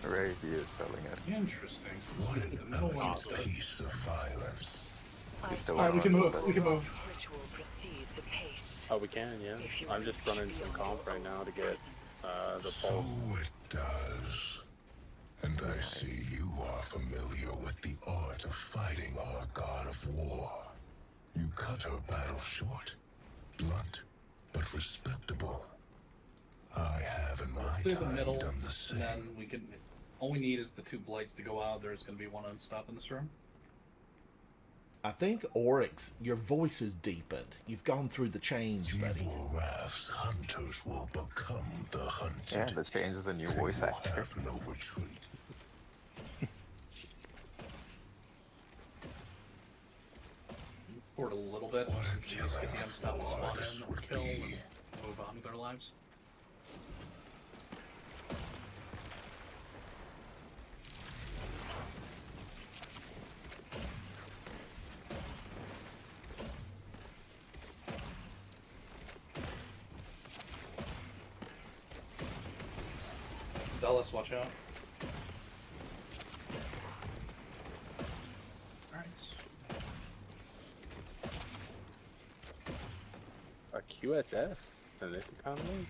Speaker 9: Arabia is selling it.
Speaker 5: Interesting. Since the middle one is
Speaker 7: piece of violence.
Speaker 9: You still
Speaker 5: Alright,
Speaker 9: want
Speaker 5: we
Speaker 9: to
Speaker 5: can
Speaker 9: run
Speaker 5: move.
Speaker 9: some
Speaker 5: We can
Speaker 9: Destiny?
Speaker 5: move.
Speaker 8: Ritual proceeds apace.
Speaker 6: Oh, we can, yeah. I'm just running some comp right now to get the
Speaker 10: So
Speaker 6: pulse.
Speaker 10: it does. And I see you are familiar with the art of fighting our god of war. You cut her battle short. Blunt, but respectable. I have in my
Speaker 5: Clear the
Speaker 10: time
Speaker 5: middle,
Speaker 10: done the
Speaker 5: and
Speaker 10: same.
Speaker 5: then we can. All we need is the 2 blights to go out. There's going to be 1 unstop in this room.
Speaker 1: I think Oryx, your voice is deepened. You've gone through the change, buddy.
Speaker 10: Evil Wrath's hunters will become the hunted.
Speaker 9: Yeah, this change is a new
Speaker 10: They
Speaker 9: voice
Speaker 10: will
Speaker 9: actor.
Speaker 10: have no retreat.
Speaker 5: Forward a little bit.
Speaker 10: What a
Speaker 5: Just get the
Speaker 10: killing
Speaker 5: unstop to
Speaker 10: floor
Speaker 5: spawn
Speaker 10: this
Speaker 5: in, and
Speaker 10: would
Speaker 5: kill,
Speaker 10: be.
Speaker 5: and move on with our lives. Zealous, watch out. Alright.
Speaker 6: A QSS in this economy?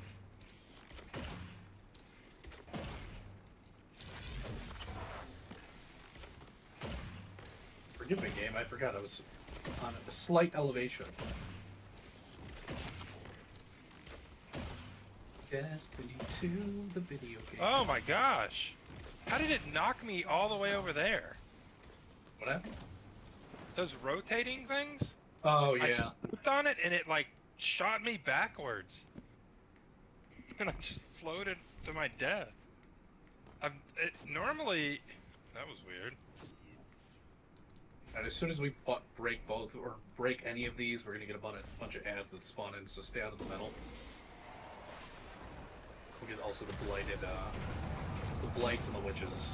Speaker 5: Forgive me, game. I forgot I was on a slight elevation. Destiny 2, the video game.
Speaker 3: Oh my gosh! How did it knock me all the way over there?
Speaker 5: What happened?
Speaker 3: Those rotating things?
Speaker 5: Oh,
Speaker 3: I
Speaker 5: yeah.
Speaker 3: slipped on it and it like shot me backwards. And I just floated to my death. Normally, that was weird.
Speaker 5: And as soon as we break both, or break any of these, we're going to get a bunch of ads that spawn in, so stay out of the middle. We'll get also the blighted, the blights and the witches.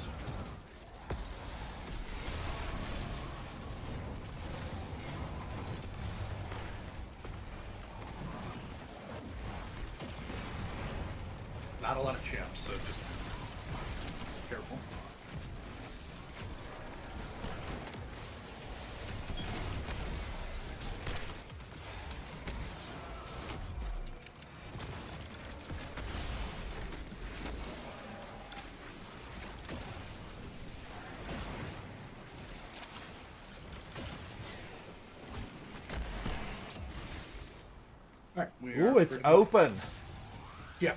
Speaker 5: Not a lot of champs, so just careful. Alright, we are
Speaker 1: Ooh, it's
Speaker 5: free to go.
Speaker 1: open.
Speaker 5: Yeah.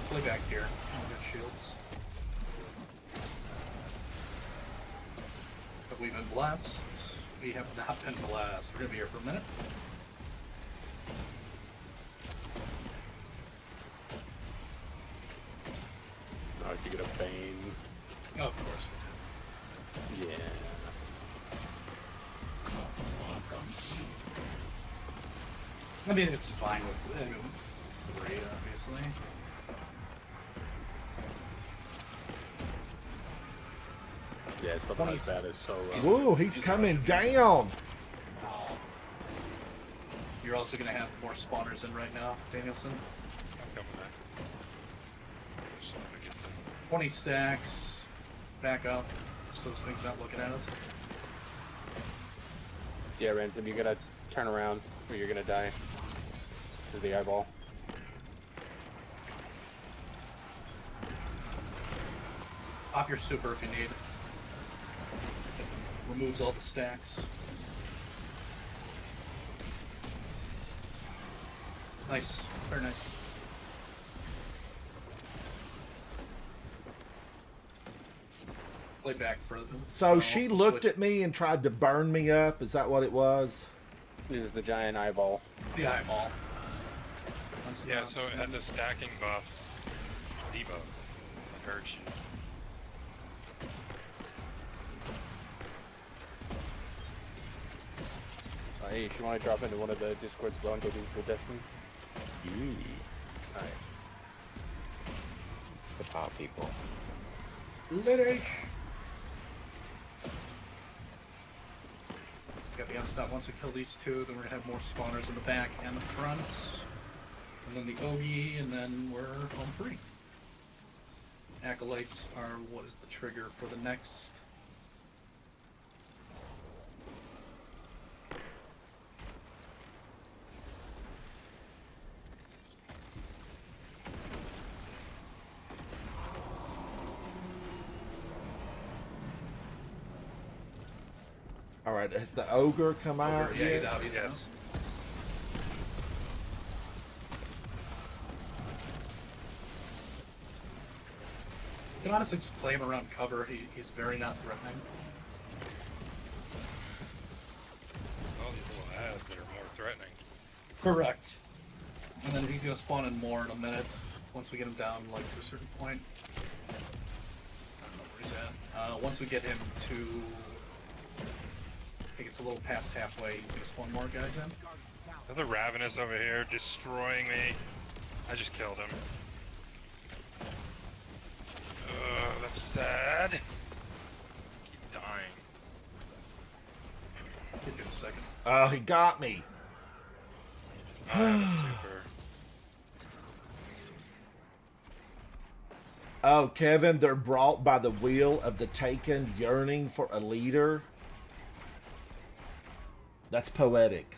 Speaker 5: Play back here. We got shields. Have we been blessed? We have not been blessed. We're gonna be here for a minute.
Speaker 6: Oh, you get a Bane.
Speaker 5: Oh, of course.
Speaker 6: Yeah.
Speaker 5: I mean, it's fine with 3, obviously.
Speaker 6: Yeah, it's not as bad as so.
Speaker 1: Woo, he's coming down.
Speaker 5: You're also gonna have more spawners in right now, Danielson.
Speaker 3: I'm coming back. Just wanted to get them.
Speaker 5: 20 stacks. Back up. So those things not looking at us.
Speaker 6: Yeah, Ransom, you gotta turn around or you're gonna die. To the eyeball.
Speaker 5: Pop your super if you need. It removes all the stacks. Nice. Very nice. Play back further.
Speaker 1: So she looked at me and tried to burn me up. Is that what it was?
Speaker 6: It is the giant eyeball.
Speaker 5: the eyeball.
Speaker 3: Yeah, so it has a stacking buff. Debuff. That hurts you.
Speaker 6: Hey, if you want to drop into one of the Discords, go and go do the Destiny.
Speaker 9: Alright. The top people.
Speaker 5: Litters. Got the unstop. Once we kill these 2, then we're gonna have more spawners in the back and the front. And then the OE, and then we're home free. acolytes are what is the trigger for the next.
Speaker 1: All right, has the ogre come out?
Speaker 5: Yeah,
Speaker 1: yet?
Speaker 5: he's out. He's
Speaker 3: Yes.
Speaker 5: You can honestly just play him around cover. He's very not threatening.
Speaker 3: All these little ads that are more threatening.
Speaker 5: Correct. And then he's gonna spawn in more in a minute. Once we get him down, like, to a certain point. I don't know where he's at. Once we get him to... I think it's a little past halfway, he's gonna spawn more guys in.
Speaker 3: Another Ravenous over here destroying me. I just killed him. That's sad. Keep dying.
Speaker 5: Give it a second.
Speaker 1: Oh, he got me.
Speaker 3: I have a super.
Speaker 1: Oh, Kevin, they're brought by the wheel of the taken, yearning for a leader. That's poetic.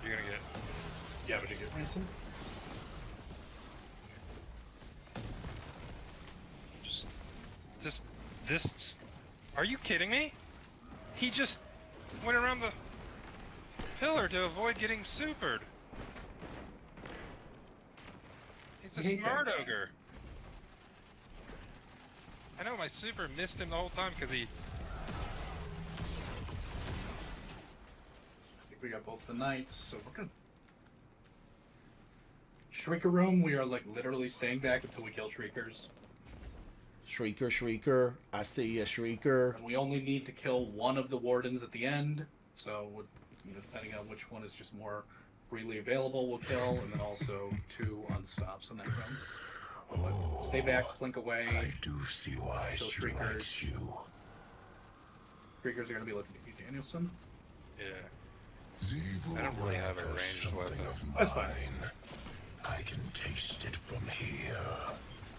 Speaker 3: You're gonna get.
Speaker 5: Yeah, but you get ransom.
Speaker 3: Just this. Are you kidding me? He just went around the pillar to avoid getting supered. He's a
Speaker 5: I hate
Speaker 3: smart
Speaker 5: that.
Speaker 3: ogre. I know my super missed him the whole time because he.
Speaker 5: I think we got both the knights, so we're good. Shrieker room, we are like literally staying back until we kill shriekers.
Speaker 1: Shrieker, shrieker. I see a shrieker.
Speaker 5: And we only need to kill one of the wardens at the end, so you know, depending on which one is just more freely available, we'll kill, and then also 2 unstops in that room. But stay back, plink away.
Speaker 10: I do see why
Speaker 5: Kill
Speaker 10: she
Speaker 5: shriekers.
Speaker 10: likes you.
Speaker 5: Shriekers are going to be looking at you, Danielson.
Speaker 3: Yeah.
Speaker 10: Zeevil
Speaker 3: I don't really have a
Speaker 10: has
Speaker 3: ranged
Speaker 10: something
Speaker 3: weapon.
Speaker 10: of
Speaker 5: That's fine.
Speaker 10: mine. I can taste it from here.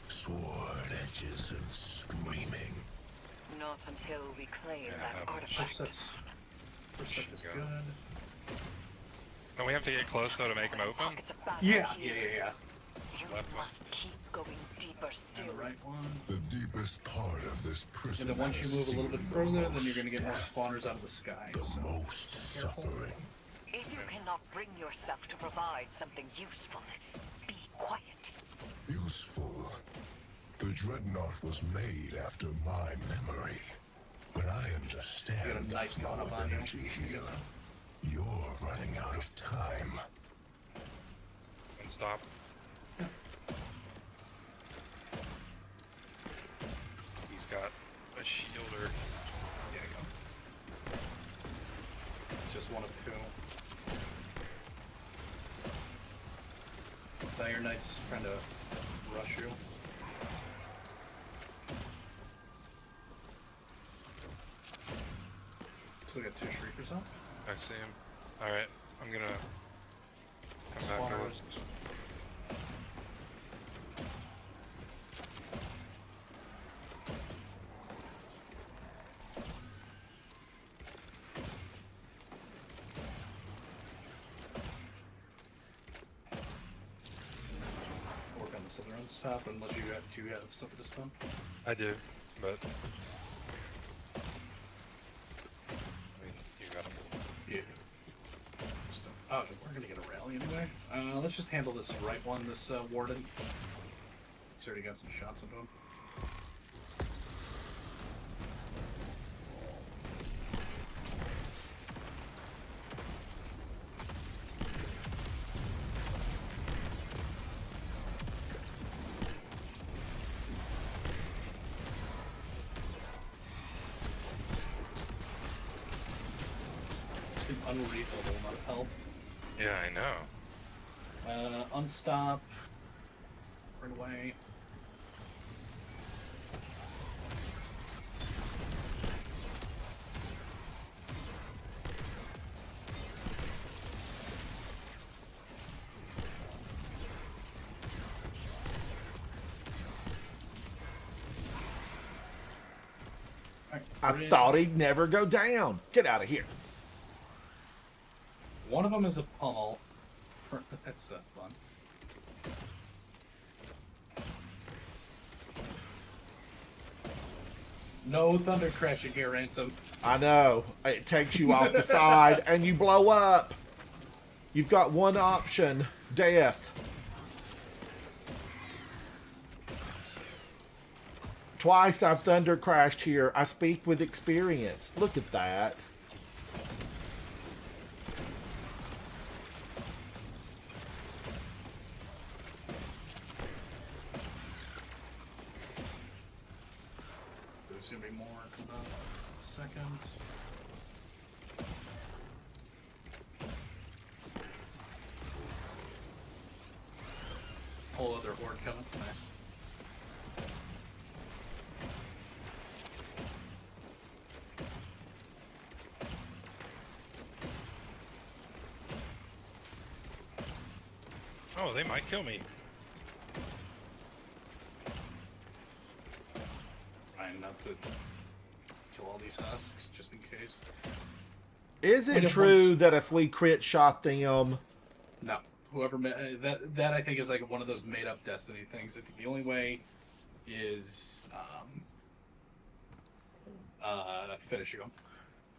Speaker 10: Sword edges and screaming.
Speaker 8: Not until we claim
Speaker 3: Yeah,
Speaker 8: that
Speaker 3: how much?
Speaker 8: artifact.
Speaker 5: First set is
Speaker 3: Go.
Speaker 5: good.
Speaker 3: Don't we have to get close though to make him open?
Speaker 8: Pockets of battle
Speaker 5: Yeah.
Speaker 8: here. You
Speaker 3: Left one.
Speaker 8: must keep going deeper
Speaker 5: And
Speaker 8: still.
Speaker 5: the right one.
Speaker 10: The deepest part of this prison.
Speaker 5: And then once you
Speaker 10: has
Speaker 5: move a little bit
Speaker 10: seen the
Speaker 5: further, then
Speaker 10: most
Speaker 5: you're going to get more
Speaker 10: death,
Speaker 5: spawners out of the sky.
Speaker 10: the
Speaker 5: So
Speaker 10: most
Speaker 5: careful.
Speaker 10: suffering.
Speaker 8: If you cannot bring yourself to provide something useful, be quiet.
Speaker 10: Useful. The dreadnought was made after my memory. But I
Speaker 5: You
Speaker 10: understand
Speaker 5: got a
Speaker 10: the
Speaker 5: knife
Speaker 10: flow
Speaker 5: going up
Speaker 10: of
Speaker 5: on you.
Speaker 10: energy here. You're running out of time.
Speaker 3: And stop. He's got a shielder.
Speaker 5: There you go. Just one of 2. Dire Knight's trying to rush you. Still got 2 shriekers up.
Speaker 3: I see him. Alright, I'm gonna come back over.
Speaker 5: Spawners. Work on this other unstop unless do you have something to stun?
Speaker 3: I do, but I mean, you got him.
Speaker 5: Yeah. Oh, we're gonna get a rally anyway. Let's just handle this right one, this warden. He's already got some shots into him. It's an unreasonable amount of health.
Speaker 3: Yeah, I know.
Speaker 5: Unstop. Run away.
Speaker 1: I thought he'd never go down. Get out of here.
Speaker 5: One of them is a pummel. That's fun. No thunder crashing here, Ransom.
Speaker 1: I know. It takes you off the side and you blow up. You've got one option. Death. Twice I've thunder crashed here. I speak with experience. Look at that.
Speaker 5: There's gonna be more in about a second. Whole other horde coming. Nice.
Speaker 3: Oh, they might kill me.
Speaker 5: Trying not to kill all these husks, just in case.
Speaker 1: Is it
Speaker 5: Wait,
Speaker 1: true
Speaker 5: once-
Speaker 1: that if we crit shot them...
Speaker 5: No. Whoever that I think is like one of those made up Destiny things. I think the only way is finishing them.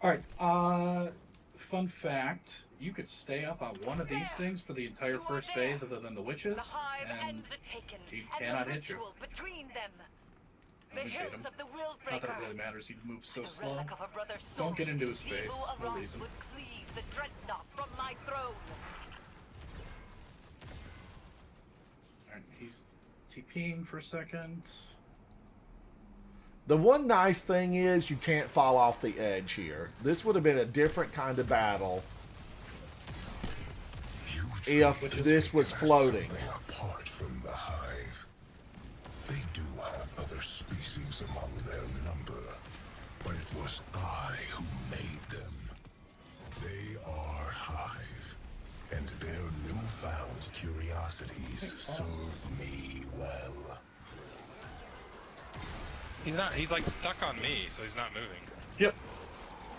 Speaker 5: All right. Fun fact: you could stay up on one of these things for the entire first phase, other than the witches, and he cannot hit you.
Speaker 11: The
Speaker 5: And we beat
Speaker 11: hilt
Speaker 5: him.
Speaker 11: of the will
Speaker 5: Not that it
Speaker 11: breaker.
Speaker 5: really matters. He moves so
Speaker 11: The
Speaker 5: slow.
Speaker 11: relic of a brother's
Speaker 5: Don't
Speaker 11: soul.
Speaker 5: get into his face.
Speaker 11: Zebu
Speaker 5: No
Speaker 11: Aras
Speaker 5: reason.
Speaker 11: would cleave the dreadnought from my throne.
Speaker 5: Alright, he's TPing for a second.
Speaker 1: The one nice thing is you can't fall off the edge here. This would have been a different kind of battle if this was floating.
Speaker 10: Apart from the hive, they do have other species among their number, but it was I who made them. They are hive, and their newfound curiosities serve me well.
Speaker 3: He's like stuck on me, so he's not moving.
Speaker 5: Yep.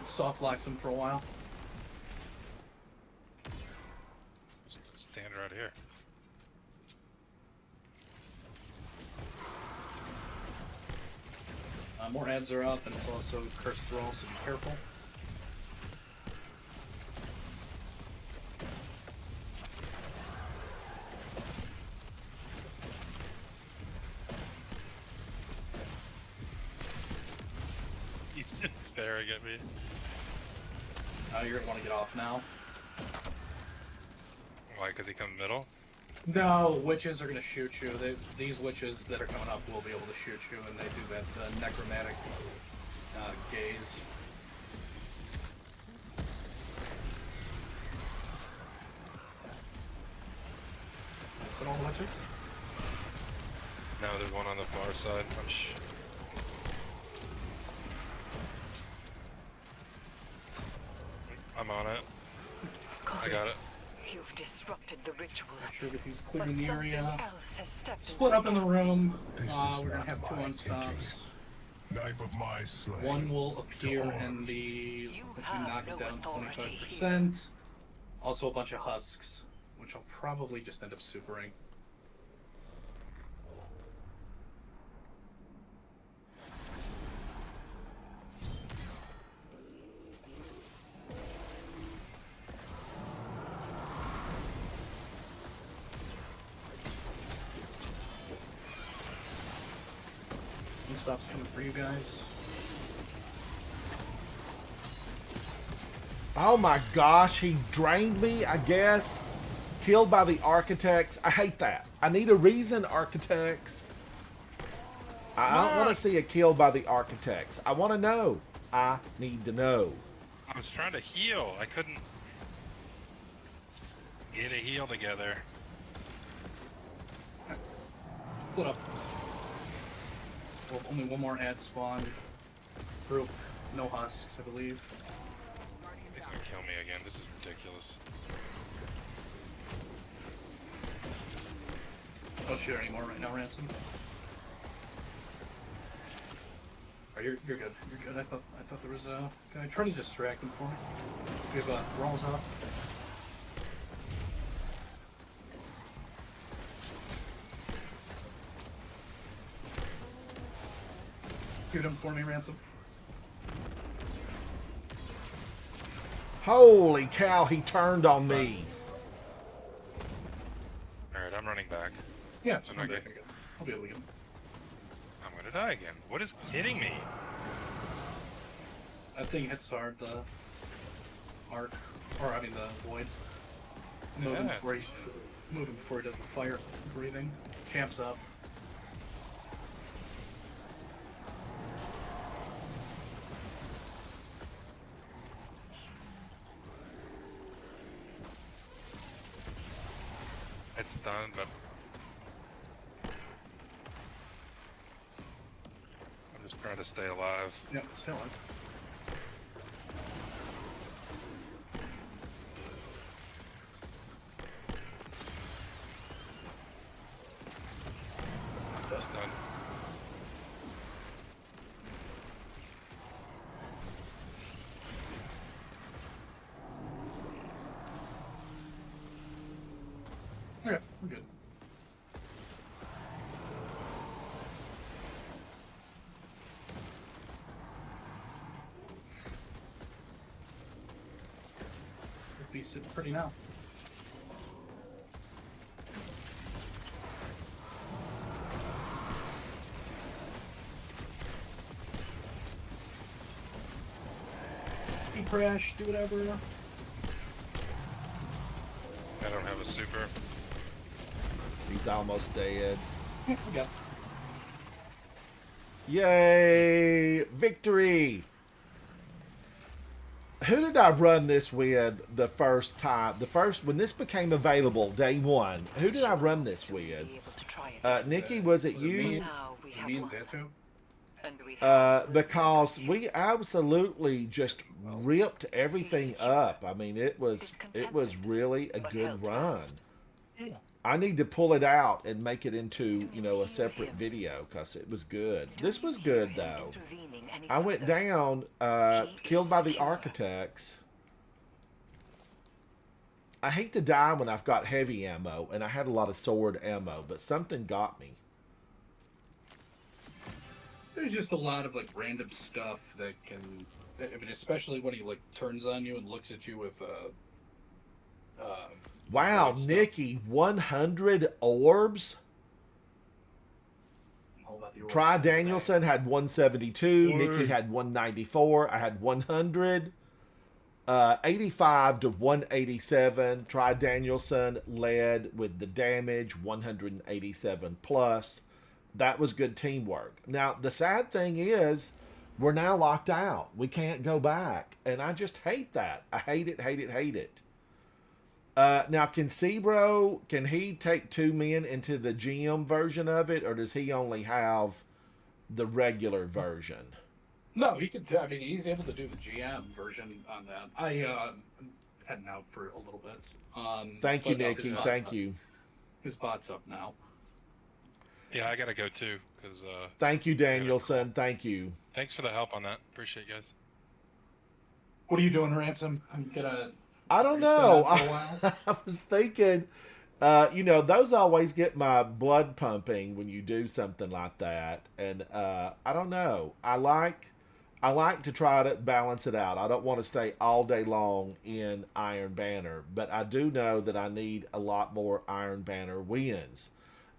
Speaker 5: Soft locks him for a while.
Speaker 3: Stand right here.
Speaker 5: More heads are up, and it's also Cursed Thrall, so be careful.
Speaker 3: He's staring at me.
Speaker 5: You're gonna want to get off now.
Speaker 3: Why? Because he comes middle?
Speaker 5: No, witches are gonna shoot you. These witches that are coming up will be able to shoot you, and they do that necromantic gaze. Is it all the witches?
Speaker 3: No, there's one on the far side. I'm on it. I got it.
Speaker 11: You've disrupted the ritual.
Speaker 5: Make sure that he's
Speaker 11: But
Speaker 5: clearing the
Speaker 11: something
Speaker 5: area.
Speaker 11: else has stepped
Speaker 5: Split up in the room.
Speaker 10: This is
Speaker 5: We're gonna
Speaker 10: not
Speaker 5: have two
Speaker 10: my
Speaker 5: unstops.
Speaker 10: Knife of my slaying.
Speaker 5: One will appear
Speaker 10: To
Speaker 5: in
Speaker 10: arms.
Speaker 5: the which we
Speaker 11: have
Speaker 5: knock it
Speaker 11: no
Speaker 5: down
Speaker 11: authority
Speaker 5: 25%. Also a bunch of husks, which I'll probably just end up supering. Stops coming for you guys.
Speaker 1: Oh my gosh, he drained me, I guess. Killed by the architects. I hate that. I need a reason, architects. I don't want to see a kill by the architects. I want to know. I need to know.
Speaker 3: I was trying to heal. I couldn't get a heal together.
Speaker 5: Split up. Well, only one more ad spawn. Group, no husks, I believe.
Speaker 3: He's gonna kill me again. This is ridiculous.
Speaker 5: Don't shoot anymore right now, Ransom. Oh, you're good. You're good. I thought there was a guy trying to distract him for me. We have rolls up. Shoot him for me, Ransom.
Speaker 1: Holy cow, he turned on me.
Speaker 3: Alright, I'm running back.
Speaker 5: Yeah,
Speaker 3: I'm not getting.
Speaker 5: I'll be able to get him.
Speaker 3: I'm gonna die again. What is hitting me?
Speaker 5: That thing hits hard, the arc, or I mean the void. Moving before he does the fire breathing. Champ's up.
Speaker 3: It's done, but I'm just trying to stay alive.
Speaker 5: Yep, stay alive.
Speaker 3: It's done.
Speaker 5: Okay, we're good. It'd be sitting pretty now. Crash, do whatever.
Speaker 3: I don't have a super.
Speaker 1: He's almost dead.
Speaker 5: We got.
Speaker 1: Yay! Victory! Who did I run this with the first time? When this became available, day one. Who did I run this with? Nikki, was it you?
Speaker 5: Me and Xantu?
Speaker 1: Because we absolutely just ripped everything up. I mean, it was really a good run. I need to pull it out and make it into, a separate video because it was good. This was good though. I went down, killed by the architects. I hate to die when I've got heavy ammo, and I had a lot of sword ammo, but something got me.
Speaker 5: There's just a lot of random stuff that can. I mean, especially when he turns on you and looks at you with
Speaker 1: Wow, Nikki, 100 orbs. Try Danielson had 172. Nikki had 194. I had 100. 85 to 187. Try Danielson led with the damage, 187 plus. That was good teamwork. Now, the sad thing is, we're now locked out. We can't go back. And I just hate that. I hate it, hate it, hate it. Now, can he take 2 men into the GM version of it, or does he only have the regular version?
Speaker 5: No, he can. I mean, he's able to do the GM version on that. I heading out for a little bit.
Speaker 1: Thank you, Nikki. Thank you.
Speaker 5: His bot's up now.
Speaker 3: Yeah, I gotta go too, because
Speaker 1: thank you, Danielson. Thank you.
Speaker 3: Thanks for the help on that. Appreciate you guys.
Speaker 5: What are you doing, Ransom? I'm gonna.
Speaker 1: I don't know. I was thinking, those always get my blood pumping when you do something like that, and I don't know. I like to try to balance it out. I don't want to stay all day long in Iron Banner, but I do know that I need a lot more Iron Banner wins.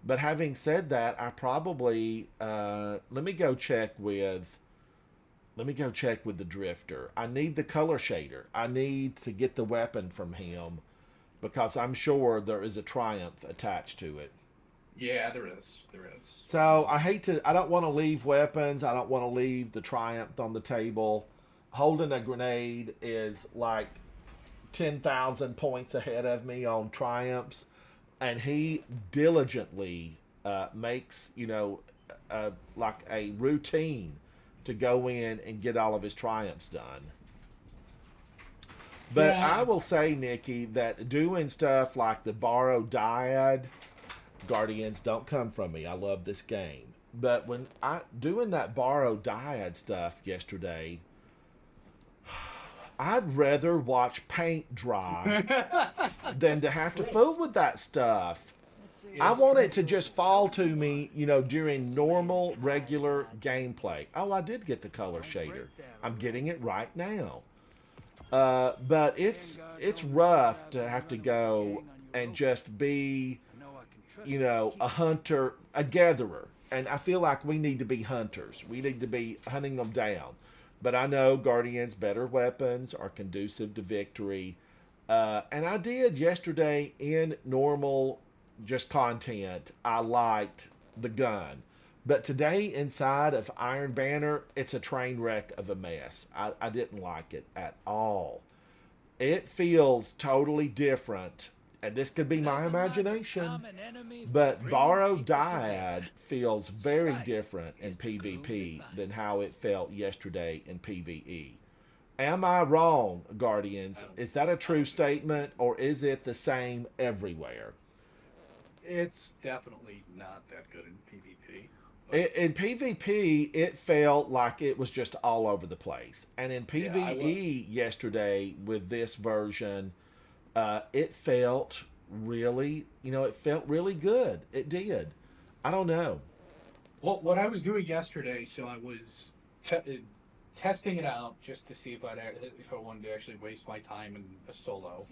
Speaker 1: But having said that, I probably let me go check with the Drifter. I need the color shader. I need to get the weapon from him because I'm sure there is a triumph attached to it.
Speaker 5: Yeah, there is. There is.
Speaker 1: So I don't want to leave weapons. I don't want to leave the triumph on the table. Holding a grenade is like 10,000 points ahead of me on triumphs. And he diligently makes, like a routine to go in and get all of his triumphs done. But yeah. I will say, Nikki, that doing stuff like the borrow dyad, Guardians, don't come from me. I love this game. But when I doing that borrowed dyad stuff yesterday, I'd rather watch paint dry than to have to fool with that stuff. I want it to just fall to me, during normal, regular gameplay. Oh, I did get the color shader. I'm getting it right now. But it's rough to have to go and just be, a hunter, a gatherer. And I feel like we need to be hunters. We need to be hunting them down. But I know Guardian's better weapons are conducive to victory. And I did yesterday in normal just content. I liked the gun. But today inside of Iron Banner, it's a train wreck of a mess. I didn't like it at all. It feels totally different. And this could be my imagination. But Borrowed Dyad feels very different in PvP than how it felt yesterday in PvE. Am I wrong, Guardians? Is that a true statement, or is it the same everywhere?
Speaker 5: It's definitely not that good in PvP.
Speaker 1: In PvP, it felt like it was just all over the place. And in PvE yesterday with this version, it felt really, it felt really good. It did. I don't know.
Speaker 5: Well, what I was doing yesterday, so I was testing it out just to see if I wanted to actually waste my time in a solo.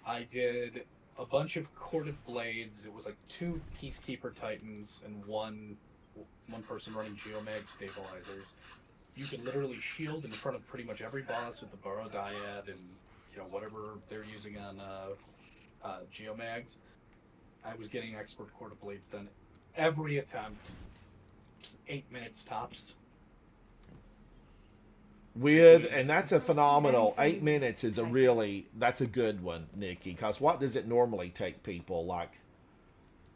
Speaker 5: I did a bunch of corded blades. It was like 2 Peacekeeper Titans and one person running Geomag stabilizers. You could literally shield in front of pretty much every boss with the Borrowed Dyad and whatever they're using on Geomags. I was getting expert corded blades done every attempt. 8 minutes tops.
Speaker 1: And that's a phenomenal 8 minutes is that's a good one, Nikki, because what does it normally take people? Like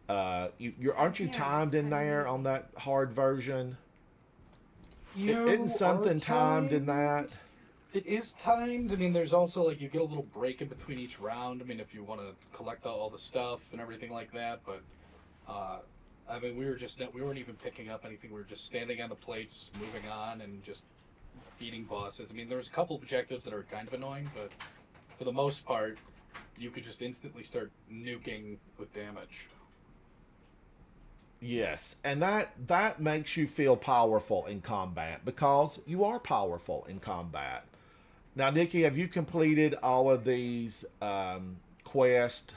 Speaker 1: aren't you timed in there on that hard version? Isn't something timed in that?
Speaker 5: It is timed. I mean, there's also like you get a little break in between each round. I mean, if you want to collect all the stuff and everything like that. But I mean, we weren't even picking up anything. We were just standing on the plates, moving on, and just beating bosses. I mean, there was a couple objectives that are kind of annoying, but for the most part, you could just instantly start nuking with damage.
Speaker 1: Yes, and that makes you feel powerful in combat because you are powerful in combat. Now, Nikki, have you completed all of these quests?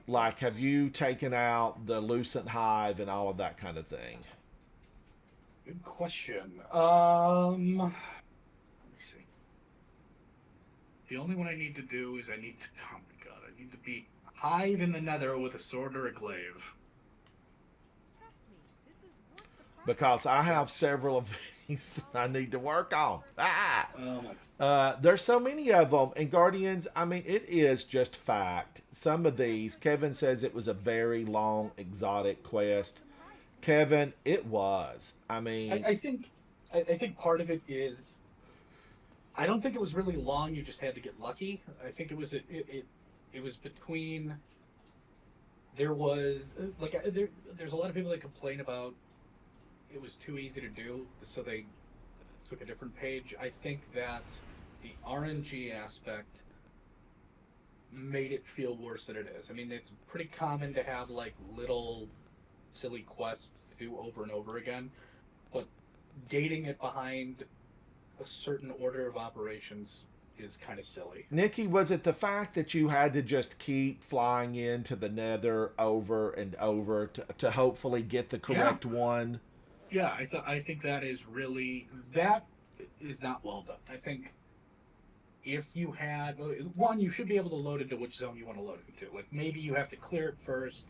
Speaker 1: Like, have you taken out the Lucent Hive and all of that kind of thing?
Speaker 5: Good question. Let me see. The only one I need to do is oh my god, I need to beat Hive in the Nether with a sword or a glaive.
Speaker 1: Because I have several of these I need to work on.
Speaker 5: Oh my.
Speaker 1: There's so many of them. And Guardians, I mean, it is just fact. Some of these, Kevin says it was a very long exotic quest. Kevin, it was. I mean,
Speaker 5: I think part of it is, I don't think it was really long. You just had to get lucky. I think it was between. There's a lot of people that complain about it was too easy to do, so they took a different page. I think that the RNG aspect made it feel worse than it is. I mean, it's pretty common to have like little silly quests to do over and over again, but gating it behind a certain order of operations is kind of silly.
Speaker 1: Nikki, was it the fact that you had to just keep flying into the Nether over and over to hopefully get the correct one?
Speaker 5: Yeah, I think that is not well done. I think if you had one, you should be able to load into which zone you want to load into. Like maybe you have to clear it first,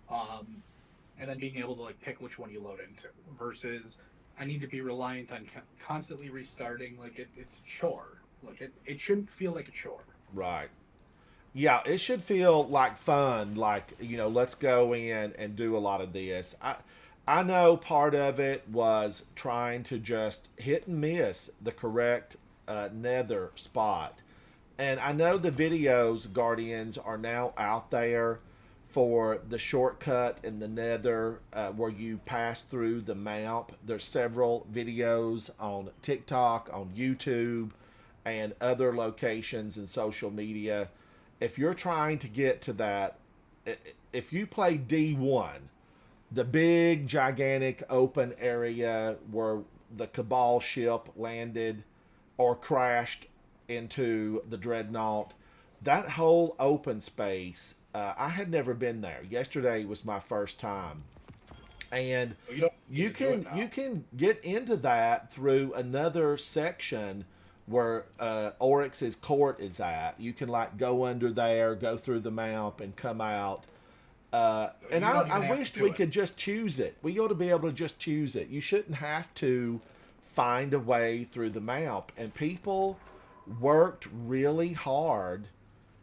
Speaker 5: and then being able to like pick which one you load into. Versus, I need to be reliant on constantly restarting. Like it's a chore. Like it shouldn't feel like a chore.
Speaker 1: Right. Yeah, it should feel like fun. Like let's go in and do a lot of this. I know part of it was trying to just hit and miss the correct Nether spot. And I know the videos, Guardians, are now out there for the shortcut in the nether where you pass through the map. There's several videos on TikTok, on YouTube, and other locations in social media. If you're trying to get to that, if you play D1, the big, gigantic open area where the Cabal ship landed or crashed into the Dreadnought, that whole open space, I had never been there. Yesterday was my first time. And you can get into that through another section where Oryx's court is at. You can like go under there, go through the map, and come out. And I wished we could just choose it. We ought to be able to just choose it. You shouldn't have to find a way through the map. And people worked really hard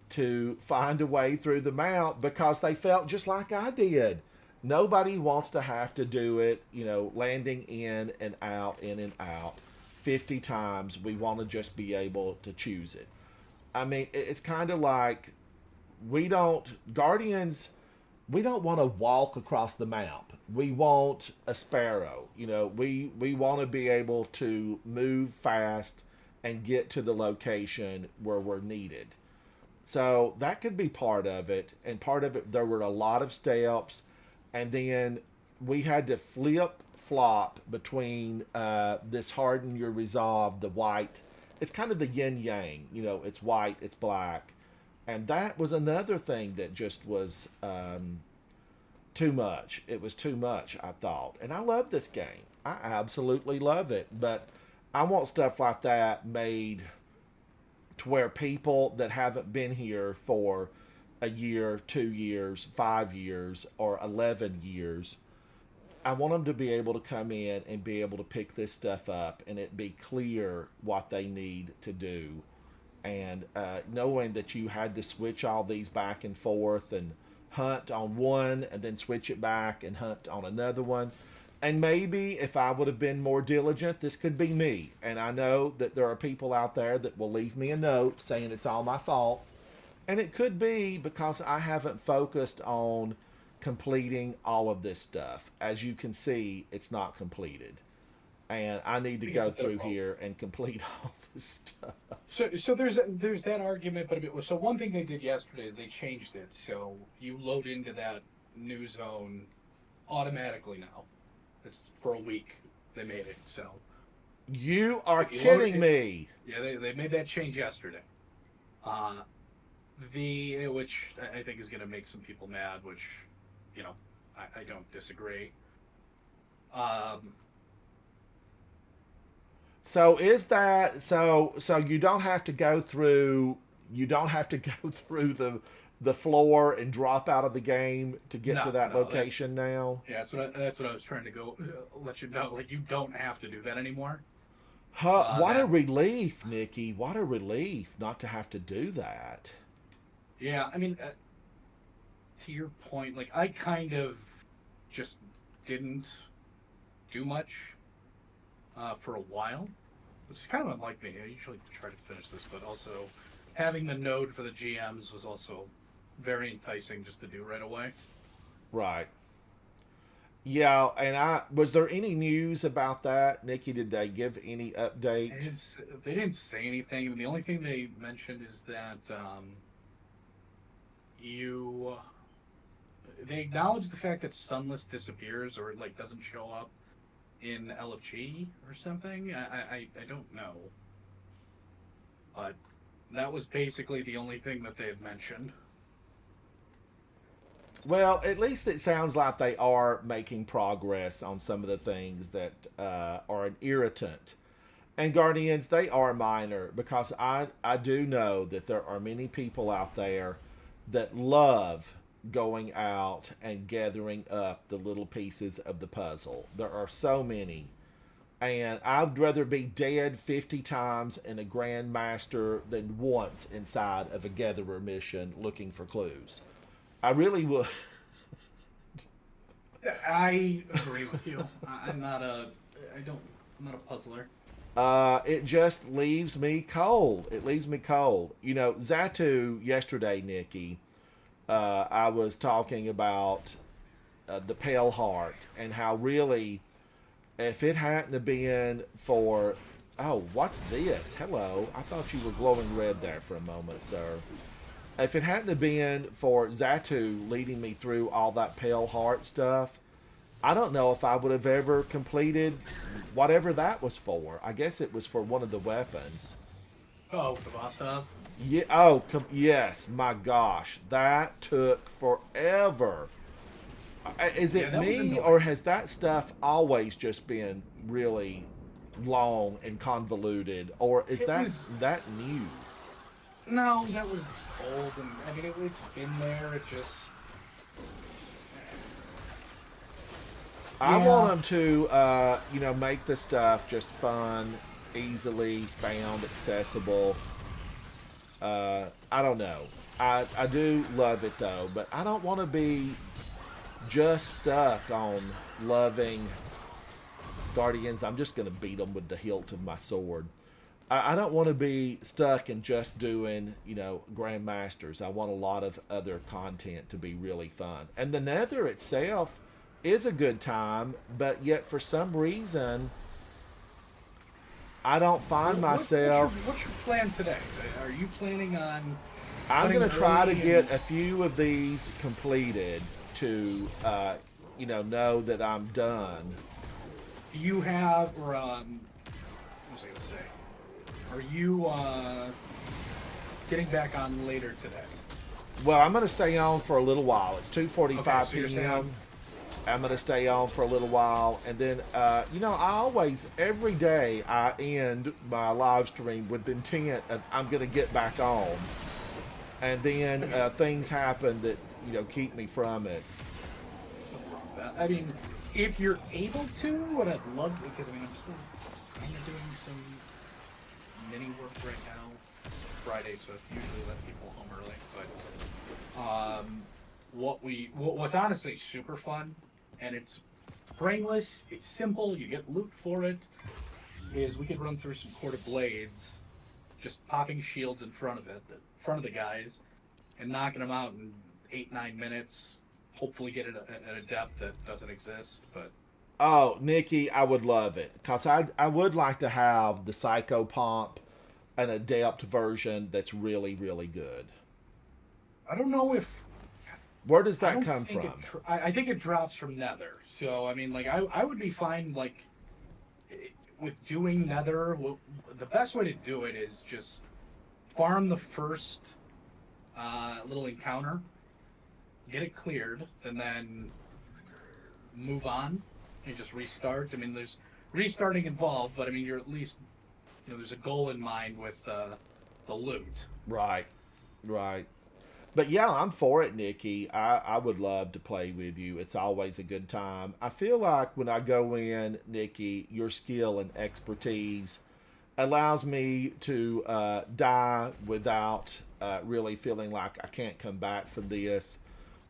Speaker 1: to find a way through the map because they felt just like I did. Nobody wants to have to do it, landing in and out 50 times. We want to just be able to choose it. I mean, it's kind of like Guardians, we don't want to walk across the map. We want a sparrow. We want to be able to move fast and get to the location where we're needed. So that could be part of it. And part of it, there were a lot of steps. And then we had to flip-flop between this harden your resolve, the white. It's kind of the yin-yang. It's white, it's black. And that was another thing that just was too much. It was too much, I thought. And I love this game. I absolutely love it. But I want stuff like that made to where people that haven't been here for a year, 2 years, 5 years, or 11 years, I want them to be able to come in and be able to pick this stuff up and it be clear what they need to do. And knowing that you had to switch all these back and forth and hunt on one and then switch it back and hunt on another one. And maybe if I would have been more diligent, this could be me. And I know that there are people out there that will leave me a note saying it's all my fault. And it could be because I haven't focused on completing all of this stuff. As you can see, it's not completed. And I need to go through here and complete all this stuff.
Speaker 5: So there's that argument, but so one thing they did yesterday is they changed it. So you load into that new zone automatically now. It's for a week they made it. So
Speaker 1: you are kidding me.
Speaker 5: Yeah, they made that change yesterday. Which I think is going to make some people mad, which, I don't disagree.
Speaker 1: So is that so you don't have to go through the floor and drop out of the game to get to that location now?
Speaker 5: Yeah, that's what I was trying to let you know. Like, you don't have to do that anymore.
Speaker 1: What a relief, Nikki. What a relief not to have to do that.
Speaker 5: Yeah, I mean, to your point, like, I kind of just didn't do much for a while, which is kind of unlike me. I usually try to finish this, but also having the node for the GMs was also very enticing just to do right away.
Speaker 1: Right. Yeah, and was there any news about that, Nikki? Did they give any update?
Speaker 5: They didn't say anything. I mean, the only thing they mentioned is that they acknowledge the fact that Sunless disappears or like doesn't show up in LFG or something. I don't know, but that was basically the only thing that they had mentioned.
Speaker 1: Well, at least it sounds like they are making progress on some of the things that are an irritant. And Guardians, they are minor, because I do know that there are many people out there that love going out and gathering up the little pieces of the puzzle. There are so many. And I'd rather be dead 50 times in a Grandmaster than once inside of a Gatherer mission looking for clues. I really would.
Speaker 5: I agree with you. I'm not a puzzler.
Speaker 1: It just leaves me cold. It leaves me cold. Zatu yesterday, Nikki, I was talking about the Pale Heart and how really, if it hadn't have been for, oh, what's this? Hello, I thought you were glowing red there for a moment, sir. If it hadn't have been for Zatu leading me through all that Pale Heart stuff, I don't know if I would have ever completed whatever that was for. I guess it was for one of the weapons.
Speaker 5: Oh, the boss stuff.
Speaker 1: Yeah. Oh, yes. My gosh, that took forever. Is it
Speaker 5: that was
Speaker 1: me,
Speaker 5: annoying.
Speaker 1: or has that stuff always just been really long and convoluted, or is
Speaker 5: It
Speaker 1: that
Speaker 5: was-
Speaker 1: that new?
Speaker 5: No, that was old, and I mean it's been there. It just
Speaker 1: I
Speaker 5: Yeah.
Speaker 1: want them to, make the stuff just fun, easily found, accessible. I don't know. I do love it though, but I don't want to be just stuck on loving Guardians. I'm just going to beat them with the hilt of my sword. I don't want to be stuck in just doing, Grandmasters. I want a lot of other content to be really fun. And the Nether itself is a good time, but yet for some reason, I don't find myself.
Speaker 5: What's your plan today? Are you planning on?
Speaker 1: I'm
Speaker 5: putting
Speaker 1: going to try to
Speaker 5: early
Speaker 1: get
Speaker 5: and-
Speaker 1: a few of these completed to, know that I'm done.
Speaker 5: Do you have, or what was I gonna say? Are you getting back on later today?
Speaker 1: Well, I'm going to stay on for a little while. It's 2:45
Speaker 5: Okay, so you're staying
Speaker 1: p.m.
Speaker 5: on.
Speaker 1: I'm going to stay on for a little while. And then, I always, every day, I end my live stream with the intent of I'm going to get back on. And then things happen that, keep me from it.
Speaker 5: Something wrong with that. I mean, if you're able to, what I'd love, because I'm still kind of doing some mini work right now. It's Friday, so I usually let people home early. But what's honestly super fun, and it's brainless, it's simple, you get loot for it, is we could run through some Court of Blades, just popping shields in front of the guys, and knocking them out in 8-9 minutes. Hopefully get it at a depth that doesn't exist, but
Speaker 1: Oh, Nikki, I would love it. Because I would like to have the Psycho Pomp, an adept version that's really, really good.
Speaker 5: I don't know if
Speaker 1: Where does
Speaker 5: I
Speaker 1: that
Speaker 5: don't
Speaker 1: come
Speaker 5: think
Speaker 1: from?
Speaker 5: I think it drops from Nether. So I mean, like I would be fine with doing Nether. The best way to do it is just farm the first little encounter, get it cleared, and then move on and just restart. I mean, there's restarting involved, but I mean, you're at least there's a goal in mind with the loot.
Speaker 1: Right. But yeah, I'm for it, Nikki. I would love to play with you. It's always a good time. I feel like when I go in, Nikki, your skill and expertise allows me to die without really feeling like I can't come back from this.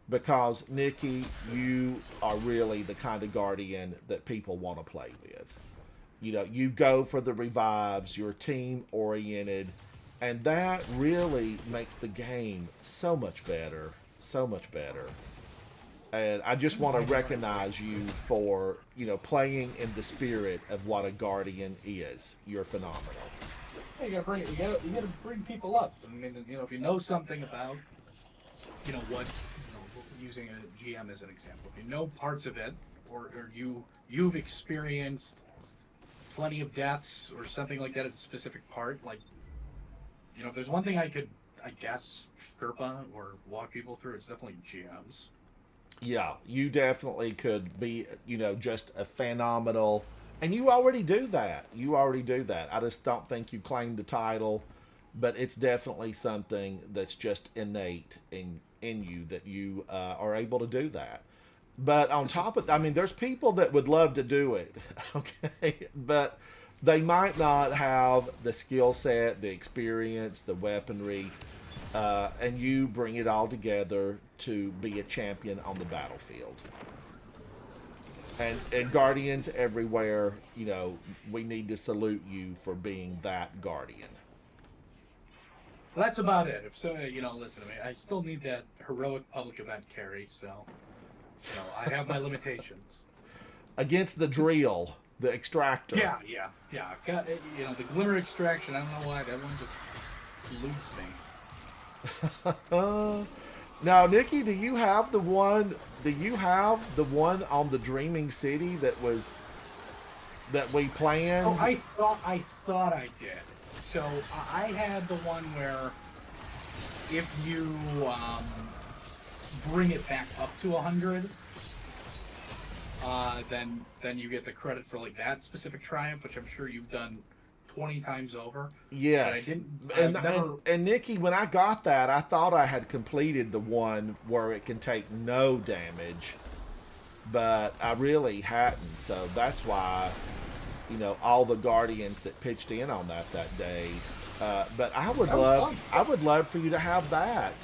Speaker 1: Because, Nikki, you are really the kind of Guardian that people want to play with. You go for the revives, you're team-oriented, and that really makes the game so much better. And I just want to recognize you for, playing in the spirit of what a Guardian is. You're phenomenal.
Speaker 5: You gotta bring people up. I mean, if you know something about, using a GM as an example, if you know parts of it, or you've experienced plenty of deaths or something like that at a specific part, like, if there's one thing I could, I guess, Sherpa or walk people through, it's definitely GMs.
Speaker 1: Yeah, you definitely could be, just a phenomenal, and you already do that. I just don't think you claim the title, but it's definitely something that's just innate in you that you are able to do that. But on top of, there's people that would love to do it, okay, but they might not have the skill set, the experience, the weaponry, and you bring it all together to be a champion on the battlefield. And Guardians everywhere, we need to salute you for being that Guardian.
Speaker 5: Well, that's about it. If so, listen to me. I still need that heroic public event carry, so I have my limitations.
Speaker 1: Against the drill, the extractor.
Speaker 5: Yeah. Got the glimmer extraction. I don't know why that one just eludes me.
Speaker 1: Now, Nikki, do you have the one? Do you have the one on the Dreaming City that we planned?
Speaker 5: Oh, I thought I did. So I had the one where if you bring it back up to 100, then you get the credit for like that specific triumph, which I'm sure you've done 20 times over.
Speaker 1: Yes. And Nikki, when I got that, I thought I had completed the one where it can take no damage, but I really hadn't. So that's why, all the Guardians that pitched in on that day. But I would love for you to have that.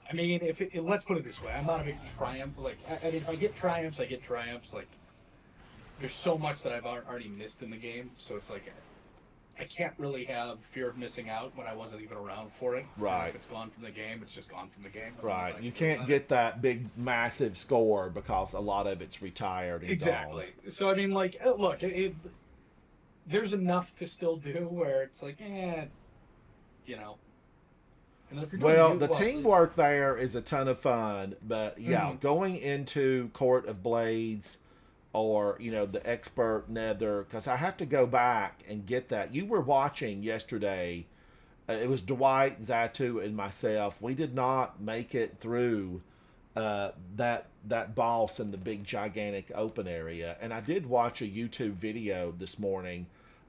Speaker 5: I mean, let's put it this way, I'm not a big triumph. Like, I mean, if I get triumphs, I get triumphs. Like, there's so much that I've already missed in the game, so it's like I can't really have fear of missing out when I wasn't even around for it.
Speaker 1: Right.
Speaker 5: If it's gone from the game, it's just gone from the game.
Speaker 1: Right. You can't get that big, massive score because a lot of it's retired and
Speaker 5: exactly.
Speaker 1: gone.
Speaker 5: So, I mean, like, look, there's enough to still do where it's like, And then if you're doing
Speaker 1: the teamwork there is a ton of fun, but going into Court of Blades or, the expert nether, because I have to go back and get that. You were watching yesterday. It was Dwight, Zatu, and myself. We did not make it through that boss in the big, gigantic open area. And I did watch a YouTube video this morning.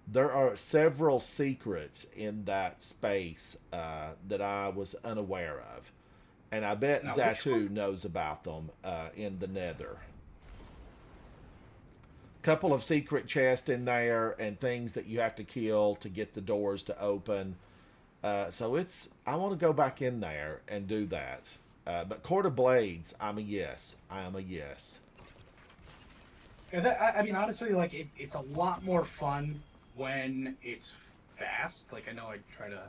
Speaker 1: There are several secrets in that space that I was unaware of. And I bet Zatu knows about them in the nether. Couple of secret chests in there and things that you have to kill to get the doors to open. So I want to go back in there and do that. But Court of Blades, I'm a yes. I am a yes.
Speaker 5: And I mean, honestly, like, it's a lot more fun when it's fast. Like, I know I try to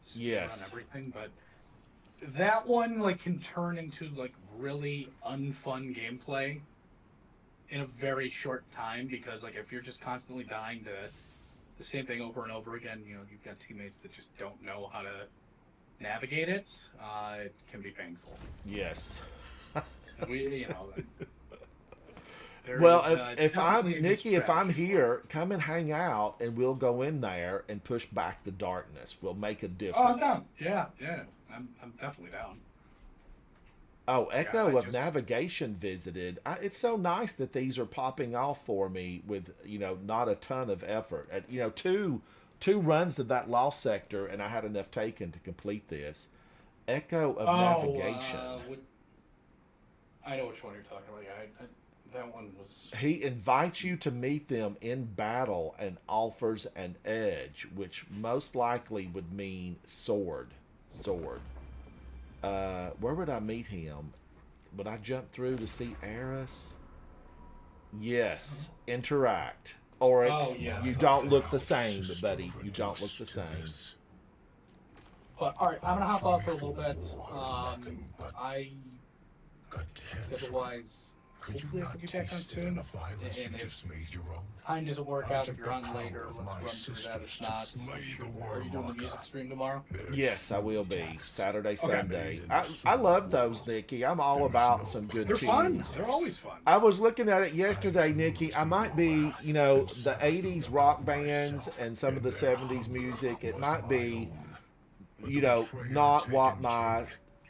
Speaker 5: speed on everything, but that one, like, can turn into, like, really unfun gameplay in a very short time, because, like, if you're just constantly dying to the same thing over and over again, you've got teammates that just don't know how to navigate it. It can be painful.
Speaker 1: Yes.
Speaker 5: And we,
Speaker 1: well, if I'm Nikki, if I'm here, come and hang out, and we'll go in there and push back the darkness. We'll make a difference.
Speaker 5: Oh, I'm down. Yeah. I'm definitely down.
Speaker 1: Oh, Echo of Navigation visited. It's so nice that these are popping off for me with, not a ton of effort. Two runs of that lost sector, and I had enough taken to complete this. Echo of Navigation.
Speaker 5: I know which one you're talking about. Yeah, that one was...
Speaker 1: He invites you to meet them in battle and offers an edge, which most likely would mean sword. Where would I meet him? Would I jump through to see Eris? Yes. Interact. Or you don't look the same, buddy. You don't look the same.
Speaker 5: But, alright, I'm going to hop off for a little bit. Schedule-wise, hopefully I can be back on soon. And if time doesn't work out, if you're on later, let's run through that. If not, are you doing the music stream tomorrow?
Speaker 1: Yes, I will be. Saturday, Sunday. I love those, Nikki. I'm all about some good tunes.
Speaker 5: They're fun. They're always fun.
Speaker 1: I was looking at it yesterday, Nikki. I might be, the 80s rock bands and some of the 70s music. It might be, not what my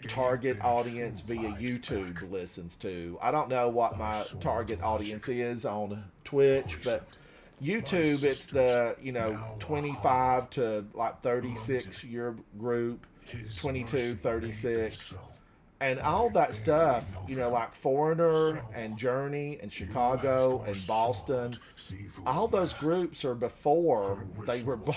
Speaker 1: target audience via YouTube listens to. I don't know what my target audience is on Twitch, but YouTube, it's the 25 to like 36 year group, 22, 36, and all that stuff. Like Foreigner and Journey and Chicago and Boston. All those groups are before they were born.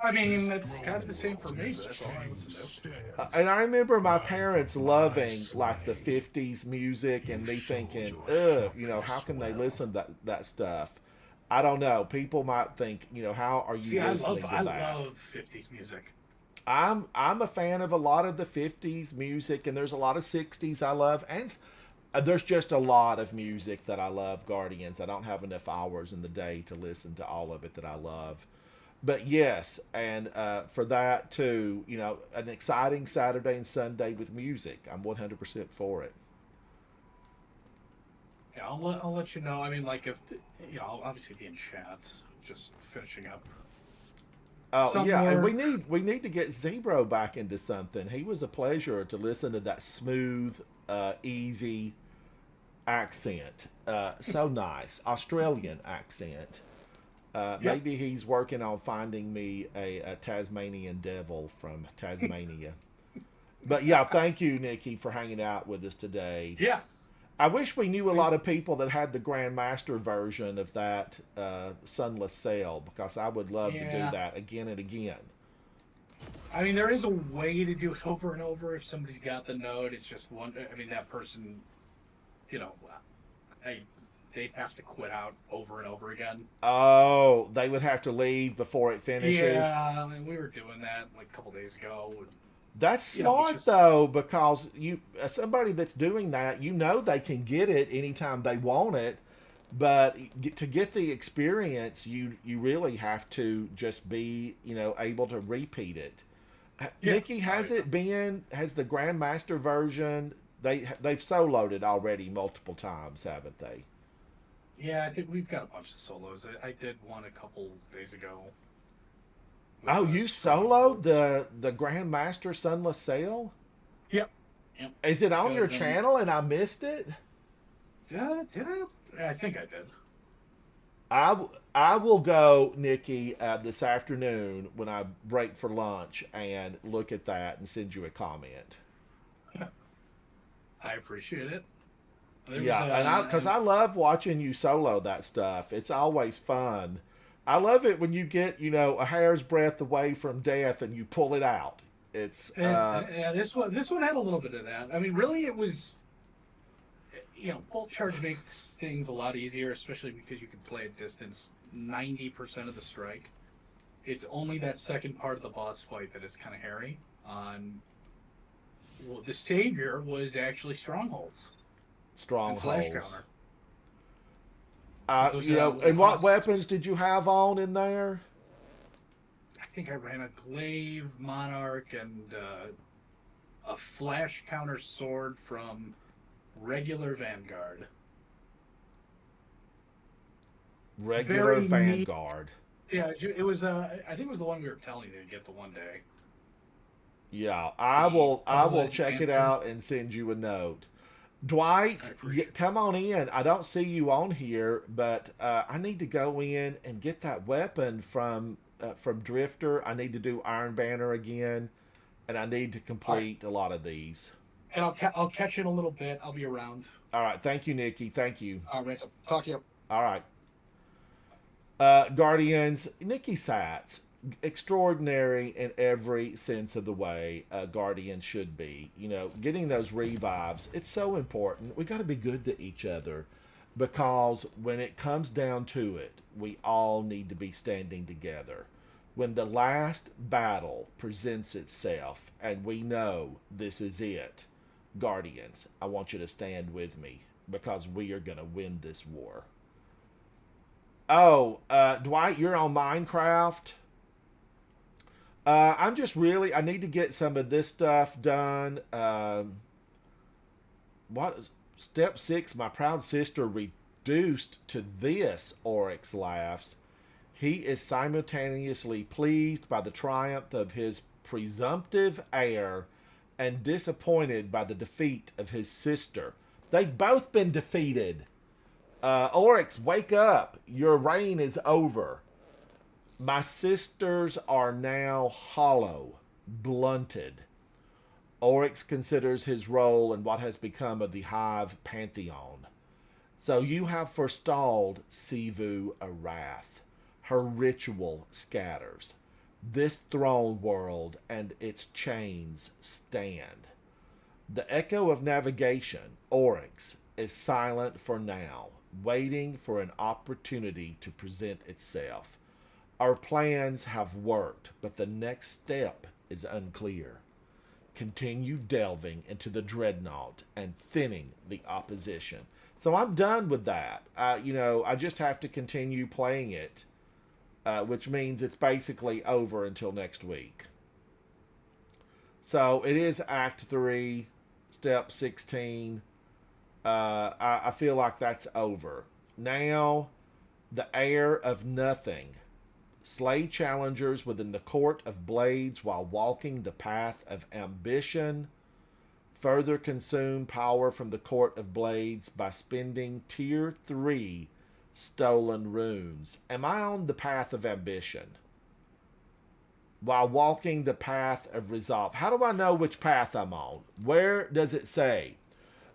Speaker 5: I mean, that's kind of the same for me, but that's all I listen to.
Speaker 1: And I remember my parents loving, like, the 50s music, and me thinking, ugh, how can they listen to that stuff? I don't know. People might think, how are you listening to that?
Speaker 5: I love 50s music.
Speaker 1: I'm a fan of a lot of the 50s music, and there's a lot of 60s I love, and there's just a lot of music that I love. Guardians. I don't have enough hours in the day to listen to all of it that I love. But yes, and for that too, an exciting Saturday and Sunday with music. I'm 100% for it.
Speaker 5: Yeah, I'll let you know. I mean, like if I'll obviously be in chat, just finishing up.
Speaker 1: Oh
Speaker 5: Some
Speaker 1: yeah, and
Speaker 5: more.
Speaker 1: we need to get Zebro back into something. He was a pleasure to listen to that smooth, easy accent. So nice, Australian accent.
Speaker 5: Yep.
Speaker 1: Maybe he's working on finding me a Tasmanian devil from Tasmania. But yeah, thank you, Nikki, for hanging out with us today.
Speaker 5: Yeah.
Speaker 1: I wish we knew a lot of people that had the Grandmaster version of that Sunless Sail, because I would love to do
Speaker 5: Yeah.
Speaker 1: that again and again.
Speaker 5: I mean, there is a way to do it over and over if somebody's got the note. It's just one. I mean, that person, you know, they'd have to quit out over and over again.
Speaker 1: Oh, they would have to leave before it finishes.
Speaker 5: Yeah, I mean, we were doing that like a couple days ago.
Speaker 1: That's
Speaker 5: You know,
Speaker 1: smart
Speaker 5: it's just-
Speaker 1: though, because somebody that's doing that, they can get it anytime they want it, but to get the experience, you really have to just be able to repeat it.
Speaker 5: Yeah.
Speaker 1: Nikki, has the Grandmaster version? They've soloed it already multiple times, haven't they?
Speaker 5: Yeah, I think we've got a bunch of solos. I did one a couple days ago.
Speaker 1: Oh, you soloed the Grandmaster Sunless Sail?
Speaker 5: Yep. Yep.
Speaker 1: Is it on
Speaker 5: Good,
Speaker 1: your
Speaker 5: then-
Speaker 1: channel and I missed it?
Speaker 5: Did I? I think I did.
Speaker 1: I will go, Nikki, this afternoon when I break for lunch and look at that and send you a comment.
Speaker 5: I appreciate it.
Speaker 1: Because I love watching you solo that stuff. It's always fun. I love it when you get a hair's breadth away from death and you pull it out. It's
Speaker 5: yeah, this one had a little bit of that. I mean, really, it was. Bolt charge makes things a lot easier, especially because you can play at distance 90% of the strike. It's only that second part of the boss fight that is kind of hairy. Well, the savior was actually strongholds. And flash
Speaker 1: strongholds.
Speaker 5: counter. Those are
Speaker 1: And what
Speaker 5: costs.
Speaker 1: weapons did you have on in there?
Speaker 5: I think I ran a glaive, monarch, and a flash counter sword from regular Vanguard.
Speaker 1: Regular
Speaker 5: Very
Speaker 1: Vanguard.
Speaker 5: Yeah, it was. I think it was the one we were telling you to get the one day.
Speaker 1: Yeah, I will
Speaker 5: Public
Speaker 1: check it
Speaker 5: Anthem.
Speaker 1: out and send you a note. Dwight, come on in. I don't see you on here, but I need to go in and get that weapon from Drifter. I need to do Iron Banner again, and I need to complete a lot of these.
Speaker 5: And I'll catch you in a little bit. I'll be around.
Speaker 1: All right, thank you, Nikki. Thank you.
Speaker 5: All right, so talk to you.
Speaker 1: All right. Guardians, Nikki Satz, extraordinary in every sense of the way a Guardian should be. Getting those revives, it's so important. We got to be good to each other, because when it comes down to it, we all need to be standing together. When the last battle presents itself and we know this is it, Guardians, I want you to stand with me, because we are going to win this war. Oh, Dwight, you're on Minecraft. I need to get some of this stuff done. Step 6, my proud sister reduced to this, Oryx laughs. He is simultaneously pleased by the triumph of his presumptive heir and disappointed by the defeat of his sister. They've both been defeated. Oryx, wake up. Your reign is over. My sisters are now hollow, blunted. Oryx considers his role in what has become of the Hive pantheon. So you have forestalled Sivu Arath. Her ritual scatters. This throne world and its chains stand. The echo of navigation, Oryx, is silent for now, waiting for an opportunity to present itself. Our plans have worked, but the next step is unclear. Continue delving into the dreadnought and thinning the opposition. So I'm done with that. I just have to continue playing it, which means it's basically over until next week. So it is Act 3, Step 16. I feel like that's over. Now, the Heir of Nothing. Slay challengers within the Court of Blades while walking the path of ambition. Further consume power from the Court of Blades by spending Tier 3 stolen runes. Am I on the path of ambition? While walking the path of resolve. How do I know which path I'm on? Where does it say?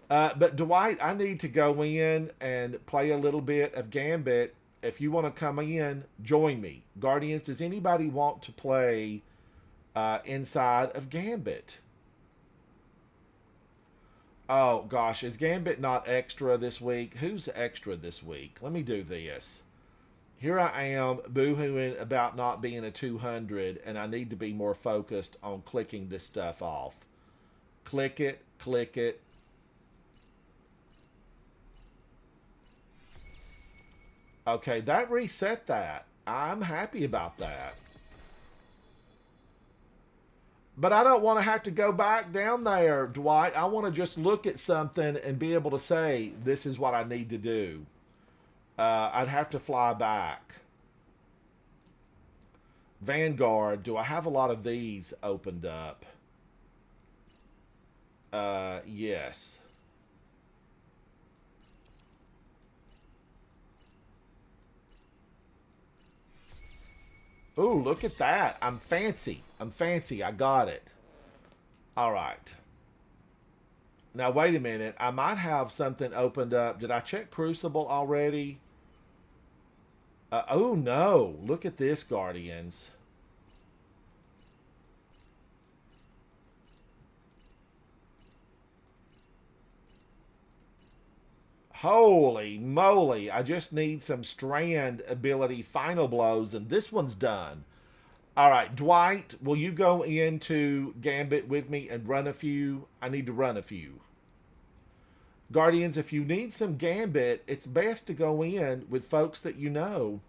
Speaker 1: But Dwight, I need to go in and play a little bit of Gambit. If you want to come in, join me. Guardians, does anybody want to play inside of Gambit? Oh, gosh. Is Gambit not extra this week? Who's extra this week? Let me do this. Here I am boo-hooing about not being a 200, and I need to be more focused on clicking this stuff off. Click it, click it. Okay, that reset that. I'm happy about that. But I don't want to have to go back down there, Dwight. I want to just look at something and be able to say, this is what I need to do. I'd have to fly back. Vanguard, do I have a lot of these opened up? Yes. Ooh, look at that. I'm fancy. I'm fancy. I got it. All right. Now, wait a minute. I might have something opened up. Did I check Crucible already? Oh, no. Look at this, Guardians. Holy moly. I just need some strand ability final blows, and this one's done. All right, Dwight, will you go into Gambit with me and run a few? I need to run a few. Guardians, if you need some Gambit, it's best to go in with folks that you know.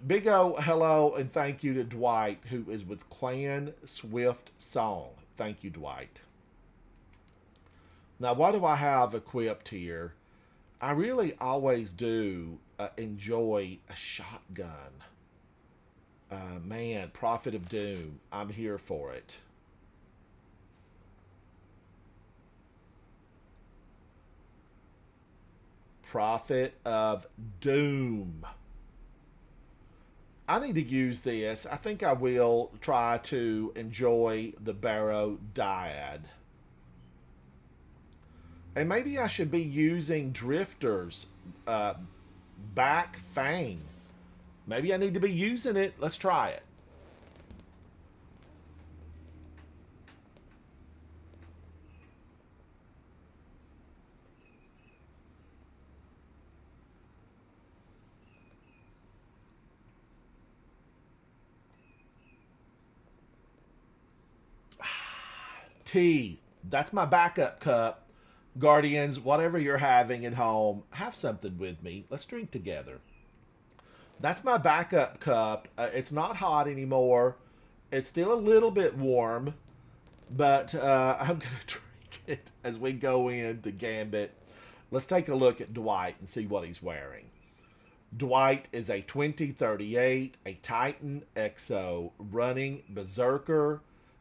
Speaker 1: Big O, hello, and thank you to Dwight, who is with Clan Swift Song. Thank you, Dwight. Now, what do I have equipped here? I really always do enjoy a shotgun. Man, Prophet of Doom. I'm here for it. Prophet of Doom. I need to use this. I think I will try to enjoy the Barrow Dyad. And maybe I should be using Drifter's back fang. Maybe I need to be using it. Let's try it. Tea. That's my backup cup. Guardians, whatever you're having at home, have something with me. Let's drink together. That's my backup cup. It's not hot anymore. It's still a little bit warm, but I'm going to drink it as we go into Gambit. Let's take a look at Dwight and see what he's wearing. Dwight is a 2038, a Titan Exo, running Berserker,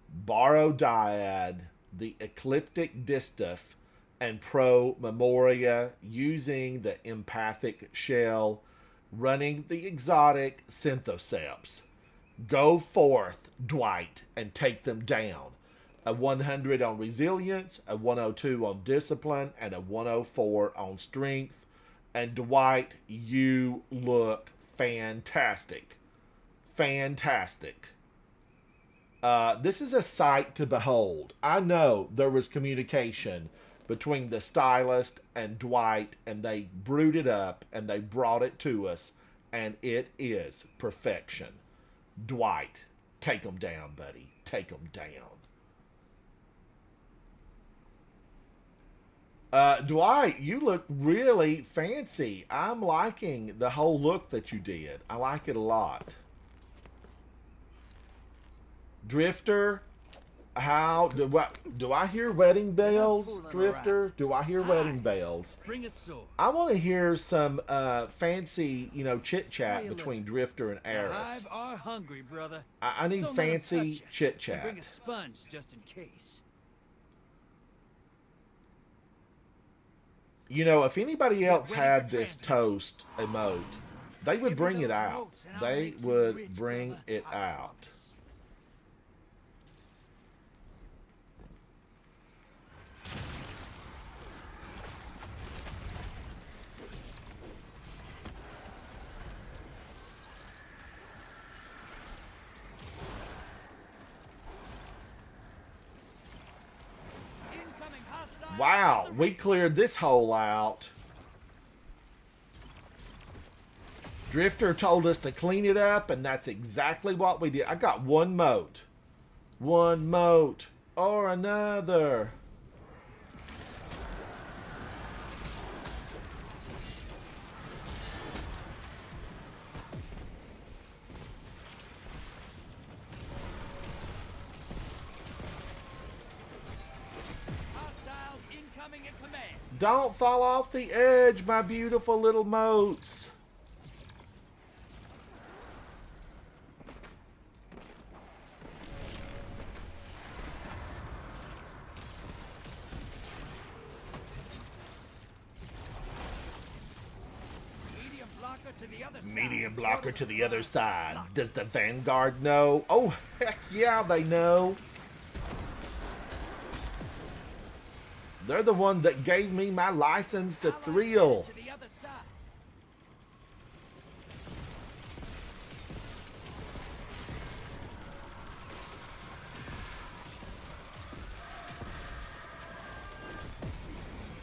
Speaker 1: Barrow Dyad, the Ecliptic Distaff, and Pro Memoria, using the Empathic Shell, running the exotic Synthoceps. Go forth, Dwight, and take them down. A 100 on Resilience, a 102 on Discipline, and a 104 on Strength. And Dwight, you look fantastic. Fantastic. This is a sight to behold. I know there was communication between the stylist and Dwight, and they brewed it up and they brought it to us, and it is perfection. Dwight, Take them down, buddy. Take them down. Dwight, you look really fancy. I'm liking the whole look that you did. I like it a lot. Drifter, how do I hear wedding bells? Drifter, do I hear wedding bells?
Speaker 12: Bring a sword.
Speaker 1: I want to hear some fancy, chit chat between Drifter and
Speaker 12: The
Speaker 1: Eris.
Speaker 12: hive are hungry, brother.
Speaker 1: I need
Speaker 12: Don't let 'em
Speaker 1: fancy
Speaker 12: touch ya.
Speaker 1: chit
Speaker 12: And
Speaker 1: chat.
Speaker 12: bring a sponge just in case.
Speaker 1: If anybody else had this toast emote, they would bring it out. They would bring it out. Wow, we cleared this hole out. Drifter told us to clean it up, and that's exactly what we did. I got one moat. One moat or another. Don't fall off the edge, my beautiful little moats. Medium blocker to the other side. Does the Vanguard know? Oh, heck yeah, they know. They're the one that gave me my license to thrill.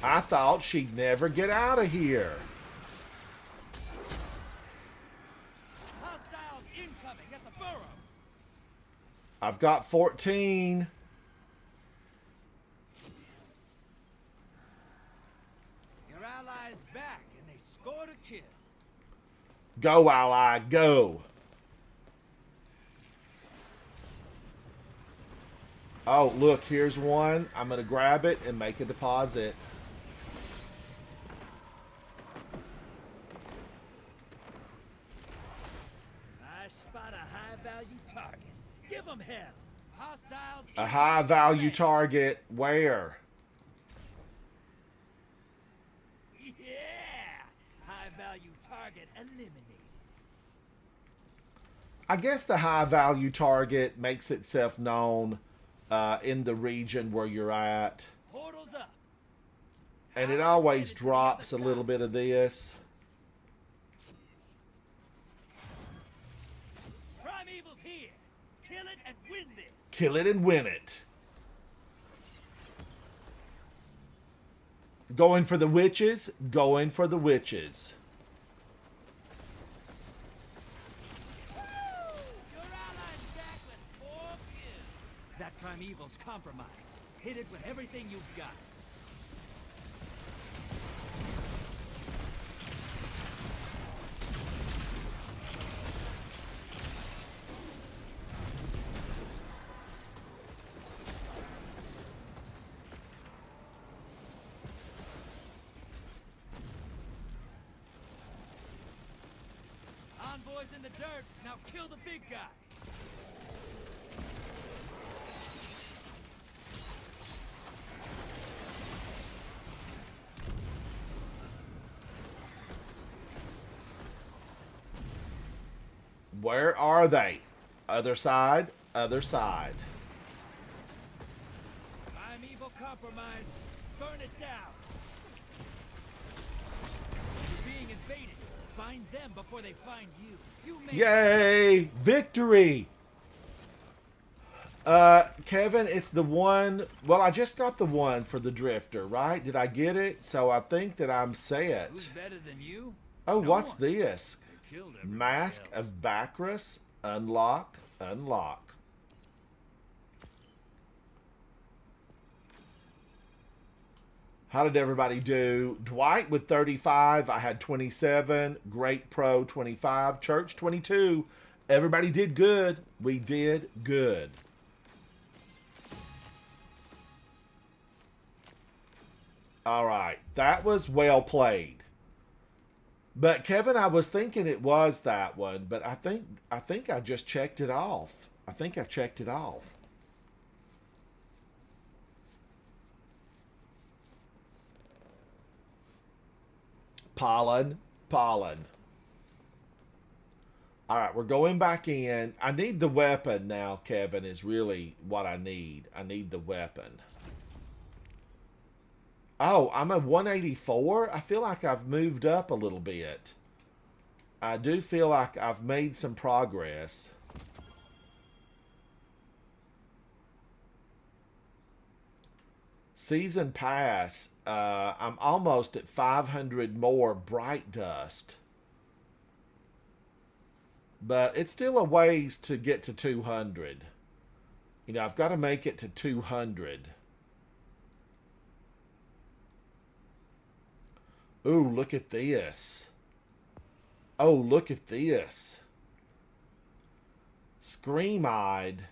Speaker 1: I thought she'd never get out of here.
Speaker 12: Hostiles incoming at the burrow.
Speaker 1: I've got 14.
Speaker 12: Your allies back, and they scored a kill.
Speaker 1: Go, ally, go. Oh, look, here's one. I'm going to grab it and make a deposit.
Speaker 12: I spot a high-value target. Give them hell. Hostiles.
Speaker 1: A high-value target. Where?
Speaker 12: Yeah. High-value target eliminated.
Speaker 1: I guess the high-value target makes itself known in the region where you're at.
Speaker 12: Portals up.
Speaker 1: And it always drops a little bit of this.
Speaker 12: Primeval's here. Kill it and win this.
Speaker 1: Kill it and win it. Going for the witches? Going for the witches.
Speaker 12: Your allies back with 4 kills. That Primeval's compromised. Hit it with everything you've got. Envoys in the dirt. Now kill the big guy.
Speaker 1: Where are they? Other side, other side.
Speaker 12: Primeval compromised. Burn it down. You're being invaded. Find them before they find you. You may.
Speaker 1: Yay! Victory! Kevin, it's the one... Well, I just got the one for the Drifter, right? Did I get it? So I think that I'm set.
Speaker 12: Who's better than you?
Speaker 1: Oh,
Speaker 12: No
Speaker 1: what's
Speaker 12: one.
Speaker 1: this?
Speaker 12: They killed everybody
Speaker 1: Mask
Speaker 12: else.
Speaker 1: of Bacchus. Unlock. Unlock. How did everybody do? Dwight with 35. I had 27. Great Pro 25. Church 22. Everybody did good. We did good. All right. That was well played. But Kevin, I was thinking it was that one, but I think I just checked it off. I think I checked it off. Pollen. All right, we're going back in. I need the weapon now, Kevin, is really what I need. I need the weapon. Oh, I'm a 184? I feel like I've moved up a little bit. I do feel like I've made some progress. Season Pass. I'm almost at 500 more Bright Dust. But it's still a ways to get to 200. You know, I've got to make it to 200. Ooh, look at this. Oh, look at this. Scream-eyed.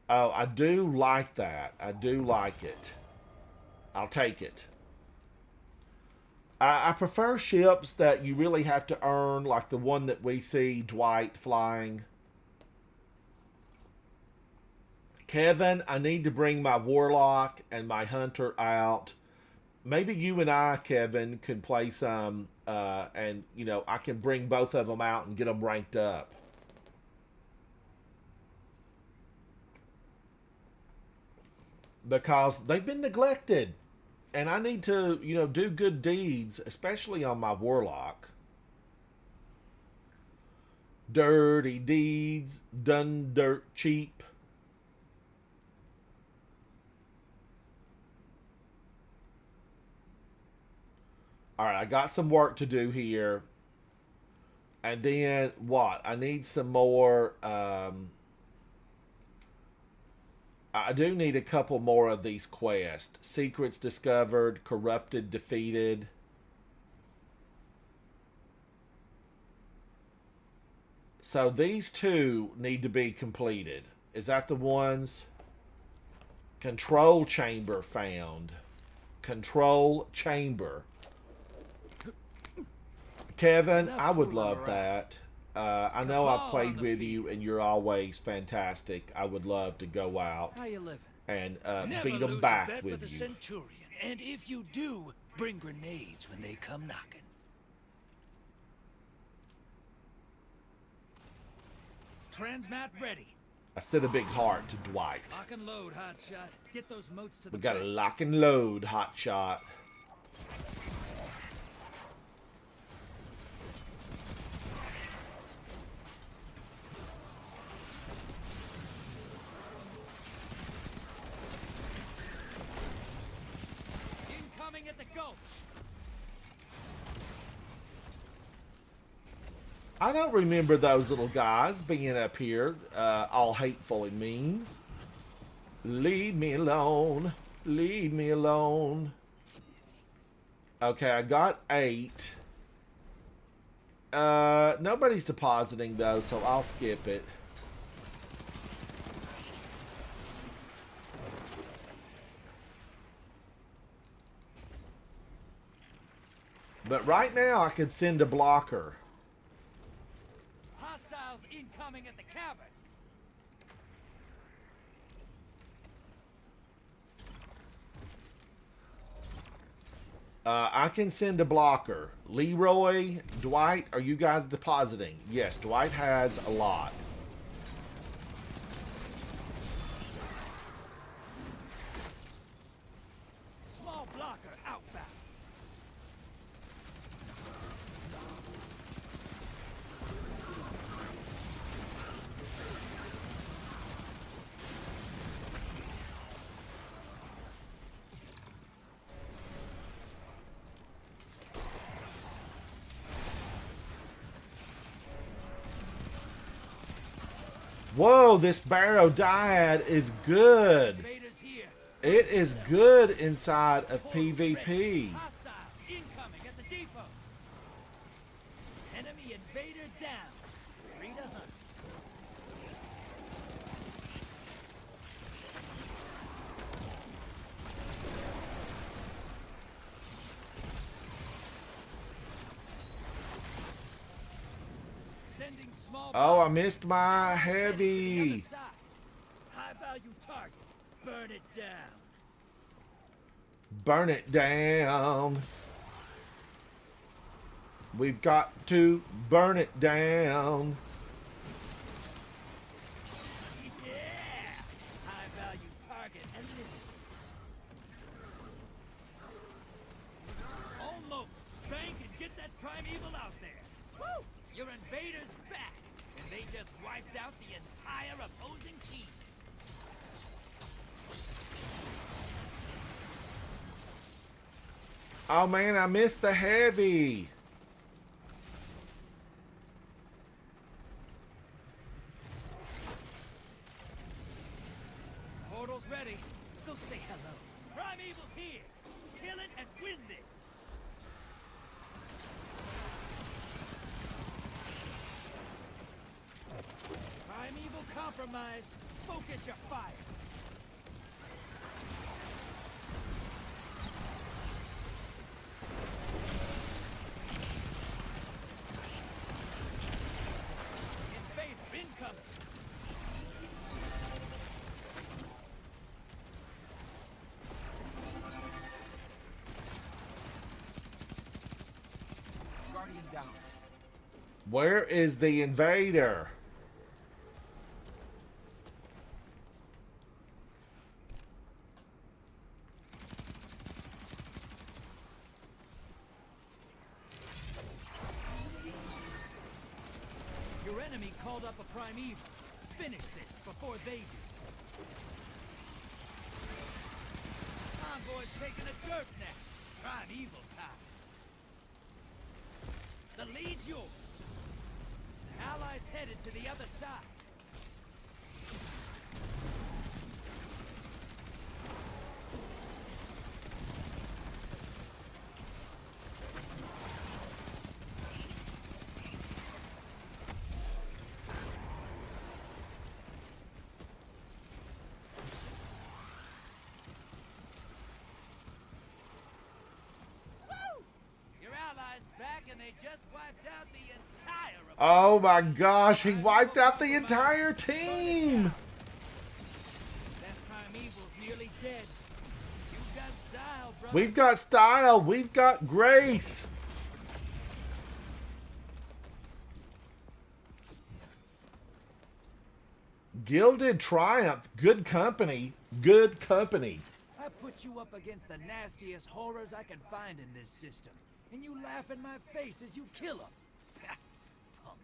Speaker 1: Oh, I do like that. I do like it. I'll take it. I prefer ships that you really have to earn, like the one that we see Dwight flying. Kevin, I need to bring my Warlock and my Hunter out. Maybe you and I, Kevin, can play some, and, you know, I can bring both of them out and get them ranked up. Because they've been neglected. And I need to, you know, do good deeds, especially on my Warlock. Dirty deeds, done dirt cheap. All right, I got some work to do here. And then what? I need some more... I do need a couple more of these quests. Secrets discovered, corrupted, defeated. So these two need to be completed. Is that the ones? Control chamber found. Control chamber. Kevin, I would love that. I know I've played with you, and you're always fantastic. I would love to go out and beat them back with you.
Speaker 12: Centurion. And if you do, bring grenades when they come knocking. Transmat ready.
Speaker 1: I sent a big heart to Dwight.
Speaker 12: Lock and load, hotshot. Get those motes to the
Speaker 1: We got to lock and load, hotshot.
Speaker 12: at the gulch.
Speaker 1: I don't remember those little guys being up here, all hateful and mean. Leave me alone. Leave me alone. Okay, I got 8. Nobody's depositing though, so I'll skip it. But right now I could send a blocker.
Speaker 12: Hostiles incoming at the cavern.
Speaker 1: I can send a blocker. Leroy, Dwight, are you guys depositing? Yes, Dwight has a lot.
Speaker 12: Small blocker outbound.
Speaker 1: Whoa, this Barrow Dyad is good.
Speaker 12: Invaders here.
Speaker 1: It is good inside of PvP.
Speaker 12: Hostile incoming at the depot. Enemy invader down. Free to hunt. Sending small.
Speaker 1: Oh, I missed my
Speaker 12: bombs to the other
Speaker 1: heavy.
Speaker 12: side. High value target. Burn it down.
Speaker 1: Burn it down. We've got to burn it down.
Speaker 12: Yeah! High value target eliminated. Almost. Bank and get that primeval out there. Woo! Your invaders back, and they just wiped out the entire opposing team.
Speaker 1: Oh man, I missed the heavy.
Speaker 12: Portal's ready. Go say hello. Primeval's here. Kill it and win this. Primeval compromised. Focus your fire. Invader incoming.
Speaker 2: Guardian down.
Speaker 1: Where is the invader?
Speaker 12: Your enemy called up a primeval. Finish this before they do. Envoy's taking a dirt nap. Primeval time. The lead's yours. The allies headed to the other side. Woo! Your allies back and they just wiped out the entire
Speaker 1: Oh my gosh, he wiped out the entire team.
Speaker 12: That primeval's nearly dead. You got style, bro.
Speaker 1: We've got style. We've got grace. Gilded Triumph. Good company. Good company.
Speaker 12: I put you up against the nastiest horrors I can find in this system, and you laugh in my face as you kill them. Punk.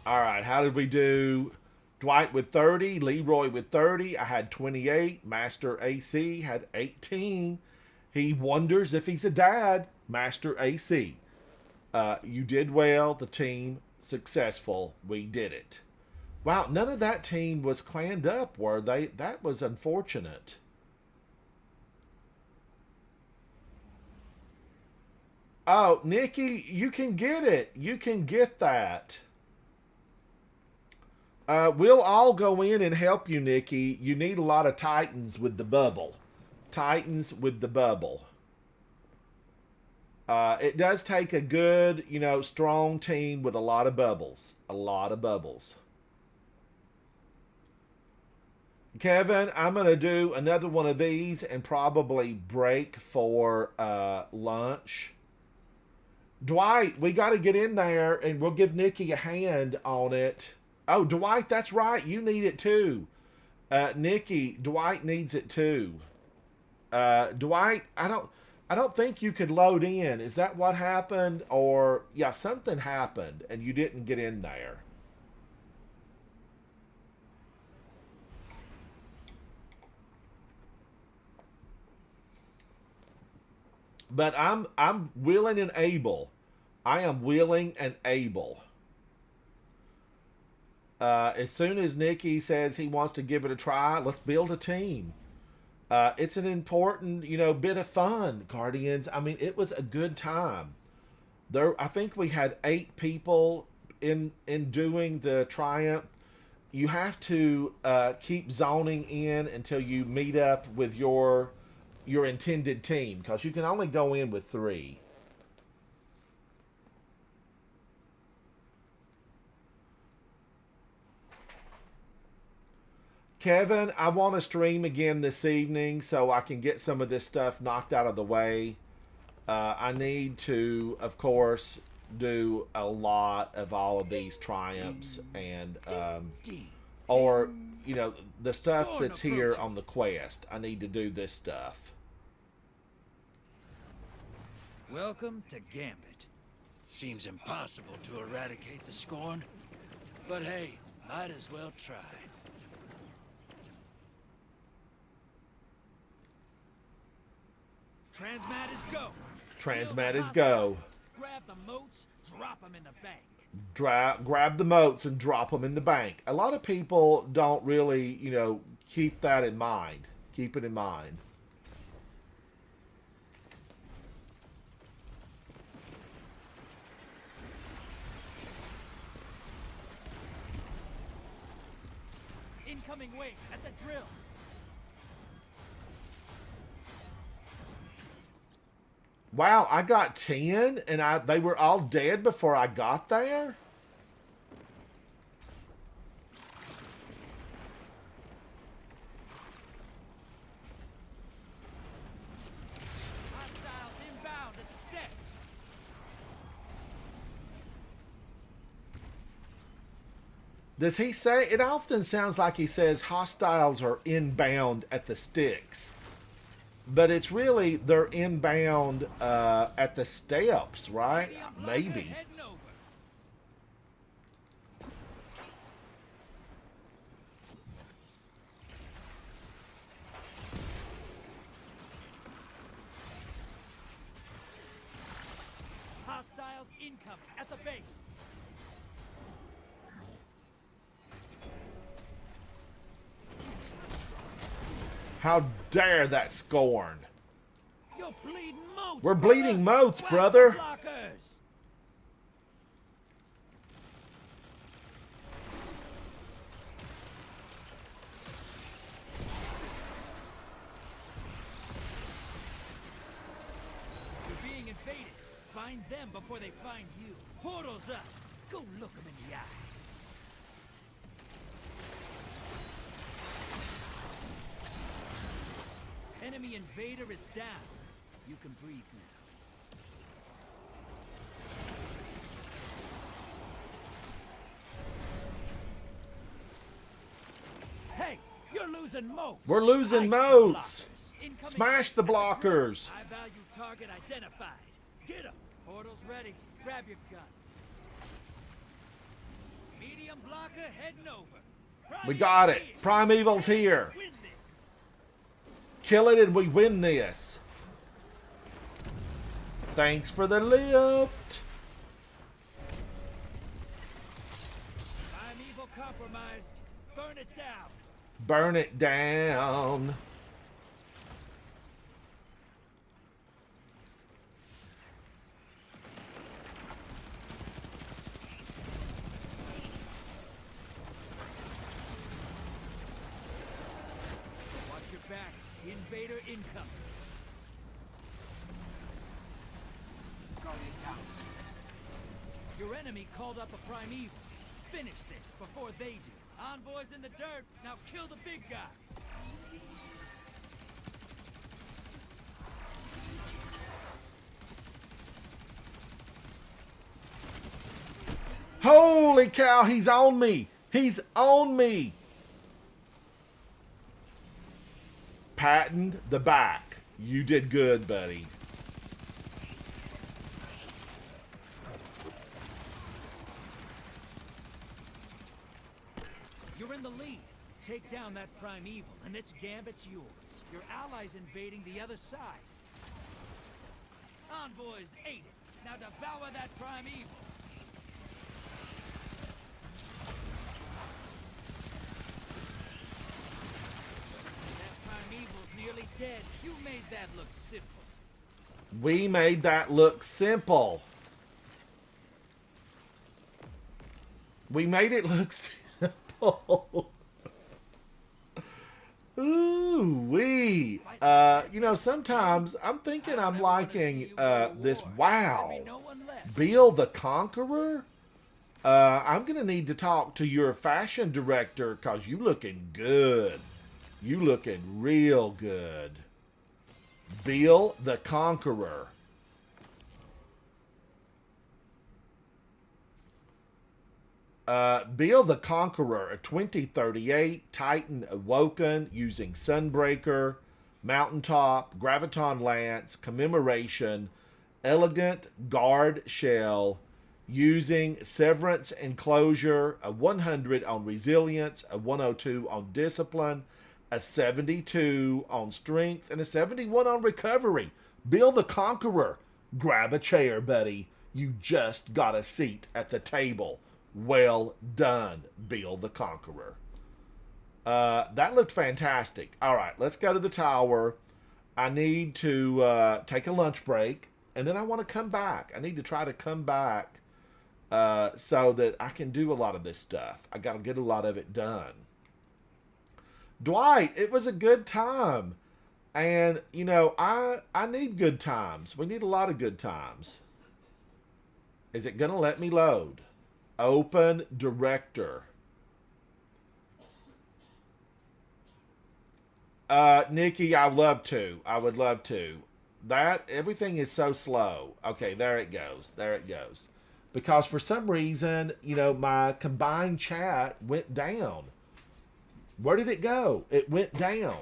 Speaker 1: All right, how did we do? Dwight with 30, Leroy with 30. I had 28. Master AC had 18. He wonders if he's a dad. Master AC. You did well. The team successful. We did it. Wow, none of that team was clanned up, were they? That was unfortunate. Oh, Nikki, you can get it. You can get that. We'll all go in and help you, Nikki. You need a lot of Titans with the bubble. Titans with the bubble. It does take a good, strong team with a lot of bubbles. A lot of bubbles. Kevin, I'm going to do another one of these and probably break for lunch. Dwight, we got to get in there and we'll give Nikki a hand on it. Oh, Dwight, that's right. You need it too. Nikki, Dwight needs it too. Dwight, I don't think you could load in. Is that what happened? Or, yeah, something happened and you didn't get in there. But I'm willing and able. I am willing and able. As soon as Nikki says he wants to give it a try, let's build a team. It's an important, bit of fun, Guardians. I mean, it was a good time. I think we had 8 people in doing the Triumph. You have to keep zoning in until you meet up with your intended team, because you can only go in with 3. Kevin, I want to stream again this evening so I can get some of this stuff knocked out of the way. I need to, of course, do a lot of all of these triumphs and, or, the stuff that's here on the quest. I need to do this stuff.
Speaker 12: Welcome to Gambit. Seems impossible to eradicate the scorn, but hey, might as well try. Transmat is go.
Speaker 1: Transmat is go.
Speaker 12: Grab the moats, drop them in the bank.
Speaker 1: Grab the moats and drop them in the bank. A lot of people don't really, keep that in mind. Keep it in mind.
Speaker 12: Incoming wave at the drill.
Speaker 1: Wow, I got 10 and they were all dead before I got there?
Speaker 12: Hostiles inbound at the steps.
Speaker 1: Does he say? It often sounds like he says hostiles are inbound at the sticks. But it's really, they're inbound at the steps, right? Maybe.
Speaker 12: Hostiles incoming at the base.
Speaker 1: How dare that scorn?
Speaker 12: You're bleeding moats,
Speaker 1: We're bleeding moats, brother.
Speaker 12: Blockers. You're being invaded. Find them before they find you. Portals up. Go look them in the eyes. Enemy invader is down. You can breathe now. Hey, you're losing moats.
Speaker 1: We're losing moats. Smash the blockers.
Speaker 12: High value target identified. Get him. Portal's ready. Grab your gun. Medium blocker heading over.
Speaker 1: We got it. Primeval's here. Kill it and we win this. Thanks for the lift.
Speaker 12: Primeval compromised. Burn it down.
Speaker 1: Burn it down.
Speaker 12: Watch your back. Invader incoming. Your enemy called up a primeval. Finish this before they do. Envoys in the dirt. Now kill the big guy.
Speaker 1: Holy cow, he's on me. He's on me. Patton the back. You did good, buddy.
Speaker 12: You're in the lead. Take down that primeval, and this gambit's yours. Your allies invading the other side. Envoys ate it. Now devour that primeval. nearly dead. You made that look simple.
Speaker 1: We made that look simple. We made it look simple. Ooh, wee. You know, sometimes I'm thinking I'm liking this. Wow. Bill the Conqueror? I'm going to need to talk to your fashion director because you looking good. You looking real good. Bill the Conqueror. Bill the Conqueror, a 2038 Titan Awoken using Sunbreaker, Mountaintop, Graviton Lance, Commemoration, Elegant Guard Shell, using Severance Enclosure, a 100 on Resilience, a 102 on Discipline, a 72 on Strength, and a 71 on Recovery. Bill the Conqueror, grab a chair, buddy. You just got a seat at the table. Well done, Bill the Conqueror. That looked fantastic. All right, let's go to the tower. I need to take a lunch break, and then I want to come back. I need to try to come back so that I can do a lot of this stuff. I got to get a lot of it done. Dwight, it was a good time. And, you know, I need good times. We need a lot of good times. Is it going to let me load? Open director. Nikki, I would love to. I would love to. That, everything is so slow. Okay, there it goes. There it goes. Because for some reason, you know, my combined chat went down. Where did it go? It went down.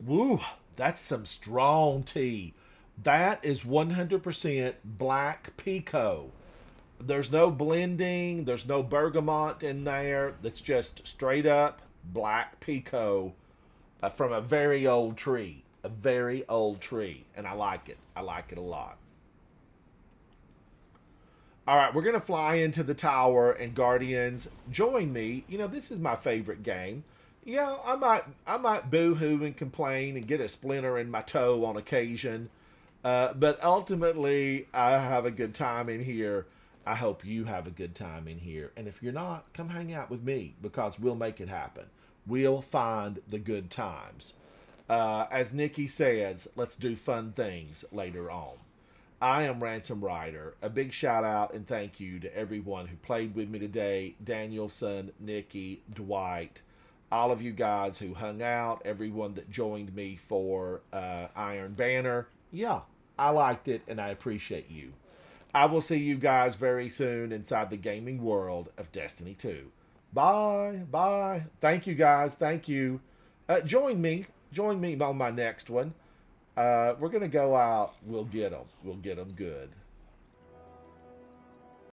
Speaker 1: Woo, that's some strong tea. That is 100% black pico. There's no blending. There's no bergamot in there. That's just straight up black pico from a very old tree. A very old tree. And I like it. I like it a lot. All right, we're going to fly into the tower, and Guardians, join me. You know, this is my favorite game. Yeah, I might boo-hoo and complain and get a splinter in my toe on occasion. But ultimately, I have a good time in here. I hope you have a good time in here. And if you're not, come hang out with me because we'll make it happen. We'll find the good times. As Nikki says, let's do fun things later on. I am Ransom Rider. A big shout out and thank you to everyone who played with me today. Danielson, Nikki, Dwight, all of you guys who hung out, everyone that joined me for Iron Banner. Yeah, I liked it and I appreciate you. I will see you guys very soon inside the gaming world of Destiny 2. Bye. Bye. Thank you guys. Thank you. Join me. Join me on my next one. We're going to go out. We'll get them. We'll get them good.